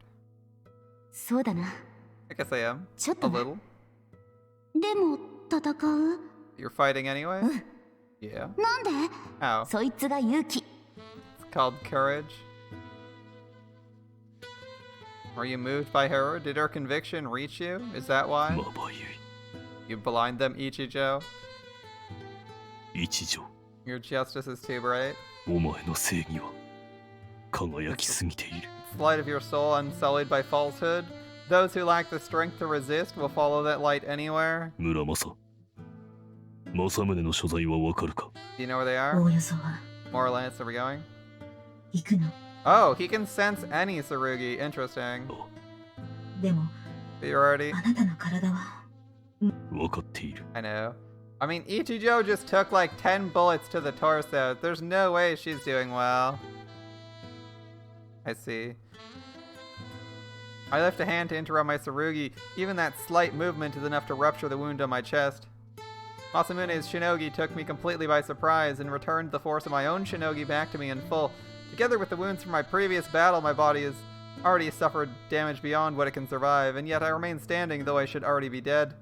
そうだな。 I guess I am. ちょっ A とな。 little. でも戦う？ You're fighting anyway? Yeah. なんで？ How? そいつが勇気。 It's called courage. Are you moved by her? Did her conviction reach you? Is that why? まばゆ You blind them, Ichijo? い一条 Your justice is too bright. お前の正義は輝きすぎている It's the light of your soul unsullied by falsehood. Those who lack the strength to resist will follow that light anywhere. 村正政宗の所在はわかるか Do you know where they お are? およそは More or less, are we going? 行くの。 Oh, he can sense any Tsurugi. Interesting. でも You already? あなたの体はわかっている I know. I mean, Ichijo just took like 10 bullets to the torso. There's no way she's doing well. I see. I lift a hand to interrupt my Tsurugi. Even that slight movement is enough to rupture the wound on my chest. Masamune's shinogi took me completely by surprise and returned the force of my own shinogi back to me in full. Together with the wounds from my previous battle, my body has already suffered damage beyond what it can survive, and yet I remain standing though I should already be dead.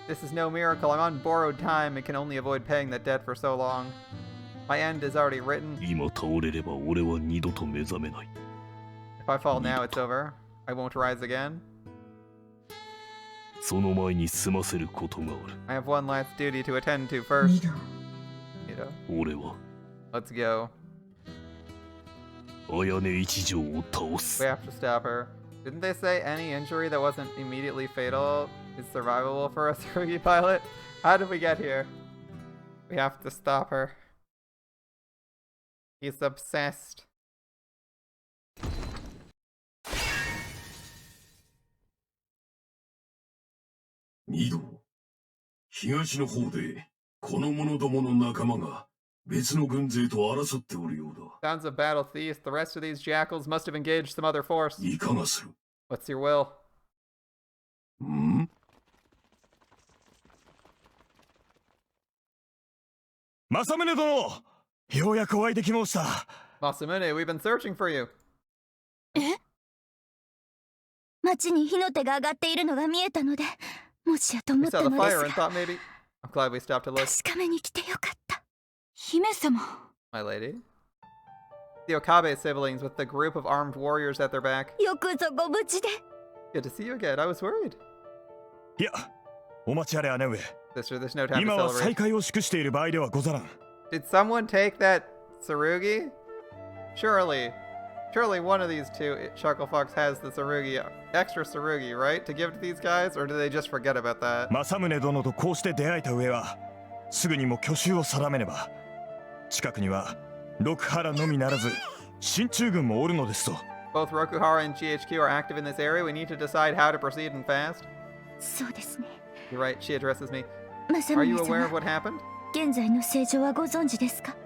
This is no miracle. I'm on borrowed time and can only avoid paying that debt for so long. My end is already written. 今倒れれば俺は二度と目覚めない If I fall now, it's over. I won't rise again. その前に済ませることがある I have one last duty to attend to 二 first. 度。 You know, 俺は let's go. 綾音一条を倒す We have to stop her. Didn't they say any injury that wasn't immediately fatal is survivable for a Tsurugi pilot? How did we get here? We have to stop her. He's obsessed. 二度東の方でこの者どもの仲間が別の軍勢と争っておるようだ Sounds of battle thieves. The rest of these jackals must have engaged some other force. いかがする What's your will? ん政宗殿、ようやくお会いできました。 Masamune, we've been searching for you. 町に火の手が上がっているのが見えたので、もしやと思 We った saw の the です fire が and thought maybe... I'm glad we stopped to look. 確かめに来てよかった。姫様 My lady. The Okabe siblings with the group of armed warriors at their back. よくぞご無事で。 Good to see you again. I was worried. いや、お待ちあれ姉上。 Sister, there's no time 今 to は再 celebrate. 会を祝している場合ではござらん。 Did someone take that Tsurugi? Surely one of these two Chuckle Fox has the Tsurugi, extra Tsurugi, right? To give to these guys? Or do they just forget about that? 政宗殿とこうして出会えた上は、すぐにも去就を定めねば。近くには六原のみならず、進駐軍もおるのですと。 Both Rokuhara and GHQ are active in this area. We need to decide how to proceed and fast. そうですね。 You're right, she addresses me. 政 Are you 宗 aware of 様、 what happened? 現在の政情はご存知ですか？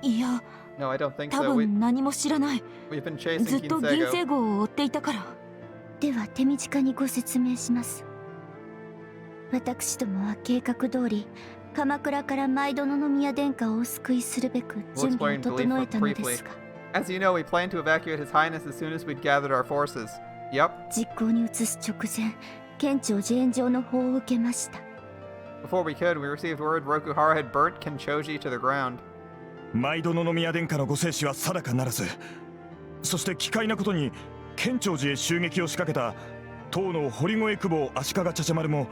いや No, I don't think 多 so. 分何も知らない We've been chasing ずっと銀 Ginseigo. 星号を追っていたからでは手短にご説明します。私どもは計画通り、鎌倉から舞殿宮殿下をお救いするべく We'll 準備を explain 整えたので briefly. すが、 As you know, we plan to evacuate His Highness as soon as we'd gathered our forces. Yep. 実行に移す直前、県庁自演場の方を受けました。 Before we could, we received word Rokuhara had burnt Kenchoji to the ground. 舞殿宮殿下のご生死は定かならず、そして奇怪なことに県庁寺へ襲撃を仕掛けた当の堀越久保足利茶々丸も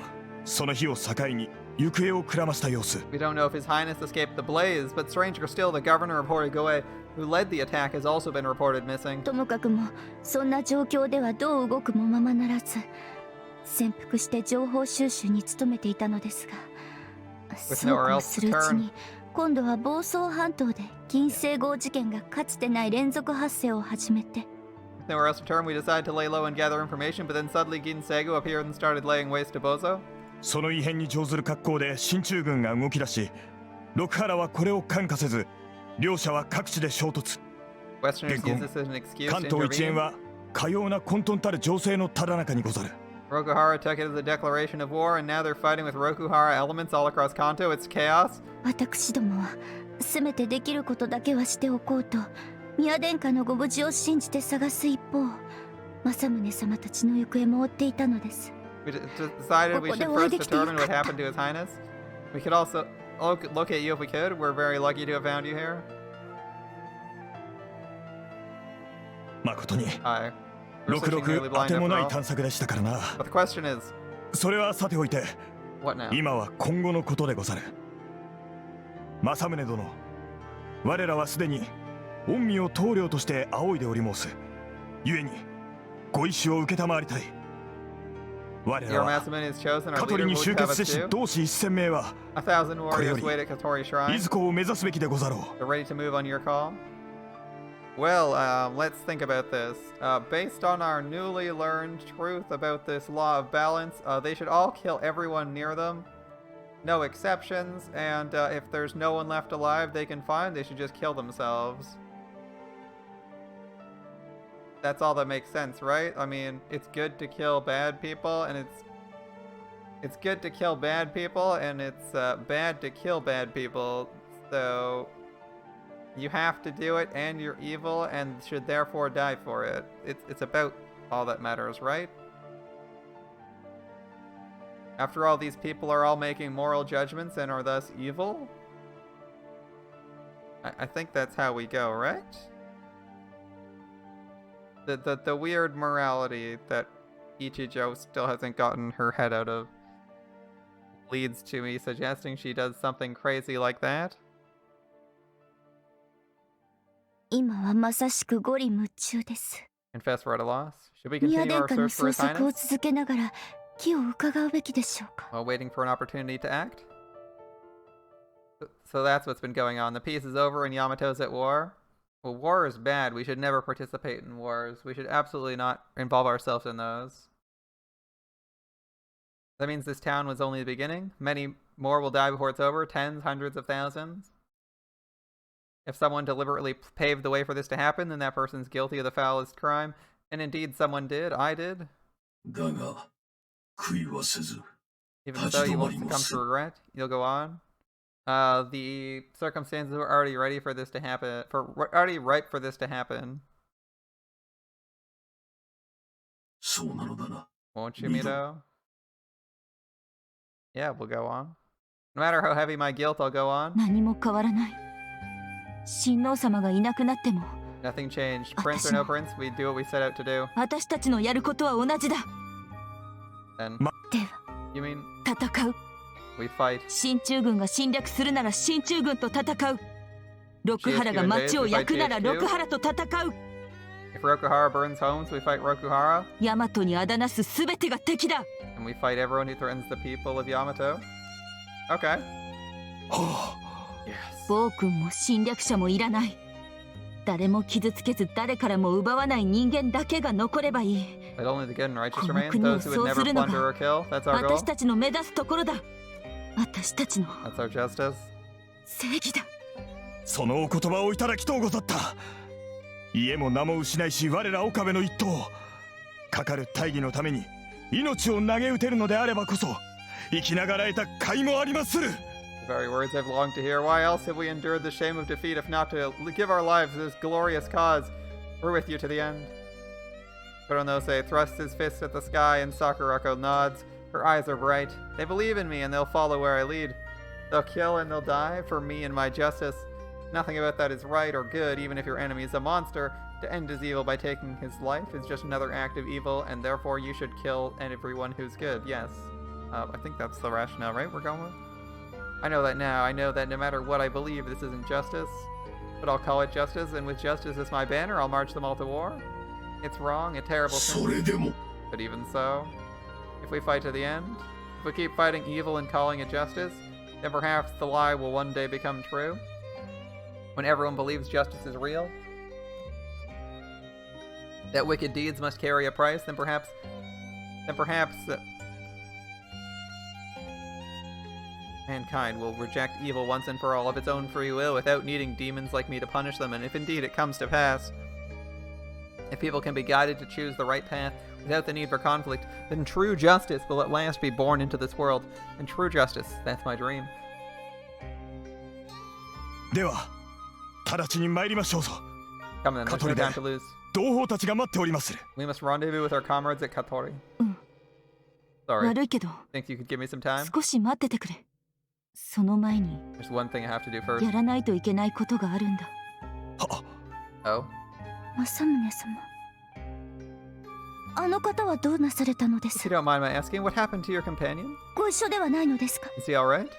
その日を境に行方をくらました様子。 We don't know if His Highness escaped the blaze, but stranger still, the governor of Horigoe, who led the attack, has also been reported missing. ともかくもそんな状況ではどう動くもままならず、潜伏して情報収集に努めていたのですが、 With そう nowhere こう else す to るうち turn. に今度は房総半島で銀星号事件がかつてない連続発生を始めて、 With nowhere else to turn, we decided to lay low and gather information, but then suddenly Ginseigo appeared and started laying waste to Bozo. その異変に乗ずる格好で進駐軍が動き出し、六原はこれを看過せず、両者は各地で衝突。 Westerners Good use this as an excuse 関 to 東一 intervene. 円はかような混沌たる情勢のただ中にござる。 Rokuhara took it as a declaration of war, and now they're fighting with Rokuhara elements all across Kanto. It's chaos. 私どもはせめてできることだけはしておこうと、宮殿下のご無事を信じて探す一方、政宗様たちの行方も追っていたのです。 We decided we should first determine what happened to His Highness. We could also locate you if we could. We're very lucky to have found you here. 誠に Hi. ろ We're くろ searching く nearly 当 blind ても after ない all. 探索でしたからな。 But the question is, それはさておいて what now? 今は今後のことでござる。政宗殿、我らはすでに御身を棟梁として仰いでおり申す。故にご意志を承りたい。我ら Your は Masamune is chosen. 香 Our 取 leader に would 集 have 結 us せし do. 同志一千名は 1,000 warriors これより wait at Katori い Shrine. ずこを目指すべきでござろう。 They're ready to move on your call. Well, let's think about this. Based on our newly learned truth about this law of balance, they should all kill everyone near them. No exceptions, and if there's no one left alive they can find, they should just kill themselves. That's all that makes sense, right? I mean, it's good to kill bad people, and it's good to kill bad people, and it's bad to kill bad people, so you have to do it, and you're evil, and should therefore die for it. It's about all that matters, right? After all, these people are all making moral judgments and are thus evil? I think that's how we go, right? The weird morality that Ichijo still hasn't gotten her head out of leads to me suggesting she does something crazy like that. 今はまさしく五里夢中です。 Confess we're at a loss. Should we 宮 continue 殿 our 下の search for 捜 His 索を Highness 続けながら機を伺うべきでしょうか。 while waiting for an opportunity to act? So that's what's been going on. The peace is over and Yamato's at war. Well, war is bad. We should never participate in wars. We should absolutely not involve ourselves in those. That means this town was only the beginning. Many more will die before it's over. Tens, hundreds of thousands. If someone deliberately paved the way for this to happen, then that person's guilty of the foulest crime. And indeed, someone did. I did. だが悔いはせず Even so, you won't succumb to regret. You'll go on. The circumstances were already ready for this to happen. Already ripe for this to happen. そうなのだな。 Won't you, Mito? Yeah, we'll go on. No matter how heavy my guilt, I'll go on. 何も変わらない。親王様がいなくなっても Nothing changed. Prince or no prince, we do what we set out to do. 私たちのやることは同じだ。 Then, では you mean 戦う。 we fight? 進駐軍が侵略するなら進駐軍と戦う。六原が町を焼くなら六原と戦う。 If Rokuhara burns homes, we fight Rokuhara. 大和にあだなすすべてが敵だ。 And we fight everyone who threatens the people of Yamato. Okay. は Yes. 暴君も侵略者もいらない。誰も傷つけず誰からも奪わない人間だけが残ればいい。 Let only the good and righteous この remain. 国を Those who would そう never するの plunder or が kill. That's our goal. 私たちの目指すところだ。私たちの That's our justice. 正義だ。そのお言葉をいただきとうござった。家も名も失いし我ら岡部の一党かかる大義のために命を投げ打てるのであればこそ生きながらえた甲斐もありまする。 The very words I've longed to hear. Why else have we endured the shame of defeat if not to give our lives to this glorious cause? We're with you to the end. Kuronose thrusts his fist at the sky and Sakurako nods. Her eyes are bright. They believe in me and they'll follow where I lead. They'll kill and they'll die for me and my justice. Nothing about that is right or good, even if your enemy is a monster. To end his evil by taking his life is just another act of evil, and therefore you should kill everyone who's good. Yes. I think that's the rationale, right? We're going with? I know that now. I know that no matter what I believe, this isn't justice. But I'll call it justice, and with justice as my banner, I'll march them all to war. It's wrong, a terrible そ thing. れでも But even so, if we fight to the end, if we keep fighting evil and calling it justice, then perhaps the lie will one day become true. When everyone believes justice is real, that wicked deeds must carry a price, then perhaps mankind will reject evil once and for all of its own free will without needing demons like me to punish them. And if indeed it comes to pass, if people can be guided to choose the right path without the need for conflict, then true justice will at last be born into this world. And true justice, that's my dream. では直ちに参りましょうぞ。Come then, there's no time to lose. 同胞たちが待っておりまする。 We must rendezvous with our comrades at Katori. Sorry. 悪いけど Think you could give me some time? 少し待っててくれ。その前に There's one thing I have to do first. やらないといけないことがあるんだ。は Oh? 政宗様、あの方はどうなされたので If す？ you don't mind my asking, what happened to your companion? ご一緒ではないのですか？ Is he alright?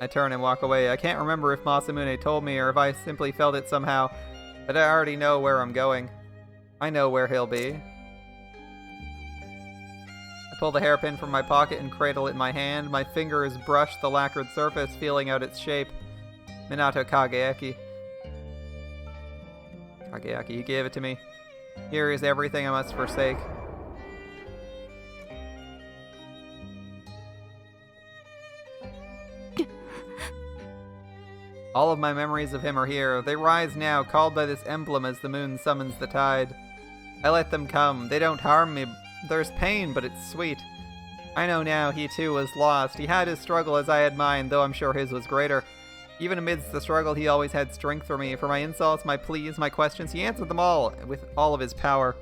I turn and walk away. I can't remember if Masamune told me or if I simply felt it somehow, but I already know where I'm going. I know where he'll be. I pull the hairpin from my pocket and cradle it in my hand. My fingers brush the lacquered surface, feeling out its shape. Minato Kageyaki. Kageyaki, he gave it to me. Here is everything I must forsake. All of my memories of him are here. They rise now, called by this emblem as the moon summons the tide. I let them come. They don't harm me. There's pain, but it's sweet. I know now he too was lost. He had his struggle as I had mine, though I'm sure his was greater. Even amidst the struggle, he always had strength for me. For my insults, my pleas, my questions, he answered them all with all of his power.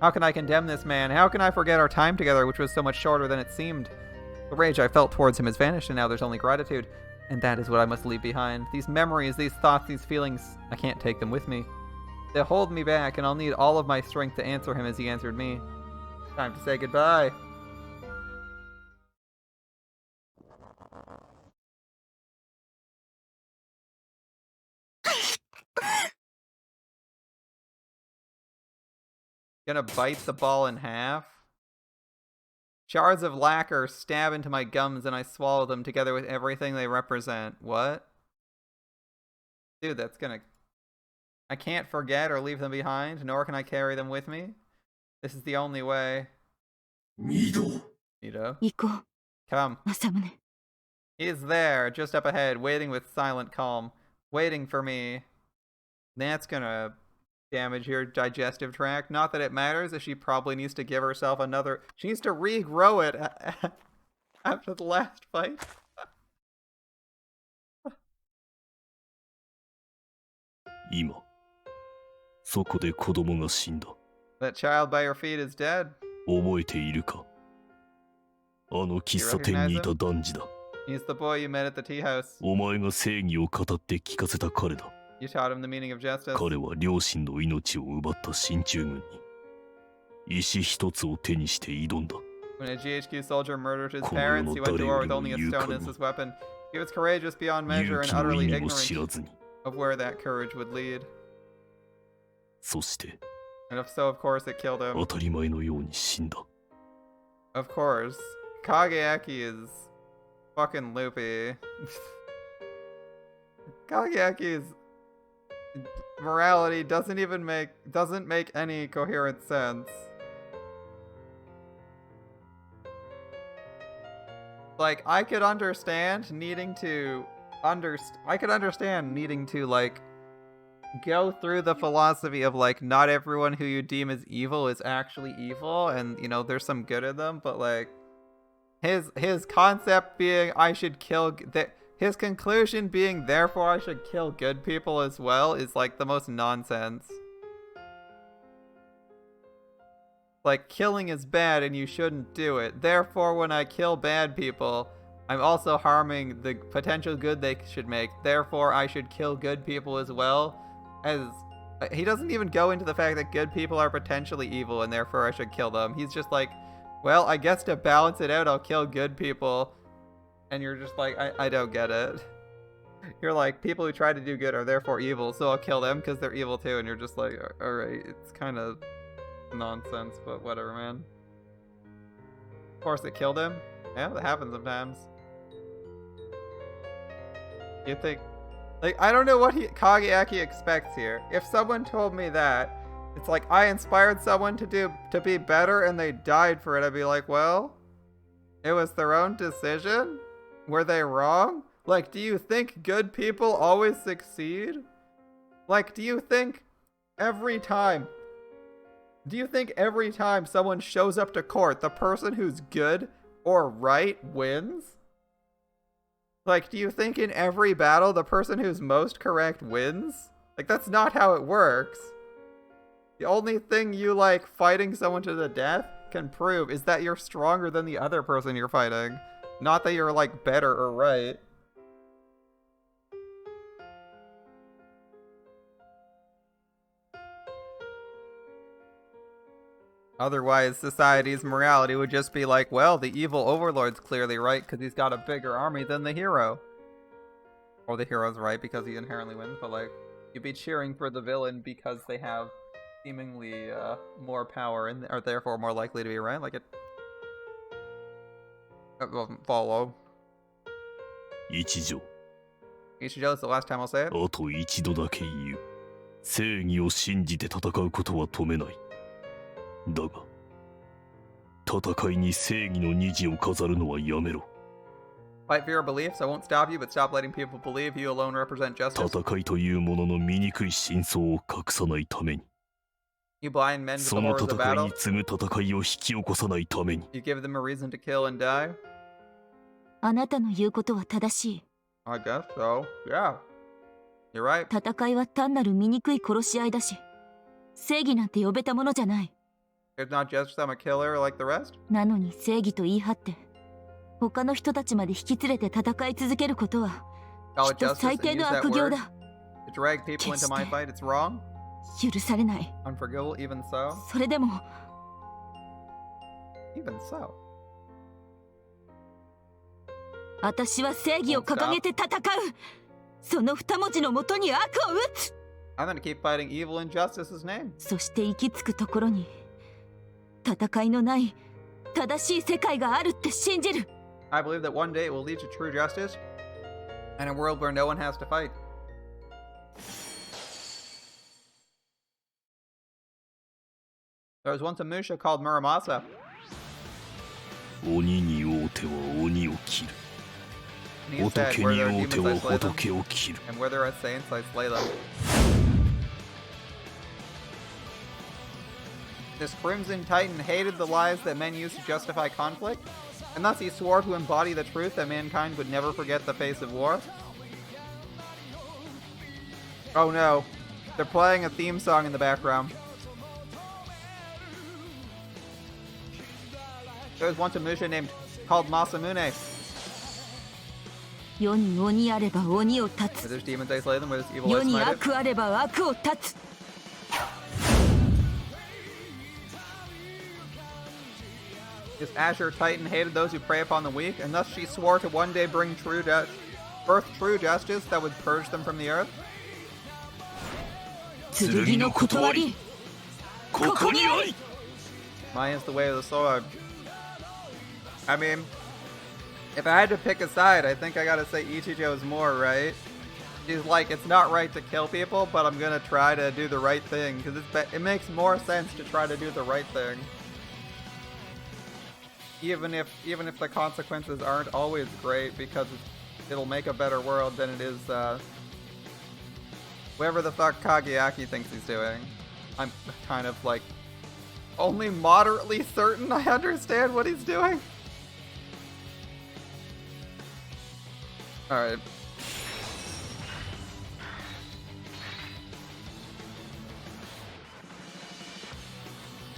How can I condemn this man? How can I forget our time together, which was so much shorter than it seemed? The rage I felt towards him has vanished, and now there's only gratitude. And that is what I must leave behind. These memories, these thoughts, these feelings, I can't take them with me. They'll hold me back, and I'll need all of my strength to answer him as he answered me. Time to say goodbye. Gonna bite the ball in half? Shards of lacquer stab into my gums and I swallow them together with everything they represent. What? Dude, that's gonna... I can't forget or leave them behind, nor can I carry them with me. This is the only way. Mido. Mido? 行こう、 Come. 政宗。 He is there, just up ahead, waiting with silent calm. Waiting for me. That's gonna damage your digestive tract. Not that it matters, as she probably needs to give herself another... She needs to regrow it after the last fight. Ima. そこで子供が死んだ。 That child by your feet is dead. 覚えているか？あの喫茶店にいた男児だ。 He's the boy you met at the tea house. お前が正義を語って聞かせた彼だ。 You taught him the meaning of justice. 彼は両親の命を奪った進駐軍に石一つを手にして挑んだ。 When a GHQ soldier murdered his parents, he went to war with only a stone as his weapon. He was courageous beyond measure 勇 and 気の utterly 意味も知ら ignorant ずに。 of where that courage would lead. そして And if so, of course, it killed him. 当たり前のように死んだ。 Of course. Kageaki is fucking loopy. Kageaki's morality doesn't make any coherent sense. Like, I could understand needing to like go through the philosophy of like not everyone who you deem as evil is actually evil, and you know there's some good in them, but like his concept being I should kill his conclusion being therefore I should kill good people as well is like the most nonsense. Like, killing is bad and you shouldn't do it. Therefore, when I kill bad people, I'm also harming the potential good they should make. Therefore, I should kill good people as well. As he doesn't even go into the fact that good people are potentially evil and therefore I should kill them. He's just like, well, I guess to balance it out, I'll kill good people. And you're just like, I don't get it. You're like, people who try to do good are therefore evil, so I'll kill them because they're evil too. And you're just like, alright, it's kind of nonsense, but whatever, man. Of course it killed him. Yeah, that happens sometimes. You think... Like, I don't know what Kageaki expects here. If someone told me that, it's like, I inspired someone to be better and they died for it, I'd be like, well, it was their own decision? Were they wrong? Like, do you think good people always succeed? Like, do you think every time someone shows up to court, the person who's good or right wins? Like, do you think in every battle the person who's most correct wins? Like, that's not how it works. The only thing you, like, fighting someone to the death can prove is that you're stronger than the other person you're fighting. Not that you're, like, better or right. Otherwise, society's morality would just be like, well, the evil overlord's clearly right because he's got a bigger army than the hero. Or the hero's right because he inherently wins, but like, you'd be cheering for the villain because they have seemingly more power and are therefore more likely to be right. Like, it doesn't follow. Ichijo. Ichijo, it's the last time I'll say it. あと一度だけ言う。正義を信じて戦うことは止めない。だが、戦いに正義の虹を飾るのはやめろ。Fight for your beliefs. I won't stop you, but stop letting people believe you alone represent justice. 戦いというものの醜い真相を隠さないために。You blind men to the その horrors of 戦い battle. に次ぐ戦いを引き起こさないために。You give them a reason to kill and die. あなたの言うことは正しい。 I guess so. Yeah. You're right. 戦いは単なる醜い殺し合いだし、正義なんて呼べたものじゃない。It's not just I'm a killer like the rest. なのに正義と言い張って、他の人たちまで引き連れて戦い続けることは、き Call っ it と justice 最 and 低 use の that 悪行 word だ。 to drag people into my fight. It's wrong. 許されない。 Unforgivable, even so. それでも、 Even so. 私は正義を掲げて戦う。その二文字のもとに悪を打つ。 I'm gonna keep fighting evil in justice's name. そして行き着くところに、戦いのない正しい世界があるって信じる。 I believe that one day it will lead to true justice and a world where no one has to fight. There was once a Musha called Muramasa. 鬼に会うては鬼を切る。 And he said, 仏 where に there are 会うて demons, は I slay them. 仏を切る。 And where there are saints, I slay them. This Crimson Titan hated the lies that men used to justify conflict, and thus he swore to embody the truth that mankind would never forget the face of war. Oh no, they're playing a theme song in the background. There was once a Musha named called Masamune. 世に鬼あれば鬼を断 Where つ。 there's demons, I slay them. Where there's evil, 世 I に smite it. 悪あれば悪を断つ。 This Azure Titan hated those who prey upon the weak, and thus she swore to one day bring birth true justice that would purge them from the earth. 剣の断り。ここにあり。 Mine is the way of the sword. I mean, if I had to pick a side, I think I gotta say Ichijo's more, right? He's like, it's not right to kill people, but I'm gonna try to do the right thing, because it makes more sense to try to do the right thing. Even if the consequences aren't always great, because it'll make a better world than it is, whatever the fuck Kageaki thinks he's doing. I'm kind of like, only moderately certain I understand what he's doing. Alright.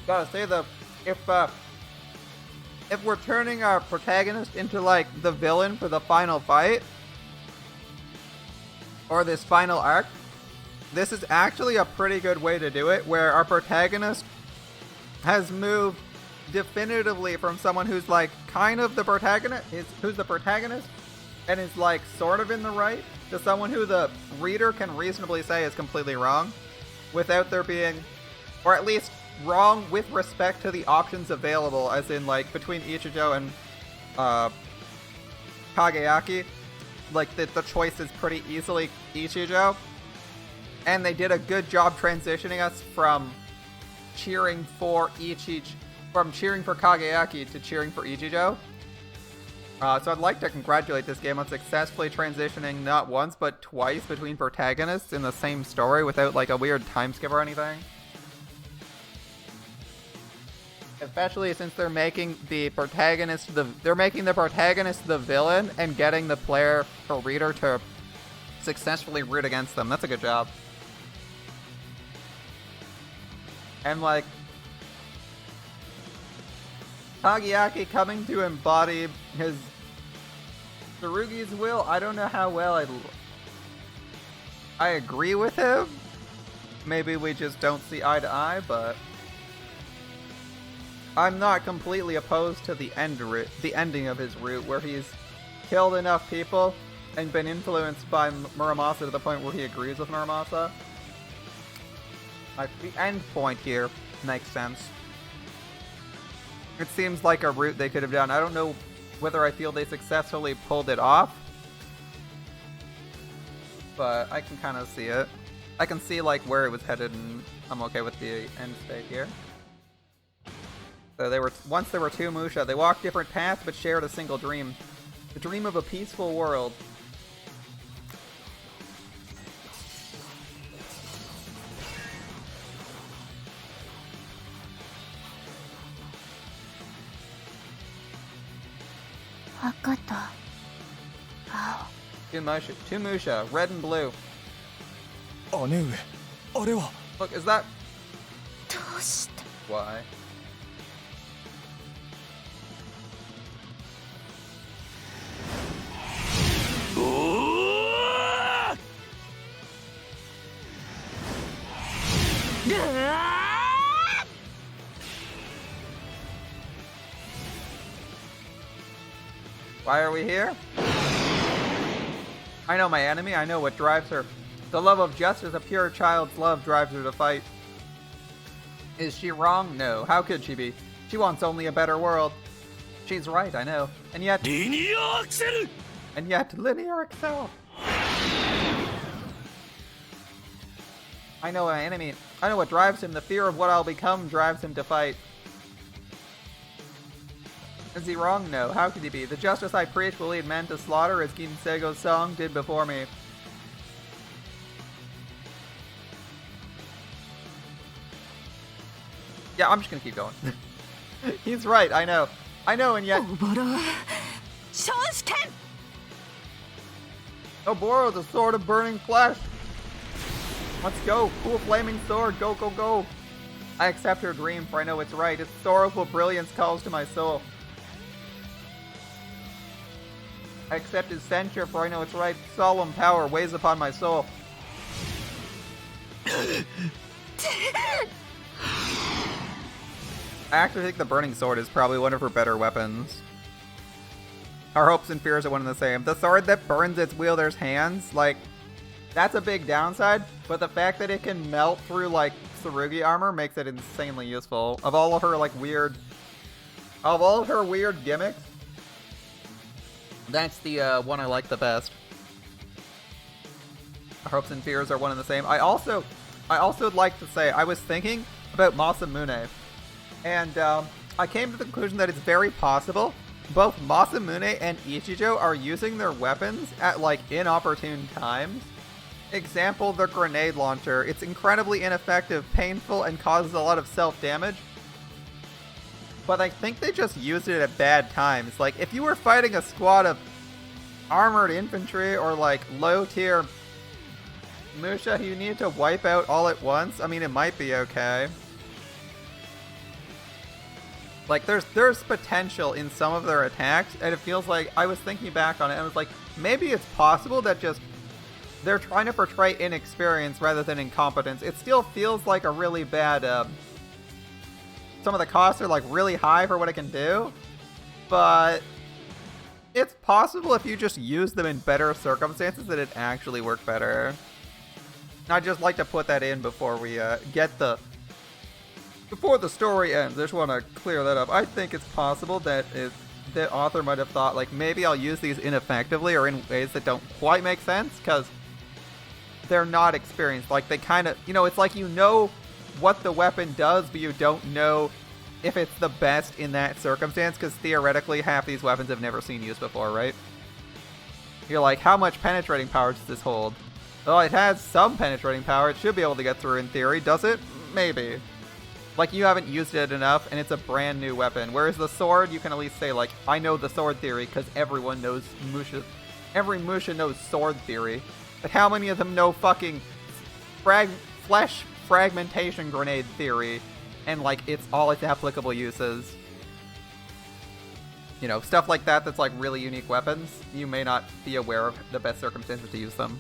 Gotta say though, if we're turning our protagonist into like the villain for the final fight, or this final arc, this is actually a pretty good way to do it, where our protagonist has moved definitively from someone who's like kind of the protagonist, who's the protagonist, and is like sort of in the right, to someone who the reader can reasonably say is completely wrong, without there being, or at least wrong with respect to the options available, as in like between Ichijo and Kageaki, like the choice is pretty easily Ichijo, and they did a good job transitioning us from cheering for Kageaki to cheering for Ichijo. So I'd like to congratulate this game on successfully transitioning not once but twice between protagonists in the same story without like a weird time skip or anything. Especially since they're making the protagonist the villain and getting the player or reader to successfully root against them. That's a good job. And like Tagiaki coming to embody his Tsurugi's will, I don't know how well I agree with him. Maybe we just don't see eye to eye, but I'm not completely opposed to the ending of his route, where he's killed enough people and been influenced by Muramasa to the point where he agrees with Muramasa. Like, the end point here makes sense. It seems like a route they could have done. I don't know whether I feel they successfully pulled it off, but I can kind of see it. I can see like where it was headed, and I'm okay with the end state here. So once there were two Musha. They walked different paths but shared a single dream. The dream of a peaceful world. Wakata. Ao. Two Musha, red and blue. 姉上、あれは。 Look, is that どうして why? Why are we here? I know my enemy, I know what drives her. The love of justice, a pure child's love, drives her to fight. Is she wrong? No. How could she be? She wants only a better world. She's right, I know. And yet... linear excel! I know my enemy. I know what drives him. The fear of what I'll become drives him to fight. Is he wrong? No. How could he be? The justice I preach will lead men to slaughter, as Ginseigo's song did before me. Yeah, I'm just gonna keep going. He's right, I know. I know, and yet... Oboro, the sword of burning flesh! Let's go! Cool flaming sword, go, go, go! I accept her dream, for I know it's right. Its sorrowful brilliance calls to my soul. I accept his censure, for I know it's right. Solemn power weighs upon my soul. I actually think the burning sword is probably one of her better weapons. Our hopes and fears are one and the same. The sword that burns its wielder's hands, like, that's a big downside, but the fact that it can melt through, like, Tsurugi armor makes it insanely useful. Of all of her, like, weird gimmicks, that's the one I like the best. Our hopes and fears are one and the same. I also would like to say, I was thinking about Masamune, and I came to the conclusion that it's very possible both Masamune and Ichijo are using their weapons at, like, inopportune times. Example, the grenade launcher. It's incredibly ineffective, painful, and causes a lot of self-damage. But I think they just used it at bad times. Like, if you were fighting a squad of armored infantry or, like, low-tier Musha who you need to wipe out all at once, I mean, it might be okay. Like, there's potential in some of their attacks, and it feels like, I was thinking back on it, and I was like, maybe it's possible that just they're trying to portray inexperience rather than incompetence. It still feels like a really bad, some of the costs are, like, really high for what it can do, but it's possible if you just use them in better circumstances that it actually work better. I'd just like to put that in before we before the story ends. I just want to clear that up. I think it's possible that the author might have thought, like, maybe I'll use these ineffectively or in ways that don't quite make sense, because they're not experienced. Like, they kind of, you know, it's like you know what the weapon does, but you don't know if it's the best in that circumstance, because theoretically half these weapons have never seen use before, right? You're like, how much penetrating power does this hold? Oh, it has some penetrating power. It should be able to get through in theory. Does it? Maybe. Like, you haven't used it enough, and it's a brand new weapon. Whereas the sword, you can at least say, like, I know the sword theory, because everyone knows Musha. Every Musha knows sword theory. But how many of them know fucking flesh fragmentation grenade theory? And, like, it's all its applicable uses. You know, stuff like that that's, like, really unique weapons. You may not be aware of the best circumstances to use them.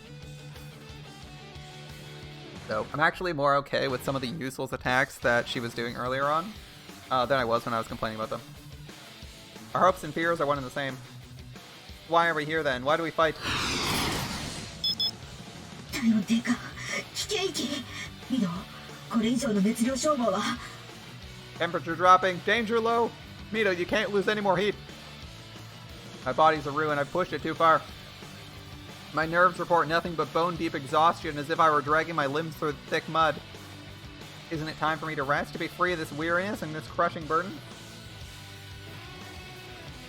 So, I'm actually more okay with some of the useless attacks that she was doing earlier on than I was when I was complaining about them. Our hopes and fears are one and the same. Why are we here then? Why do we fight? 体温低下危険域ミドこれ以上の熱量消耗は Temperature dropping. Danger low. Mito, you can't lose any more heat. My body's a ruin. I've pushed it too far. My nerves report nothing but bone-deep exhaustion, as if I were dragging my limbs through thick mud. Isn't it time for me to rest, to be free of this weariness and this crushing burden?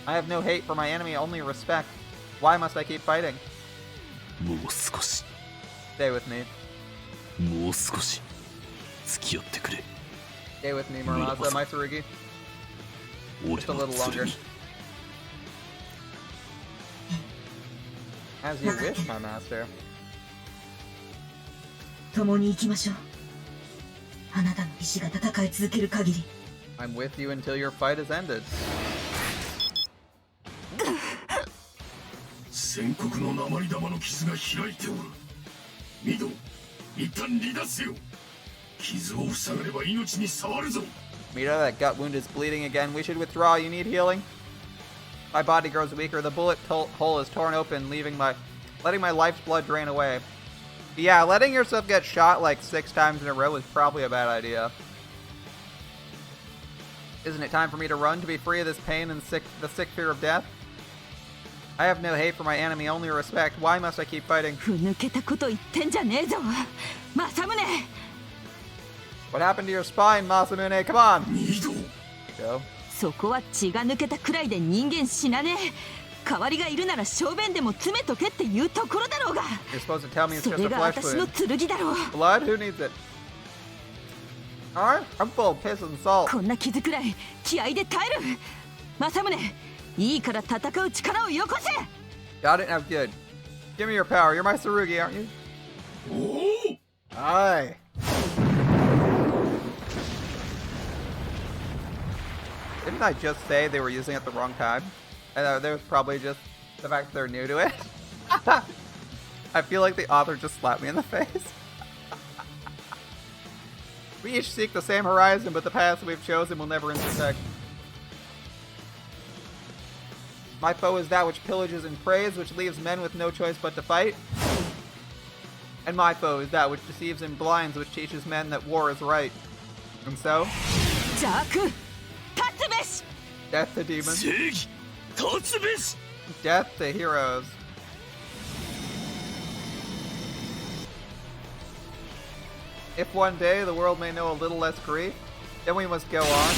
I have no hate for my enemy, only respect. Why must I keep fighting? もう少し Stay with me. もう少し付き合ってくれ Stay with me, Muramasa, my Tsurugi. 俺 Just a の little 連 longer. れに As you wish, my master. 共に行きましょうあなたの意志が戦い続ける限り I'm with you until your fight is ended. 宣告の鉛玉の傷が開いておるミド一旦離脱せよ傷を塞がれば命に触るぞ Mito, that gut wound is bleeding again. We should withdraw. You need healing. My body grows weaker. The bullet hole is torn open, letting my life's blood drain away. Yeah, letting yourself get shot like 6 times in a row is probably a bad idea. Isn't it time for me to run, to be free of this pain and the sick fear of death? I have no hate for my enemy, only respect. Why must I keep fighting? ふぬけたこと言ってんじゃねえぞ政宗 What happened to your spine, Masamune? Come on! ミド Go. そこは血が抜けたくらいで人間死なねえ代わりがいるなら小便でも詰めとけっていうところだろうが You're supposed to tell me it's そ just れ a が flesh 私の wound. 剣だろう Blood? Who needs it? Alright, I'm full of piss and salt. こんな傷くらい気合で耐える政宗いいから戦う力をよこせ Got it? Now good. Give me your power. You're my Tsurugi, aren't you? おお Aye. Didn't I just say they were using it at the wrong time? And there was probably just the fact that they're new to it. I feel like the author just slapped me in the face. We each seek the same horizon, but the path we've chosen will never intersect. My foe is that which pillages and preys, which leaves men with no choice but to fight. And my foe is that which deceives and blinds, which teaches men that war is right. And so, 邪悪立つべし death to demons, 正義立つべし death to heroes. If one day the world may know a little less grief, then we must go on.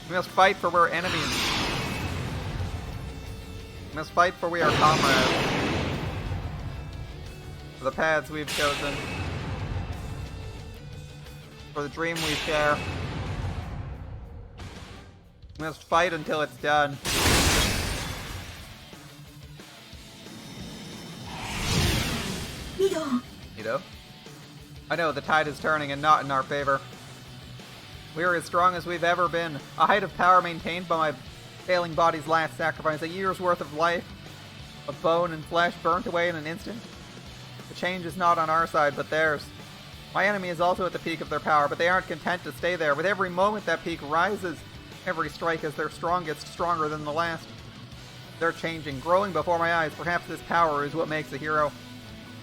We must fight for we're enemies. We must fight for we are comrades. For the paths we've chosen. For the dream we share. We must fight until it's done. Mido Ito? I know the tide is turning and not in our favor. We are as strong as we've ever been. A height of power maintained by my failing body's last sacrifice. A year's worth of life, of bone and flesh burnt away in an instant. The change is not on our side, but theirs. My enemy is also at the peak of their power, but they aren't content to stay there. With every moment that peak rises, every strike is their strongest, stronger than the last. They're changing, growing before my eyes. Perhaps this power is what makes a hero.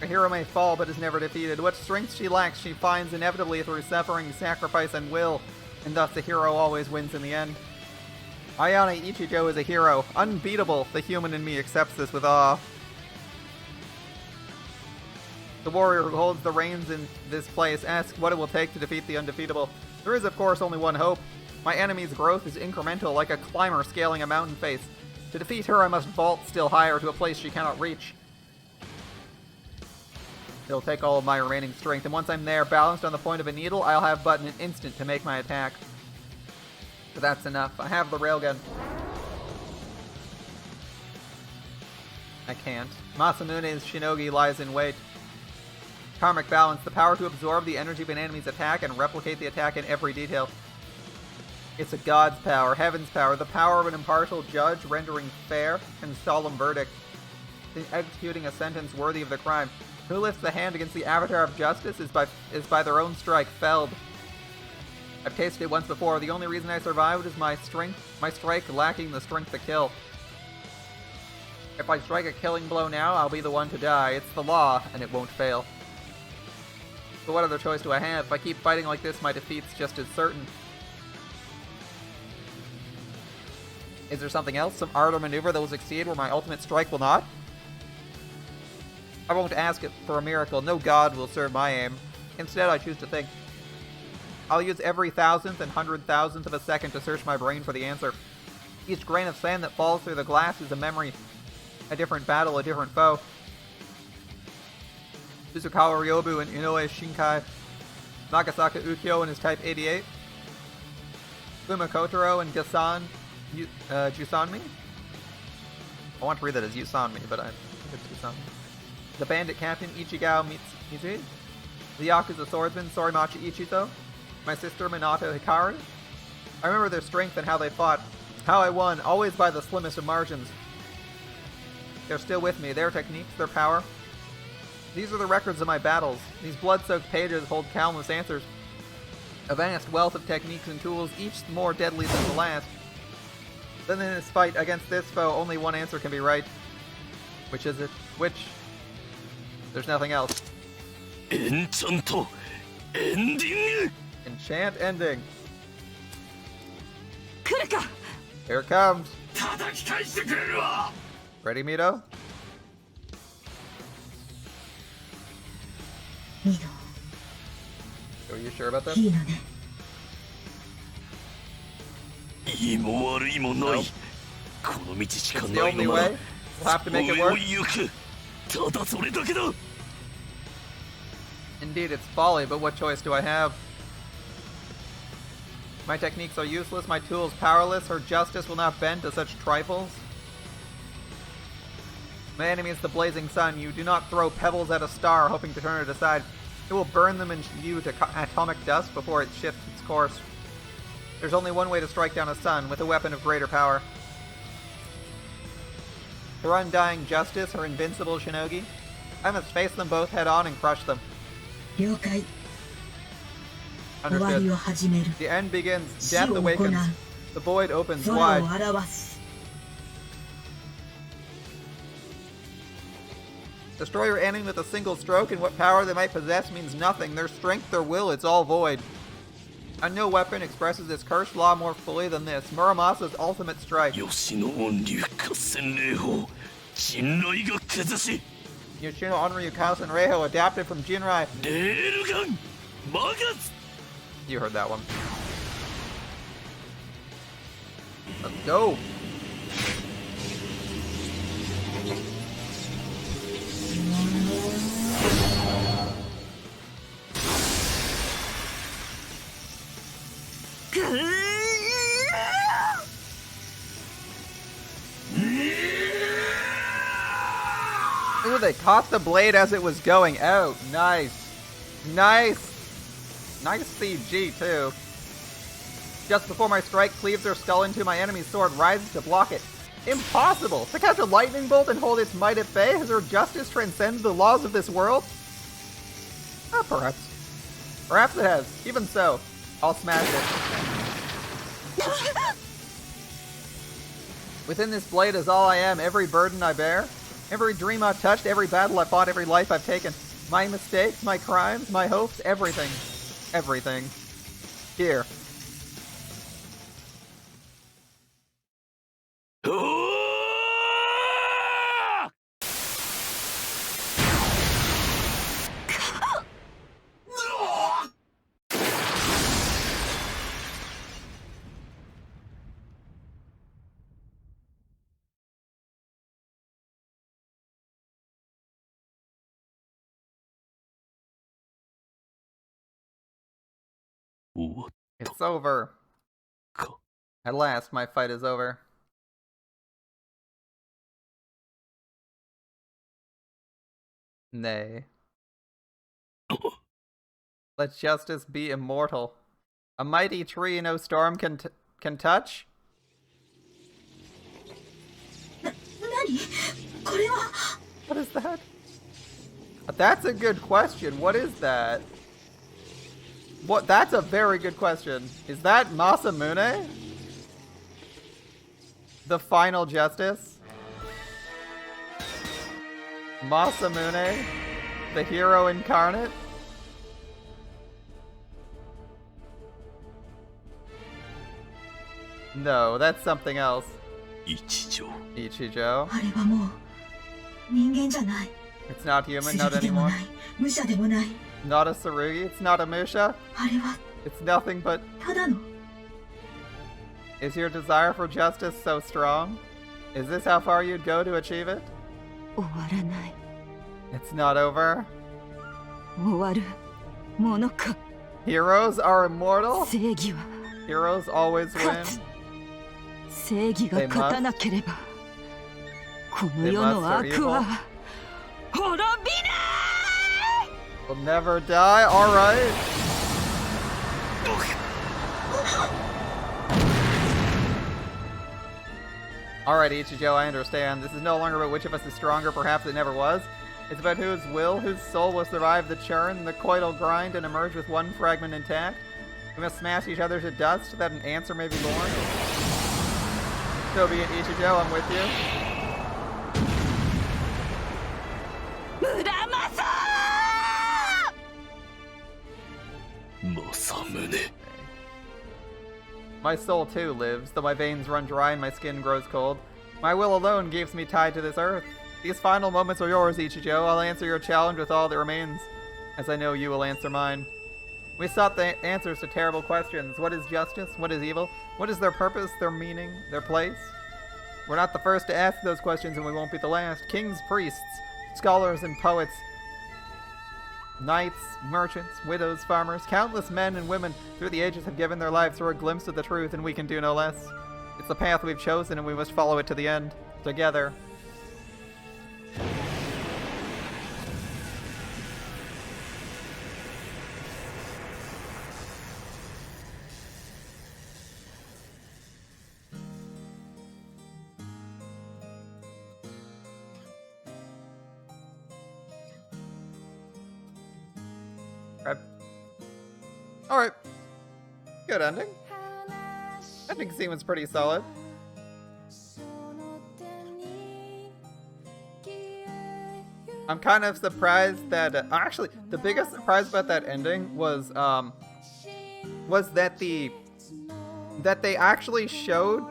A hero may fall, but is never defeated. What strength she lacks, she finds inevitably through suffering, sacrifice, and will, and thus the hero always wins in the end. Ayane Ichijo is a hero, unbeatable. The human in me accepts this with awe. The warrior who holds the reins in this place asks what it will take to defeat the undefeatable. There is, of course, only one hope. My enemy's growth is incremental, like a climber scaling a mountain face. To defeat her, I must vault still higher to a place she cannot reach. It'll take all of my remaining strength, and once I'm there, balanced on the point of a needle, I'll have but an instant to make my attack. But that's enough. I have the railgun. I can't. Masamune's Shinogi lies in wait. Karmic balance, the power to absorb the energy of an enemy's attack and replicate the attack in every detail. It's a god's power, heaven's power, the power of an impartial judge rendering fair and solemn verdict, executing a sentence worthy of the crime. Who lifts the hand against the avatar of justice is by their own strike felled. I've tasted it once before. The only reason I survived is my strike lacking the strength to kill. If I strike a killing blow now, I'll be the one to die. It's the law, and it won't fail. But what other choice do I have? If I keep fighting like this, my defeat's just as certain. Is there something else? Some art or maneuver that will succeed where my ultimate strike will not? I won't ask it for a miracle. No god will serve my aim. Instead, I choose to think. I'll use every thousandth and 100,000th of a second to search my brain for the answer. Each grain of sand that falls through the glass is a memory. A different battle, a different foe. Suzukawa Ryobu and Inoue Shinkai. Nagasaka Ukyo and his Type 88. Fuma Kotaro and Jusanmi? I want to read that as Yusanmi, but I think it's Jusanmi. The bandit captain Ichigo Mitsui. The Yakuza swordsman Sorimachi Ichizo. My sister Minato Hikari. I remember their strength and how they fought. How I won, always by the slimmest of margins. They're still with me, their techniques, their power. These are the records of my battles. These blood-soaked pages hold countless answers. A vast wealth of techniques and tools, each more deadly than the last. Then in this fight against this foe, only one answer can be right. Which is it? Which? There's nothing else. Enchant ending! Enchant ending. 来るか Here it comes. 叩き返してくれるわ Ready, Mito? ミド Are you sure about that? いいのねいいも悪いもない Nope. この道しか It's the ない only のなら way. We'll have to make it 上を work. 行くただそれだけだ Indeed, it's folly, but what choice do I have? My techniques are useless, my tools powerless, her justice will not bend to such trifles. My enemy is the blazing sun. You do not throw pebbles at a star hoping to turn it aside. It will burn them and you to atomic dust before it shifts its course. There's only one way to strike down a sun, with a weapon of greater power. Her undying justice, her invincible shinogi. I must face them both head on and crush them. 了解終わ Understood. りを始める The end begins, 死 death を行う awakens, the void opens 空を wide. 表す Destroy your enemy with a single stroke, and what power they might possess means nothing. Their strength, their will, it's all void. And no weapon expresses this cursed law more fully than this. Muramasa's ultimate strike. 吉野音流合戦霊法信頼が崩し Yoshino Onryu Kaosen Reiho adapted from Jinrai. レールガンマガス You heard that one. Let's go. Ooh, they caught the blade as it was going out. Nice. Nice. Nice CG, too. Just before my strike cleaves their skull into my enemy's sword, rises to block it. Impossible! To catch a lightning bolt and hold its might at bay? Has her justice transcended the laws of this world? Perhaps. Perhaps it has. Even so, I'll smash it. Within this blade is all I am, every burden I bear. Every dream I've touched, every battle I've fought, every life I've taken. My mistakes, my crimes, my hopes, everything. Everything. Here. 終わっ It's over. たか。 At last, my fight is over. Nay. Let justice be immortal. A mighty tree no storm can touch? 何これは What is that? That's a good question. What is that? What? That's a very good question. Is that Masamune? The final justice? Masamune? The hero incarnate? No, that's something else. 一条 Ichijo. あれはもう人間じゃない It's not human, 刺 not 激でも anymore. ない武者でもない Not a Tsurugi, it's not a Musha. あれは It's nothing but... ただの Is your desire for justice so strong? Is this how far you'd go to achieve it? 終わらない It's not over. 終わるものか Heroes are immortal? 正義は Heroes always win? 正義が勝たなければこの世の悪は滅びない Will never die? Alright. Alright, Ichijo, I understand. This is no longer about which of us is stronger, perhaps it never was. It's about whose will, whose soul will survive the churn, the coital grind, and emerge with one fragment intact. We must smash each other to dust so that an answer may be born. So be it, Ichijo, I'm with you. Muramasa! 政宗 My soul too lives, though my veins run dry and my skin grows cold. My will alone keeps me tied to this earth. These final moments are yours, Ichijo. I'll answer your challenge with all that remains, as I know you will answer mine. We sought the answers to terrible questions. What is justice? What is evil? What is their purpose, their meaning, their place? We're not the first to ask those questions, and we won't be the last. Kings, priests, scholars, and poets, knights, merchants, widows, farmers, countless men and women through the ages have given their lives for a glimpse of the truth, and we can do no less. It's the path we've chosen, and we must follow it to the end. Together. Alright. Good ending. Ending scene was pretty solid. I'm kind of surprised that actually the biggest surprise about that ending was that they actually showed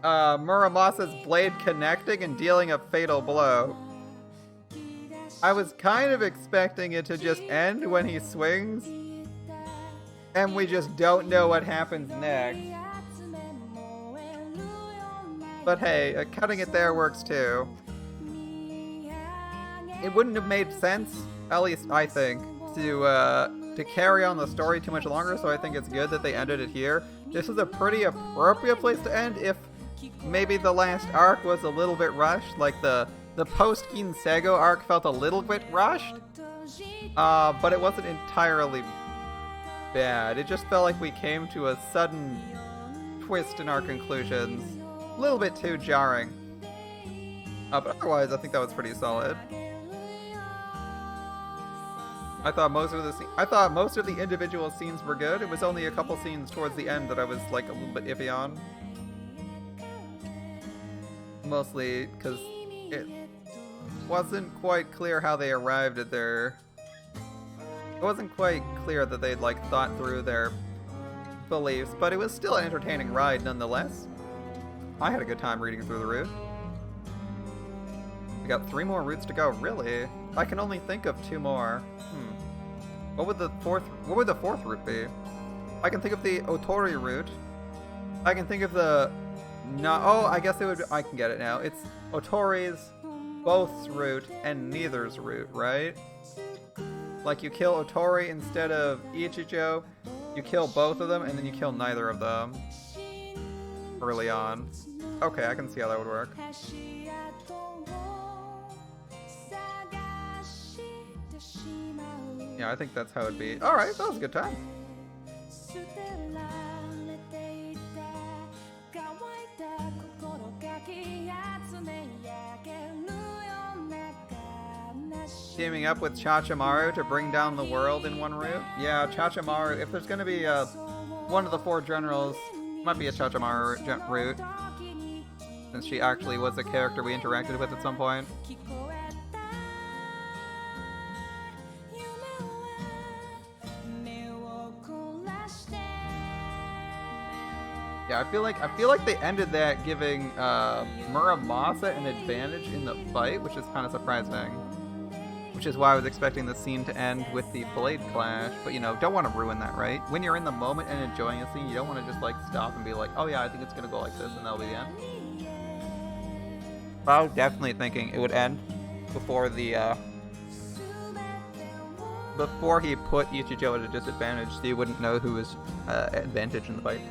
Muramasa's blade connecting and dealing a fatal blow. I was kind of expecting it to just end when he swings, and we just don't know what happens next. But hey, cutting it there works too. It wouldn't have made sense, at least I think, to carry on the story too much longer, so I think it's good that they ended it here. This is a pretty appropriate place to end if maybe the last arc was a little bit rushed, like the post-Ginseigo arc felt a little bit rushed, but it wasn't entirely bad. It just felt like we came to a sudden twist in our conclusions. A little bit too jarring. But otherwise, I think that was pretty solid. I thought most of the individual scenes were good. It was only a couple scenes towards the end that I was like a little bit iffy on. Mostly because it wasn't quite clear how they arrived at their... It wasn't quite clear that they'd like thought through their beliefs, but it was still an entertaining ride nonetheless. I had a good time reading through the route. We got 3 more routes to go, really? I can only think of 2 more. What would the fourth route be? I can think of the Otori route. I can think of the... No, oh, I guess it would... I can get it now. It's Otori's, Both's route, and Neither's route, right? Like, you kill Otori instead of Ichijo, you kill both of them, and then you kill neither of them early on. Okay, I can see how that would work. Yeah, I think that's how it'd be. Alright, that was a good time. Teaming up with Chachamaru to bring down the world in one route? Yeah, Chachamaru, if there's gonna be one of the 4 generals, might be a Chachamaru route, since she actually was a character we interacted with at some point. Yeah, I feel like they ended that giving Muramasa an advantage in the fight, which is kind of surprising. Which is why I was expecting the scene to end with the blade clash, but you know, don't want to ruin that, right? When you're in the moment and enjoying a scene, you don't want to just like stop and be like, oh yeah, I think it's gonna go like this, and that'll be the end. But I was definitely thinking it would end before the before he put Ichijo at a disadvantage, so you wouldn't know who was advantage in the fight.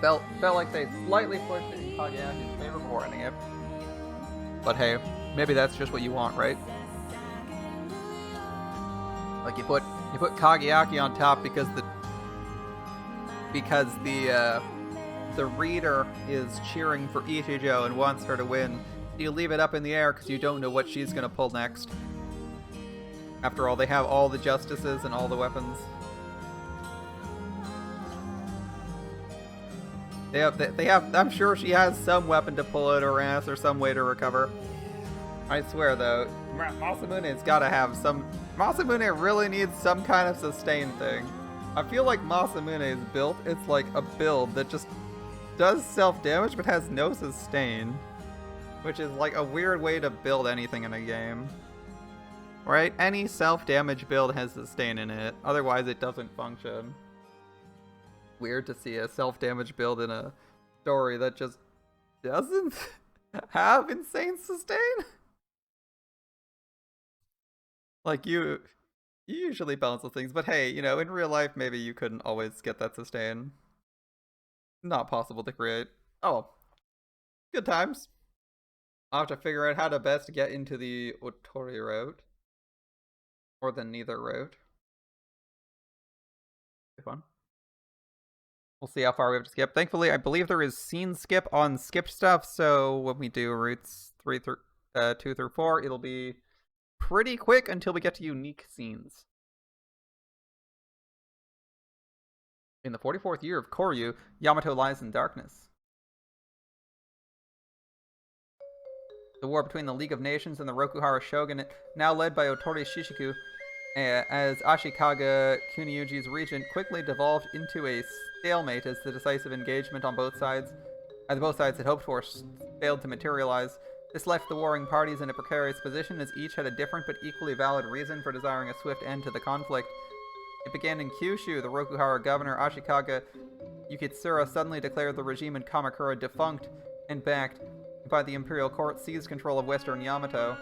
Felt like they slightly pushed it in Kageyaki's favor before ending it. But hey, maybe that's just what you want, right? Like you put Kageyaki on top because the reader is cheering for Ichijo and wants her to win. You leave it up in the air because you don't know what she's gonna pull next. After all, they have all the justices and all the weapons. They have, I'm sure she has some weapon to pull out her ass or some way to recover. I swear though, Masamune's gotta have some, Masamune really needs some kind of sustain thing. I feel like Masamune's build, it's like a build that just does self-damage but has no sustain. Which is like a weird way to build anything in a game. Right? Any self-damage build has sustain in it, otherwise it doesn't function. Weird to see a self-damage build in a story that just doesn't have insane sustain. Like you usually balance those things, but hey, you know, in real life maybe you couldn't always get that sustain. Not possible to create. Oh, good times. I'll have to figure out how to best get into the Otori route. Or the neither route. Be fun. We'll see how far we have to skip. Thankfully, I believe there is scene skip on skip stuff, so when we do routes 2 through 4, it'll be pretty quick until we get to unique scenes. In the 44th year of Koryu, Yamato lies in darkness. The war between the League of Nations and the Rokuhara Shogunate, now led by Otori Shishiku, as Ashikaga Kuniuji's regent, quickly devolved into a stalemate as the decisive engagement on both sides, as both sides had hoped for, failed to materialize. This left the warring parties in a precarious position, as each had a different but equally valid reason for desiring a swift end to the conflict. It began in Kyushu. The Rokuhara governor Ashikaga Yukitsura suddenly declared the regime in Kamakura defunct and backed by the imperial court, seized control of western Yamato.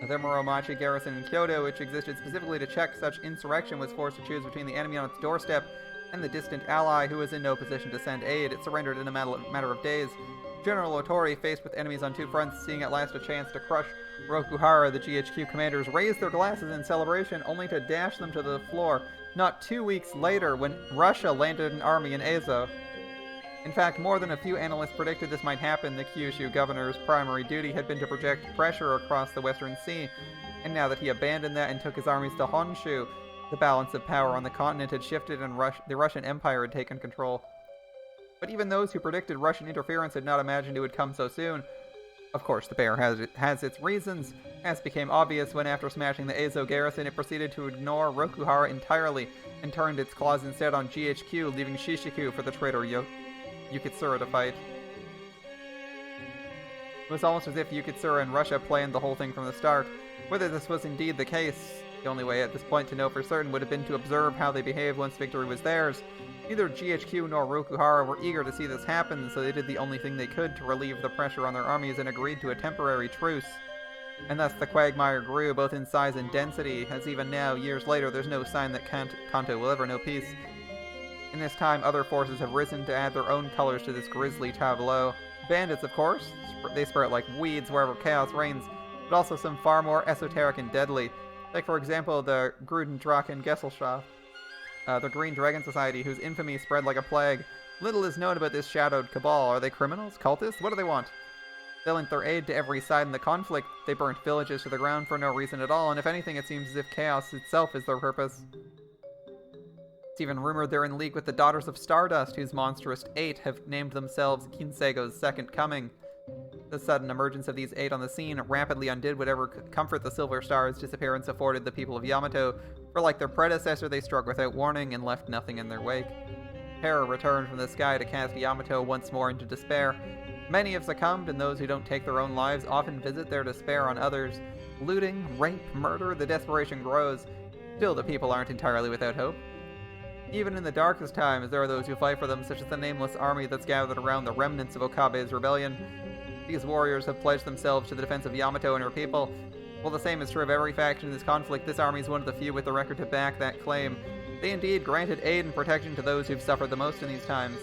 The Muromachi garrison in Kyoto, which existed specifically to check such insurrection, was forced to choose between the enemy on its doorstep and the distant ally who was in no position to send aid. It surrendered in a matter of days. General Otori, faced with enemies on 2 fronts, seeing at last a chance to crush Rokuhara, the GHQ commanders raised their glasses in celebration, only to dash them to the floor not 2 weeks later when Russia landed an army in Ezo. In fact, more than a few analysts predicted this might happen. The Kyushu governor's primary duty had been to project pressure across the Western Sea, and now that he abandoned that and took his armies to Honshu, the balance of power on the continent had shifted and the Russian Empire had taken control. But even those who predicted Russian interference had not imagined it would come so soon. Of course, the bear has its reasons, as became obvious when, after smashing the Ezo garrison, it proceeded to ignore Rokuhara entirely and turned its claws instead on GHQ, leaving Shishiku for the traitor Yukitsura to fight. It was almost as if Yukitsura and Russia planned the whole thing from the start. Whether this was indeed the case, the only way at this point to know for certain would have been to observe how they behaved once victory was theirs. Neither GHQ nor Rokuhara were eager to see this happen, so they did the only thing they could to relieve the pressure on their armies and agreed to a temporary truce. And thus the quagmire grew, both in size and density, as even now, years later, there's no sign that Kanto will ever know peace. In this time, other forces have risen to add their own colors to this grisly tableau. Bandits, of course. They sprout like weeds wherever chaos reigns, but also some far more esoteric and deadly. Like, for example, the Grudendrachen Gesellschaft, the Green Dragon Society, whose infamy spread like a plague. Little is known about this shadowed cabal. Are they criminals? Cultists? What do they want? They lent their aid to every side in the conflict. They burnt villages to the ground for no reason at all, and if anything, it seems as if chaos itself is their purpose. It's even rumored they're in league with the Daughters of Stardust, whose monstrous 8 have named themselves Ginseigo's Second Coming. The sudden emergence of these 8 on the scene rapidly undid whatever comfort the Silver Star's disappearance afforded the people of Yamato, for like their predecessor, they struck without warning and left nothing in their wake. Terror returned from the sky to cast Yamato once more into despair. Many have succumbed, and those who don't take their own lives often visit their despair on others. Looting, rape, murder, the desperation grows. Still, the people aren't entirely without hope. Even in the darkest times, there are those who fight for them, such as the nameless army that's gathered around the remnants of Okabe's rebellion. These warriors have pledged themselves to the defense of Yamato and her people. While the same is true of every faction in this conflict, this army is one of the few with the record to back that claim. They indeed granted aid and protection to those who've suffered the most in these times.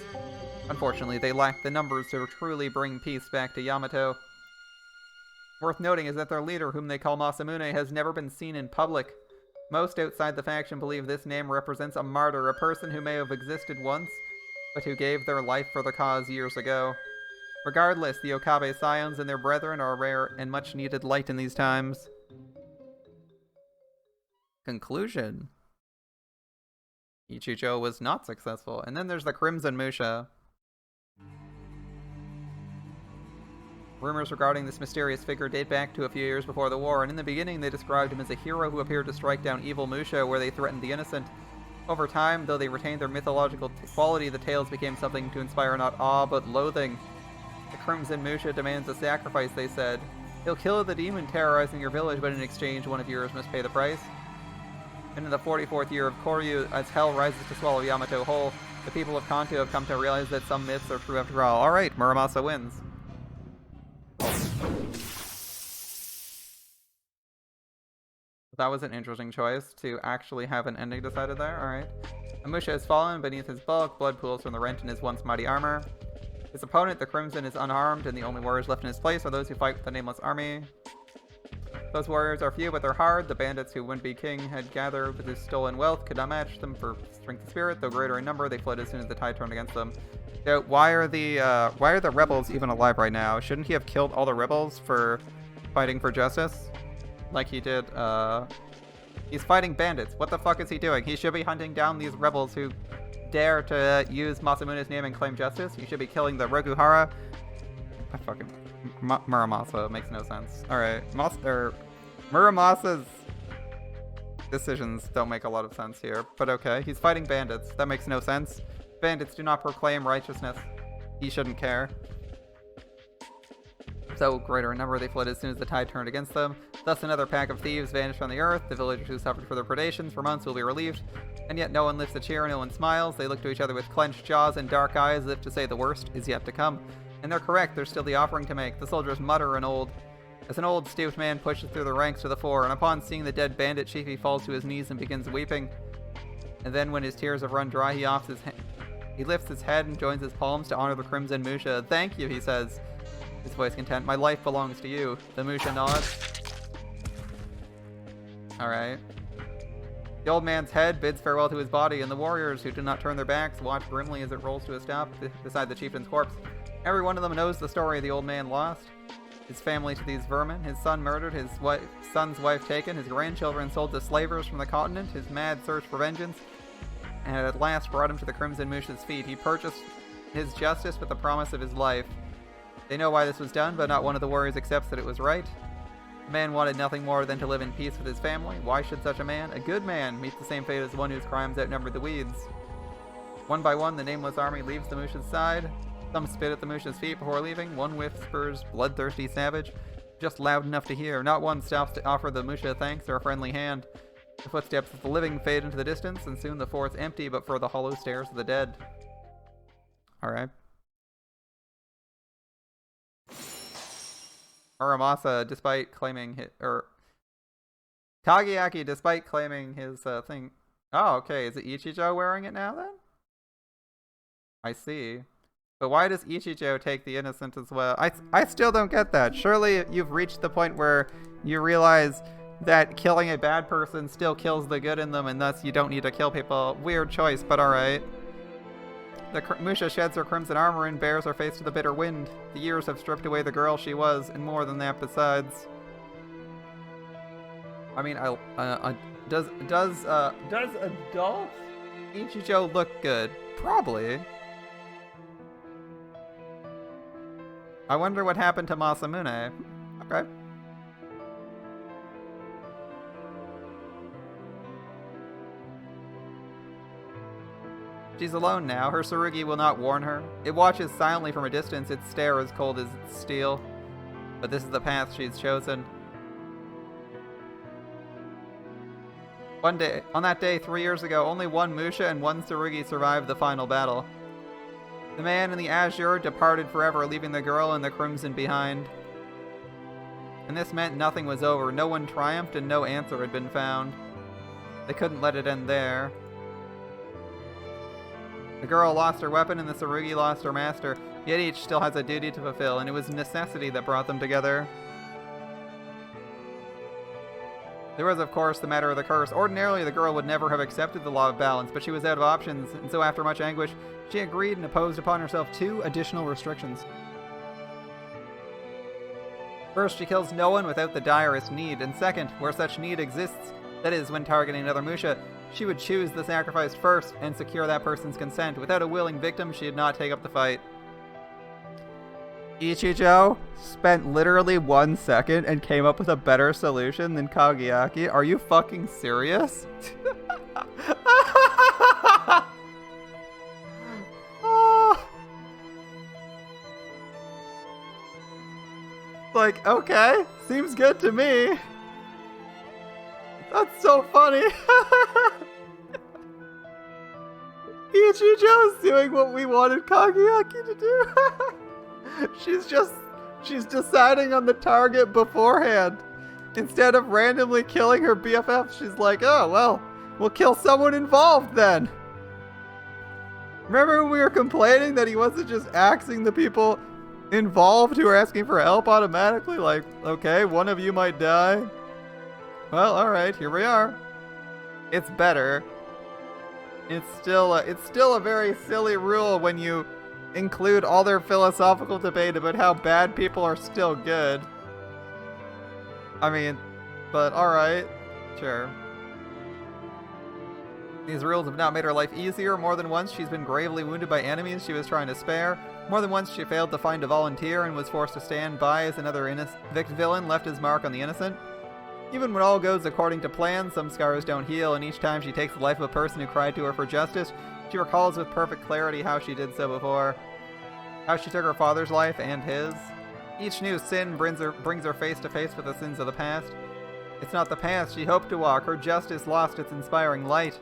Unfortunately, they lack the numbers to truly bring peace back to Yamato. Worth noting is that their leader, whom they call Masamune, has never been seen in public. Most outside the faction believe this name represents a martyr, a person who may have existed once, but who gave their life for the cause years ago. Regardless, the Okabe Scions and their brethren are a rare and much needed light in these times. Conclusion. Ichijo was not successful. And then there's the Crimson Musha. Rumors regarding this mysterious figure date back to a few years before the war, and in the beginning they described him as a hero who appeared to strike down evil Musha where they threatened the innocent. Over time, though they retained their mythological quality, the tales became something to inspire not awe but loathing. The Crimson Musha demands a sacrifice, they said. He'll kill the demon terrorizing your village, but in exchange one of yours must pay the price. And in the 44th year of Koryu, as hell rises to swallow Yamato whole, the people of Kanto have come to realize that some myths are true after all. Alright, Muramasa wins. That was an interesting choice, to actually have an ending decided there. Alright. Musha has fallen beneath his bulk, blood pools from the rent in his once mighty armor. His opponent, the Crimson, is unharmed, and the only warriors left in his place are those who fight with the nameless army. Those warriors are few, but they're hard. The bandits who would-be king had gathered with his stolen wealth could not match them for strength of spirit, though greater in number, they fled as soon as the tide turned against them. So why are the rebels even alive right now? Shouldn't he have killed all the rebels for fighting for justice? Like he did, he's fighting bandits. What the fuck is he doing? He should be hunting down these rebels who dare to use Masamune's name and claim justice. He should be killing the Rokuhara. I fucking... Muramasa makes no sense. Alright, Muramasa's decisions don't make a lot of sense here, but okay. He's fighting bandits. That makes no sense. Bandits do not proclaim righteousness. He shouldn't care. So, greater in number, they fled as soon as the tide turned against them. Thus, another pack of thieves vanished from the earth. The villagers who suffered for their predations for months will be relieved. And yet no one lifts a cheer, no one smiles. They look to each other with clenched jaws and dark eyes as if to say the worst is yet to come. And they're correct, there's still the offering to make. The soldiers mutter as an old stooped man pushes through the ranks to the fore, and upon seeing the dead bandit chief, he falls to his knees and begins weeping. And then when his tears have run dry, he lifts his head and joins his palms to honor the Crimson Musha. Thank you, he says, his voice content. My life belongs to you. The Musha nods. Alright. The old man's head bids farewell to his body, and the warriors, who do not turn their backs, watch grimly as it rolls to a stop beside the chieftain's corpse. Every one of them knows the story the old man lost. His family to these vermin, his son murdered, his son's wife taken, his grandchildren sold to slavers from the continent, his mad search for vengeance, and at last brought him to the Crimson Musha's feet. He purchased his justice with the promise of his life. They know why this was done, but not one of the warriors accepts that it was right. The man wanted nothing more than to live in peace with his family. Why should such a man, a good man, meet the same fate as one whose crimes outnumbered the weeds? One by one, the nameless army leaves the Musha's side. Some spit at the Musha's feet before leaving. One whispers, bloodthirsty savage, just loud enough to hear. Not one stops to offer the Musha thanks or a friendly hand. The footsteps of the living fade into the distance, and soon the fort's empty but for the hollow stares of the dead. Alright. Muramasa, despite claiming Kageaki, despite claiming his thing. Oh, okay. Is it Ichijo wearing it now then? I see. But why does Ichijo take the innocent as well? I still don't get that. Surely you've reached the point where you realize that killing a bad person still kills the good in them, and thus you don't need to kill people. Weird choice, but alright. The Musha sheds her crimson armor and bares her face to the bitter wind. The years have stripped away the girl she was, and more than that besides. I mean, does adult Ichijo look good? Probably. I wonder what happened to Masamune. Okay. She's alone now. Her Tsurugi will not warn her. It watches silently from a distance, its stare as cold as steel. But this is the path she's chosen. On that day, 3 years ago, only one Musha and one Tsurugi survived the final battle. The man in the azure departed forever, leaving the girl in the crimson behind. And this meant nothing was over. No one triumphed and no answer had been found. They couldn't let it end there. The girl lost her weapon and the Tsurugi lost her master, yet each still has a duty to fulfill, and it was necessity that brought them together. There was, of course, the matter of the curse. Ordinarily, the girl would never have accepted the law of balance, but she was out of options, and so after much anguish, she agreed and imposed upon herself 2 additional restrictions. First, she kills no one without the direst need, and second, where such need exists, that is, when targeting another Musha, she would choose the sacrifice first and secure that person's consent. Without a willing victim, she'd not take up the fight. Ichijo spent literally 1 second and came up with a better solution than Kageaki. Are you fucking serious? Like, okay, seems good to me. That's so funny. Ichijo's doing what we wanted Kageaki to do. She's deciding on the target beforehand. Instead of randomly killing her BFF, she's like, oh, well, we'll kill someone involved then. Remember when we were complaining that he wasn't just axing the people involved who are asking for help automatically? Like, okay, one of you might die. Well, alright, here we are. It's better. It's still a very silly rule when you include all their philosophical debate about how bad people are still good. I mean, but alright, sure. These rules have not made her life easier. More than once she's been gravely wounded by enemies she was trying to spare. More than once she failed to find a volunteer and was forced to stand by as another villain left his mark on the innocent. Even when all goes according to plan, some scars don't heal, and each time she takes the life of a person who cried to her for justice, she recalls with perfect clarity how she did so before. How she took her father's life and his. Each new sin brings her face to face with the sins of the past. It's not the path she hoped to walk. Her justice lost its inspiring light.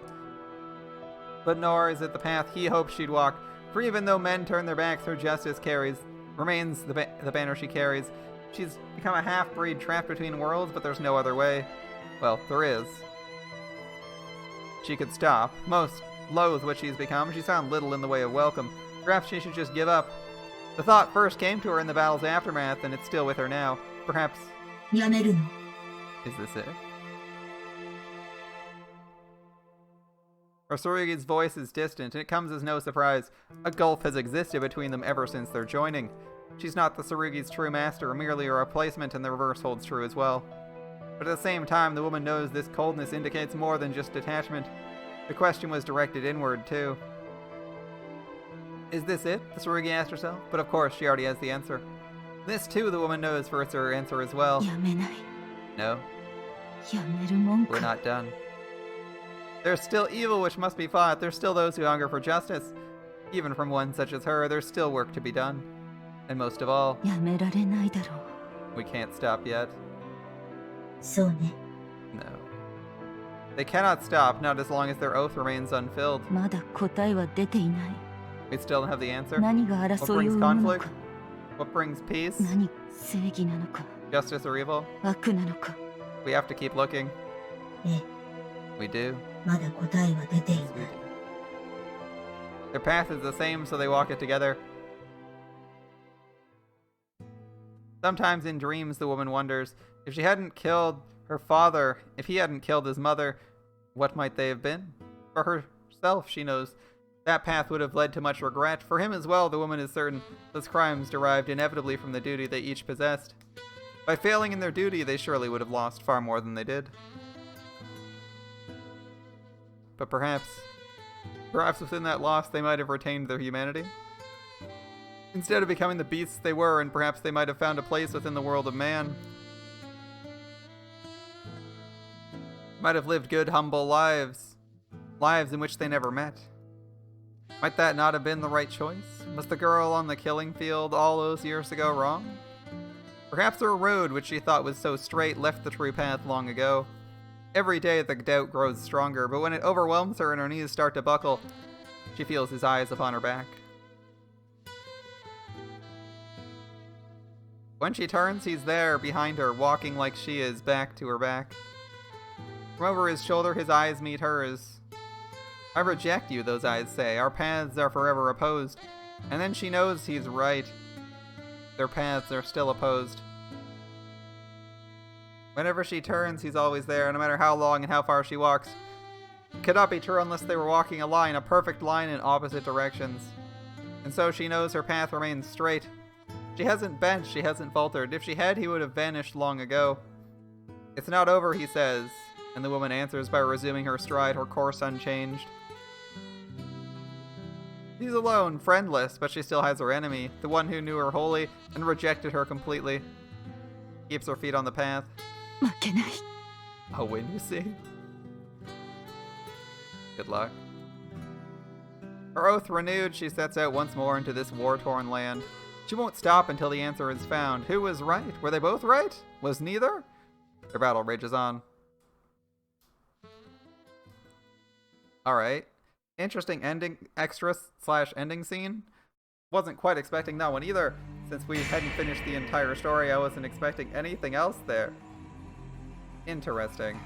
But nor is it the path he hoped she'd walk. For even though men turn their backs, her justice remains the banner she carries. She's become a half-breed trapped between worlds, but there's no other way. Well, there is. She could stop. Most loathe what she's become. She's found little in the way of welcome. Perhaps she should just give up. The thought first came to her in the battle's aftermath, and it's still with her now. Perhaps... やめるの Is this it? Tsurugi's voice is distant, and it comes as no surprise. A gulf has existed between them ever since their joining. She's not the Tsurugi's true master, or merely a replacement, and the reverse holds true as well. But at the same time, the woman knows this coldness indicates more than just detachment. The question was directed inward, too. Is this it? The Tsurugi asked herself. But of course, she already has the answer. This, too, the woman knows for it's her answer as well. やめない No, やめるもん we're か not done. There's still evil which must be fought. There's still those who hunger for justice. Even from one such as her, there's still work to be done. And most of all, やめられないだろう we can't stop yet. そうね No. They cannot stop, not as long as their oath remains unfilled. まだ答えは出ていない。 We still don't have the answer. 何が What 争いを brings 生むの conflict? か。 What brings peace? 何が正義なのか。 Justice or evil? 悪なのか。 We have to keep looking. ええ、 We do. まだ答えは出ていない。 Their path is the same, so they walk it together. Sometimes in dreams, the woman wonders if she hadn't killed her father, if he hadn't killed his mother, what might they have been? For herself, she knows that path would have led to much regret. For him as well, the woman is certain those crimes derived inevitably from the duty they each possessed. By failing in their duty, they surely would have lost far more than they did. But perhaps within that loss, they might have retained their humanity. Instead of becoming the beasts they were, and perhaps they might have found a place within the world of man. Might have lived good, humble lives. Lives in which they never met. Might that not have been the right choice? Was the girl on the killing field all those years ago wrong? Perhaps her road, which she thought was so straight, left the true path long ago. Every day the doubt grows stronger, but when it overwhelms her and her knees start to buckle, she feels his eyes upon her back. When she turns, he's there, behind her, walking like she is, back to her back. From over his shoulder, his eyes meet hers. I reject you, those eyes say. Our paths are forever opposed. And then she knows he's right. Their paths are still opposed. Whenever she turns, he's always there, no matter how long and how far she walks. It could not be true unless they were walking a line, a perfect line in opposite directions. And so she knows her path remains straight. She hasn't bent, she hasn't faltered. If she had, he would have vanished long ago. It's not over, he says, and the woman answers by resuming her stride, her course unchanged. She's alone, friendless, but she still has her enemy, the one who knew her wholly and rejected her completely. Keeps her feet on the path. 負けない。 I'll win, you see. Good luck. Her oath renewed, she sets out once more into this war-torn land. She won't stop until the answer is found. Who was right? Were they both right? Was neither? Their battle rages on. Alright. Interesting ending, extra/ending scene. Wasn't quite expecting that one either. Since we hadn't finished the entire story, I wasn't expecting anything else there. Interesting.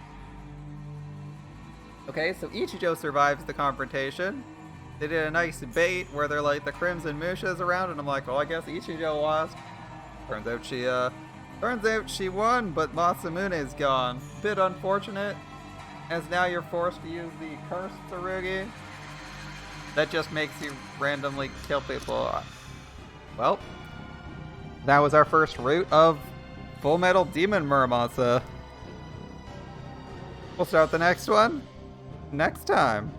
Okay, so Ichijo survives the confrontation. They did a nice bait where they're like the Crimson Musha's around, and I'm like, well, I guess Ichijo lost. Turns out she won, but Masamune's gone. Bit unfortunate, as now you're forced to use the cursed Tsurugi. That just makes you randomly kill people. Well, that was our first route of Full Metal Demon Muramasa. We'll start the next one next time.